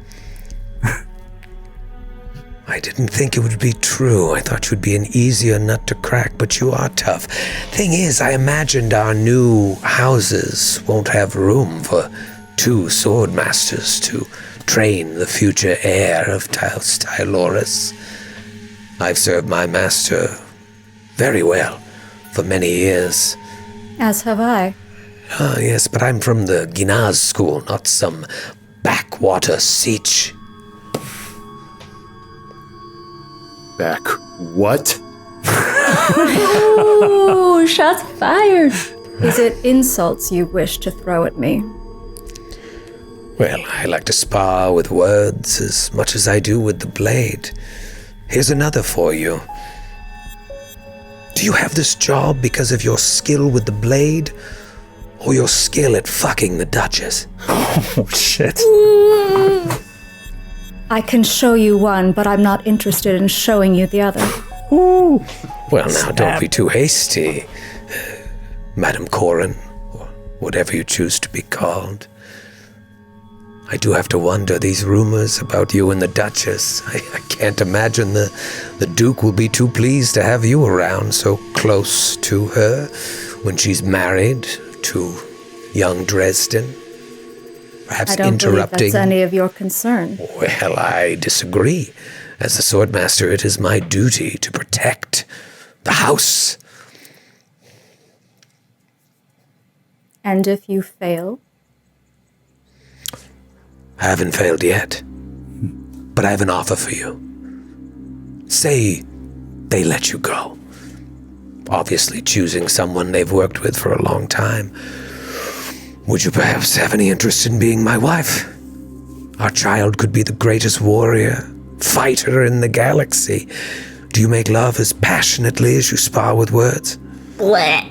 S2: I didn't think it would be true. I thought you'd be an easier nut to crack, but you are tough. Thing is, I imagined our new houses won't have room for 2 sword masters to train the future heir of House Tylores. I've served my master very well for many years.
S4: As have I.
S2: Ah, yes, but I'm from the Ginaz school, not some backwater siege.
S6: Back what?
S5: Ooh, shots fired.
S4: Is it insults you wish to throw at me?
S2: Well, I like to spar with words as much as I do with the blade. Here's another for you. Do you have this job because of your skill with the blade, or your skill at fucking the Duchess?
S3: Oh, shit.
S4: I can show you one, but I'm not interested in showing you the other.
S2: Well, now, don't be too hasty, Madam Corin, or whatever you choose to be called. I do have to wonder, these rumors about you and the Duchess. I can't imagine the Duke will be too pleased to have you around so close to her when she's married to young Dresden. Perhaps
S4: I don't believe
S2: interrupting.
S4: that's any of your concern.
S2: Well, I disagree. As the swordmaster, it is my duty to protect the house.
S4: And if you fail?
S2: I haven't failed yet, but I have an offer for you. Say they let you go. Obviously choosing someone they've worked with for a long time. Would you perhaps have any interest in being my wife? Our child could be the greatest warrior, fighter in the galaxy. Do you make love as passionately as you spar with words?
S5: Blech.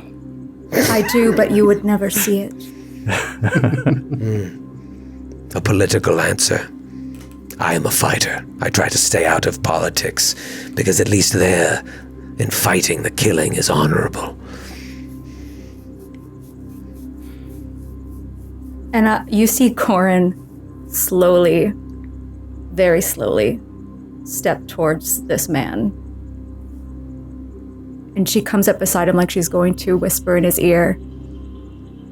S4: I do, but you would never see it.
S2: A political answer. I am a fighter. I try to stay out of politics, because at least there, in fighting, the killing is honorable.
S4: And you see Corin slowly, very slowly, step towards this man. And she comes up beside him like she's going to whisper in his ear.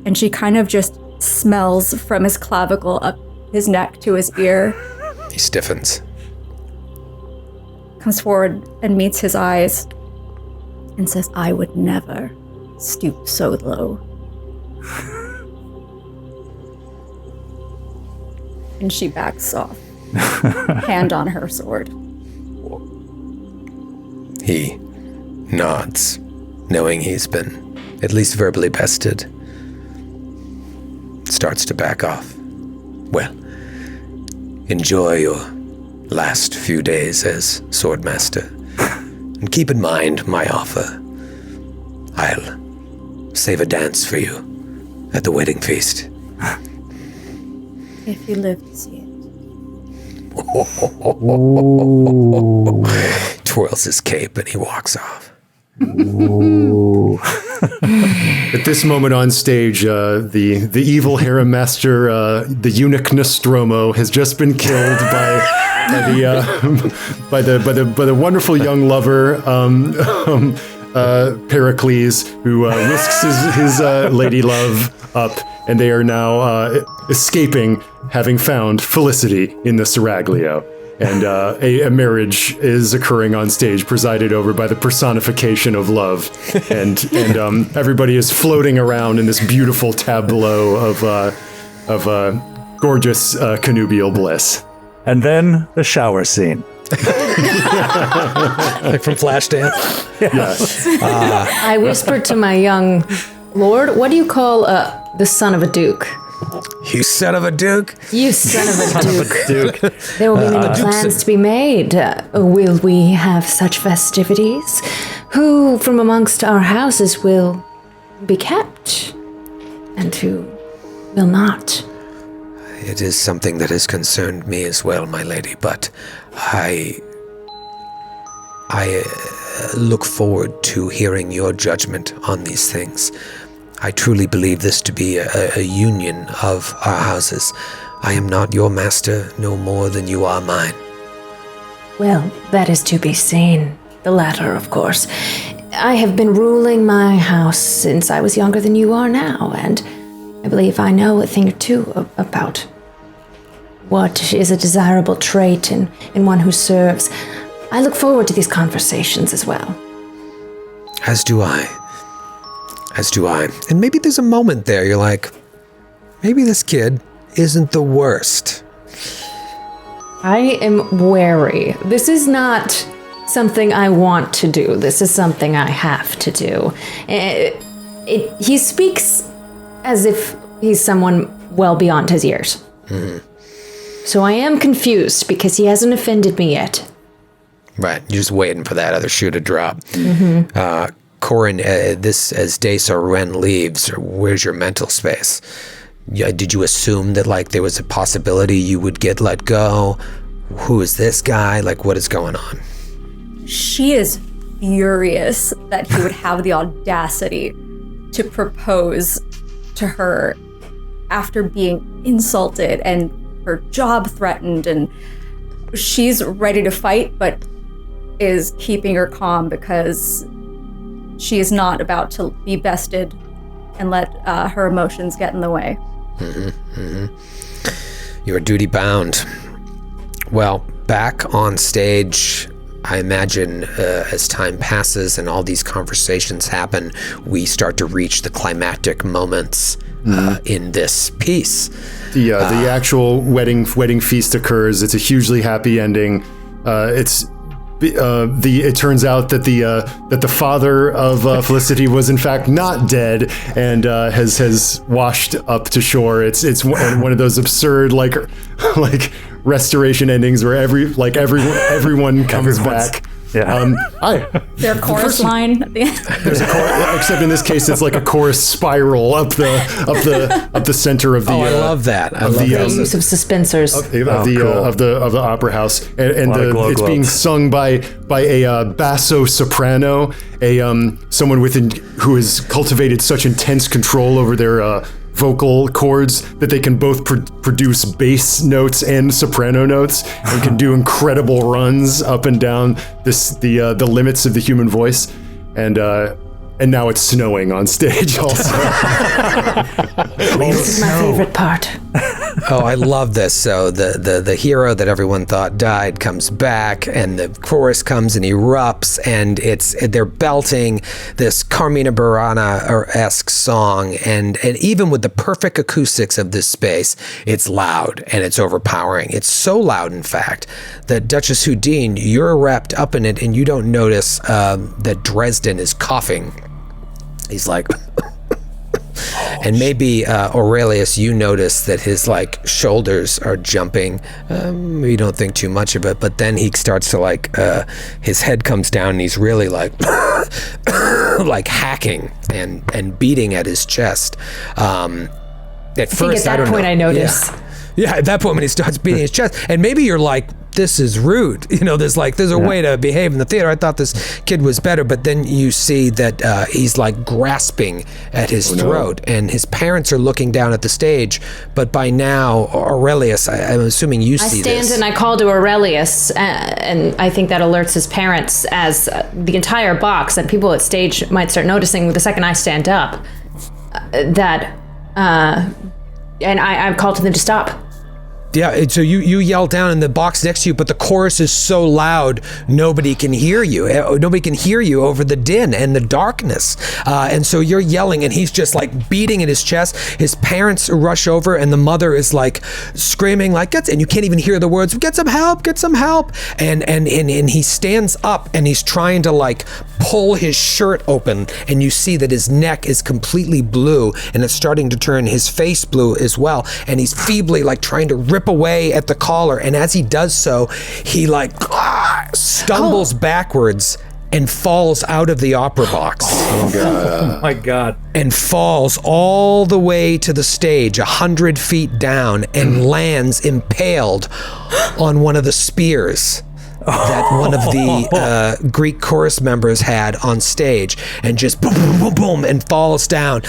S4: And she kind of just smells from his clavicle up his neck to his ear.
S2: He stiffens.
S4: Comes forward and meets his eyes and says, I would never stoop so low. And she backs off, hand on her sword.
S2: He nods, knowing he's been at least verbally bested. Starts to back off. Well, enjoy your last few days as Swordmaster. And keep in mind my offer. I'll save a dance for you at the wedding feast.
S4: If you live to see it.
S2: Twirls his cape and he walks off.
S6: At this moment on stage, the evil harem master, the eunuch Nostromo, has just been killed by the wonderful young lover Pericles, who whisks his lady love up, and they are now escaping, having found Felicity in the Seraglio. And a marriage is occurring on stage, presided over by the personification of love, and everybody is floating around in this beautiful tableau of gorgeous connubial bliss.
S3: And then the shower scene.
S2: Like from Flashdance?
S6: Yes.
S5: I whispered to my young lord, what do you call the son of a duke?
S2: You son of a duke.
S5: You son of a duke.
S3: Duke.
S5: There will be many plans to be made. Will we have such festivities? Who from amongst our houses will be kept? And who will not?
S2: It is something that has concerned me as well, my lady, but I look forward to hearing your judgment on these things. I truly believe this to be a union of our houses. I am not your master, no more than you are mine.
S5: Well, that is to be seen. The latter, of course. I have been ruling my house since I was younger than you are now, and I believe I know a thing or two about what is a desirable trait in one who serves. I look forward to these conversations as well.
S2: As do I. And maybe there's a moment there you're like, maybe this kid isn't the worst.
S5: I am wary. This is not something I want to do. This is something I have to do. He speaks as if he's someone well beyond his years. Mm-hmm. So I am confused because he hasn't offended me yet.
S2: Right, you're just waiting for that other shoe to drop.
S5: Mm-hmm.
S2: Corin, this as Day Soren leaves, where's your mental space? Did you assume that there was a possibility you would get let go? Who is this guy? What is going on?
S4: She is furious that he would have the audacity to propose to her after being insulted and her job threatened, and she's ready to fight, but is keeping her calm because she is not about to be bested and let her emotions get in the way.
S2: Mm-hmm, mm-hmm. You're duty bound. Well, back on stage, I imagine as time passes and all these conversations happen, we start to reach the climactic moments in this piece.
S6: The actual wedding feast occurs. It's a hugely happy ending. It turns out that the father of Felicity was in fact not dead and has washed up to shore. It's one of those absurd like restoration endings where everyone comes back.
S3: Yeah.
S4: Their chorus line at the end.
S6: There's a chorus, except in this case, it's like a chorus spiral up the center of the.
S2: I love that. I love
S5: the use of suspensors
S6: of the opera house, and it's being sung by a basso soprano, someone who has cultivated such intense control over their vocal cords that they can both produce bass notes and soprano notes, and can do incredible runs up and down the limits of the human voice, and now it's snowing on stage also.
S5: This is my favorite part.
S2: Oh, I love this. So the hero that everyone thought died comes back, and the chorus comes and erupts, and they're belting this Carmina Burana-esque song, and even with the perfect acoustics of this space, it's loud and it's overpowering. It's so loud, in fact, that Duchess Houdin, you're wrapped up in it, and you don't notice that Dresden is coughing. He's like, And maybe Aurelius, you notice that his like shoulders are jumping. You don't think too much of it, but then he starts to like his head comes down and he's really like like hacking and beating at his chest. At first,
S5: at that point, I notice.
S2: Yeah, at that point when he starts beating his chest, and maybe you're like, this is rude. There's a way to behave in the theater. I thought this kid was better, but then you see that he's like grasping at his throat, and his parents are looking down at the stage. But by now, Aurelius, I'm assuming you see this.
S5: I stand and I call to Aurelius, and I think that alerts his parents as the entire box and people at stage might start noticing the second I stand up that, and I call to them to stop.
S2: Yeah, so you yell down in the box next to you, but the chorus is so loud, nobody can hear you. Nobody can hear you over the din and the darkness. And so you're yelling, and he's just like beating at his chest. His parents rush over, and the mother is like screaming, like, and you can't even hear the words, get some help, get some help. And he stands up, and he's trying to like pull his shirt open, and you see that his neck is completely blue, and it's starting to turn his face blue as well. And he's feebly like trying to rip away at the collar, and as he does so, he like stumbles backwards and falls out of the opera box.
S3: Oh my God.
S2: And falls all the way to the stage, 100 feet down, and lands impaled on one of the spears that one of the Greek chorus members had on stage, and just boom, boom, boom, boom, and falls down.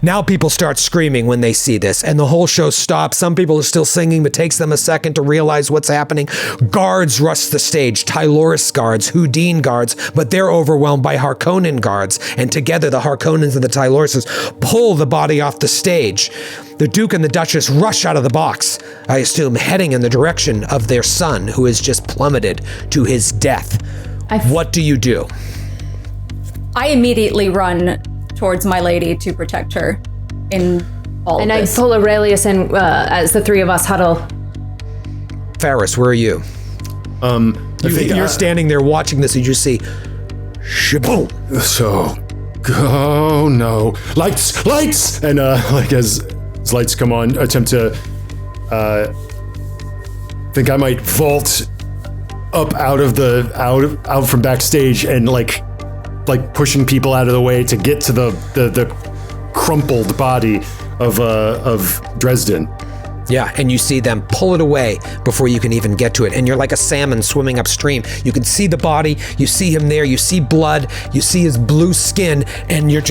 S2: Now people start screaming when they see this, and the whole show stops. Some people are still singing, but it takes them a second to realize what's happening. Guards rush the stage, Tyloris guards, Houdin guards, but they're overwhelmed by Harkonnen guards, and together the Harkonnens and the Tylorises pull the body off the stage. The Duke and the Duchess rush out of the box, I assume heading in the direction of their son, who has just plummeted to his death. What do you do?
S4: I immediately run towards my lady to protect her in all of this.
S5: I pull Aurelius in as the three of us huddle.
S2: Ferris, where are you? You're standing there watching this, and you see shaboom.
S6: So, oh no, lights, and like as lights come on, attempt to think I might vault up out from backstage and like pushing people out of the way to get to the crumpled body of Dresden.
S2: Yeah, and you see them pull it away before you can even get to it. And you're like a salmon swimming upstream. You can see the body, you see him there, you see blood, you see his blue skin, and you're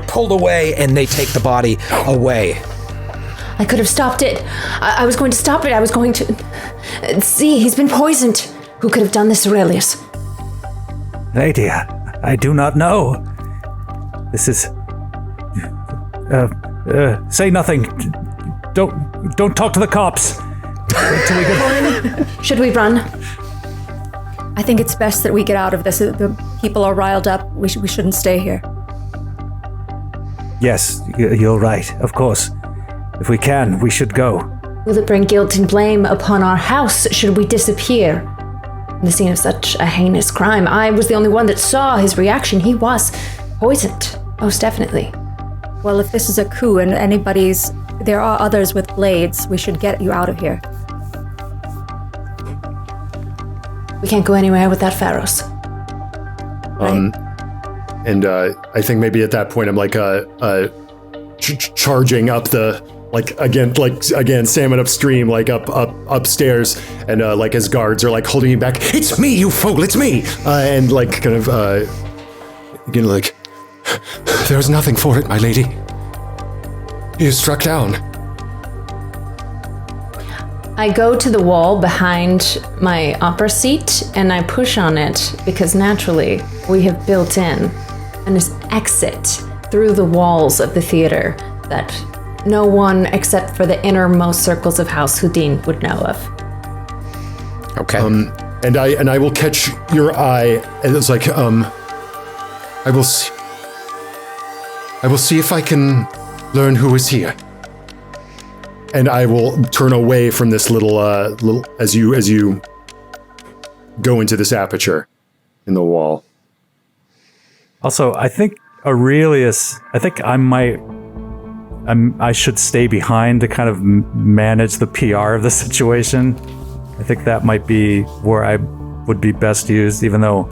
S2: pulled away, and they take the body away.
S5: I could have stopped it. I was going to stop it. I was going to... See, he's been poisoned. Who could have done this, Aurelius?
S3: Lady, I do not know. This is... say nothing. Don't talk to the cops. Wait till we get...
S5: Should we run?
S4: I think it's best that we get out of this. The people are riled up. We shouldn't stay here.
S3: Yes, you're right, of course. If we can, we should go.
S5: Will it bring guilt and blame upon our house should we disappear? In the scene of such a heinous crime, I was the only one that saw his reaction. He was poisoned, most definitely.
S4: Well, if this is a coup and there are others with blades, we should get you out of here.
S5: We can't go anywhere without Pharaohs.
S4: Right.
S6: And I think maybe at that point I'm like charging up again, salmon upstream, like upstairs, and like his guards are like holding me back. It's me, you fool! It's me! And like kind of again, like there's nothing for it, my lady. He is struck down.
S5: I go to the wall behind my opera seat and I push on it because naturally we have built in an exit through the walls of the theater that no one except for the innermost circles of House Houdin would know of.
S2: Okay.
S6: And I will catch your eye, and it's like I will see if I can learn who is here. And I will turn away from this little as you go into this aperture in the wall.
S3: Also, I think Aurelius, I think I might I should stay behind to kind of manage the PR of the situation. I think that might be where I would be best used, even though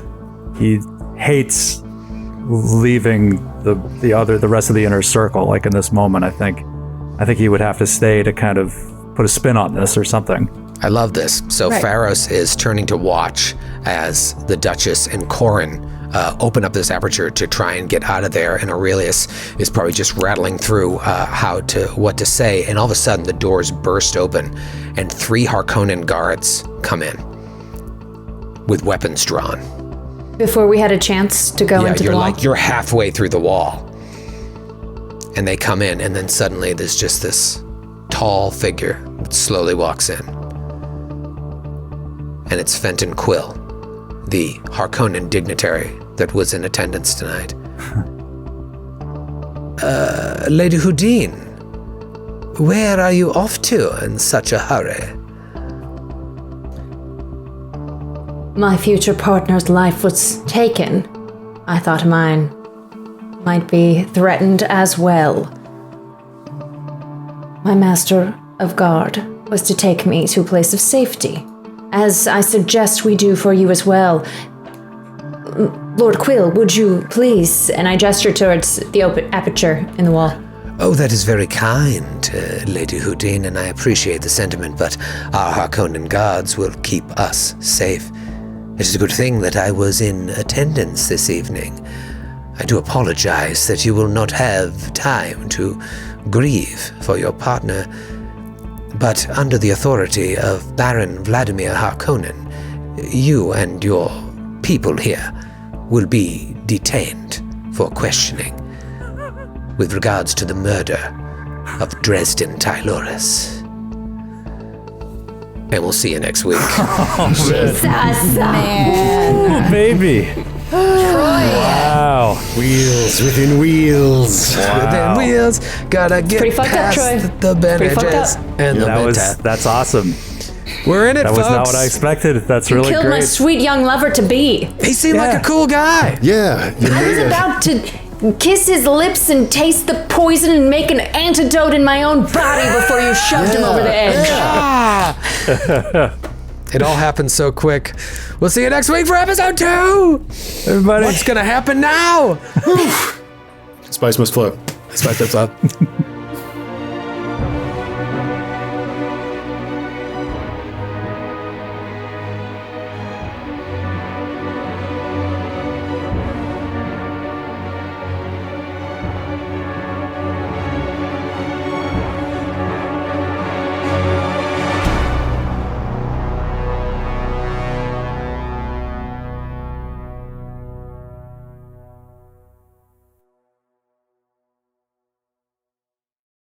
S3: he hates leaving the rest of the inner circle. Like in this moment, I think he would have to stay to kind of put a spin on this or something.
S2: I love this. So
S5: Right.
S2: Pharos is turning to watch as the Duchess and Corin open up this aperture to try and get out of there, and Aurelius is probably just rattling through what to say, and all of a sudden the doors burst open and 3 Harkonnen guards come in with weapons drawn.
S5: Before we had a chance to go into the wall.
S2: You're halfway through the wall, and they come in, and then suddenly there's just this tall figure that slowly walks in, and it's Fenton Quill, the Harkonnen dignitary that was in attendance tonight. Lady Houdin, where are you off to in such a hurry?
S5: My future partner's life was taken. I thought mine might be threatened as well. My master of guard was to take me to a place of safety, as I suggest we do for you as well. Lord Quill, would you please? And I gesture towards the open aperture in the wall.
S2: Oh, that is very kind, Lady Houdin, and I appreciate the sentiment, but our Harkonnen guards will keep us safe. It is a good thing that I was in attendance this evening. I do apologize that you will not have time to grieve for your partner, but under the authority of Baron Vladimir Harkonnen, you and your people here will be detained for questioning with regards to the murder of Dresden Tyloris. And we'll see you next week.
S3: Oh, baby. Wow.
S6: Wheels within wheels.
S2: Within wheels, gotta get
S5: Pretty fucked up,
S2: past
S5: Troy.
S2: the
S5: Pretty fucked
S2: bandages
S5: up.
S2: and the
S3: That's awesome.
S2: We're in it,
S3: That
S2: folks.
S3: was not what I expected. That's really
S5: Killed my
S3: great.
S5: sweet young lover to be.
S2: He seemed like a cool guy.
S6: Yeah. You
S5: I was
S6: made it.
S5: about to kiss his lips and taste the poison and make an antidote in my own body before you shoved him over the edge.
S2: It all happened so quick. We'll see you next week for episode 2.
S3: Everybody.
S2: What's gonna happen now?
S6: Spice must flow.
S2: Spice up.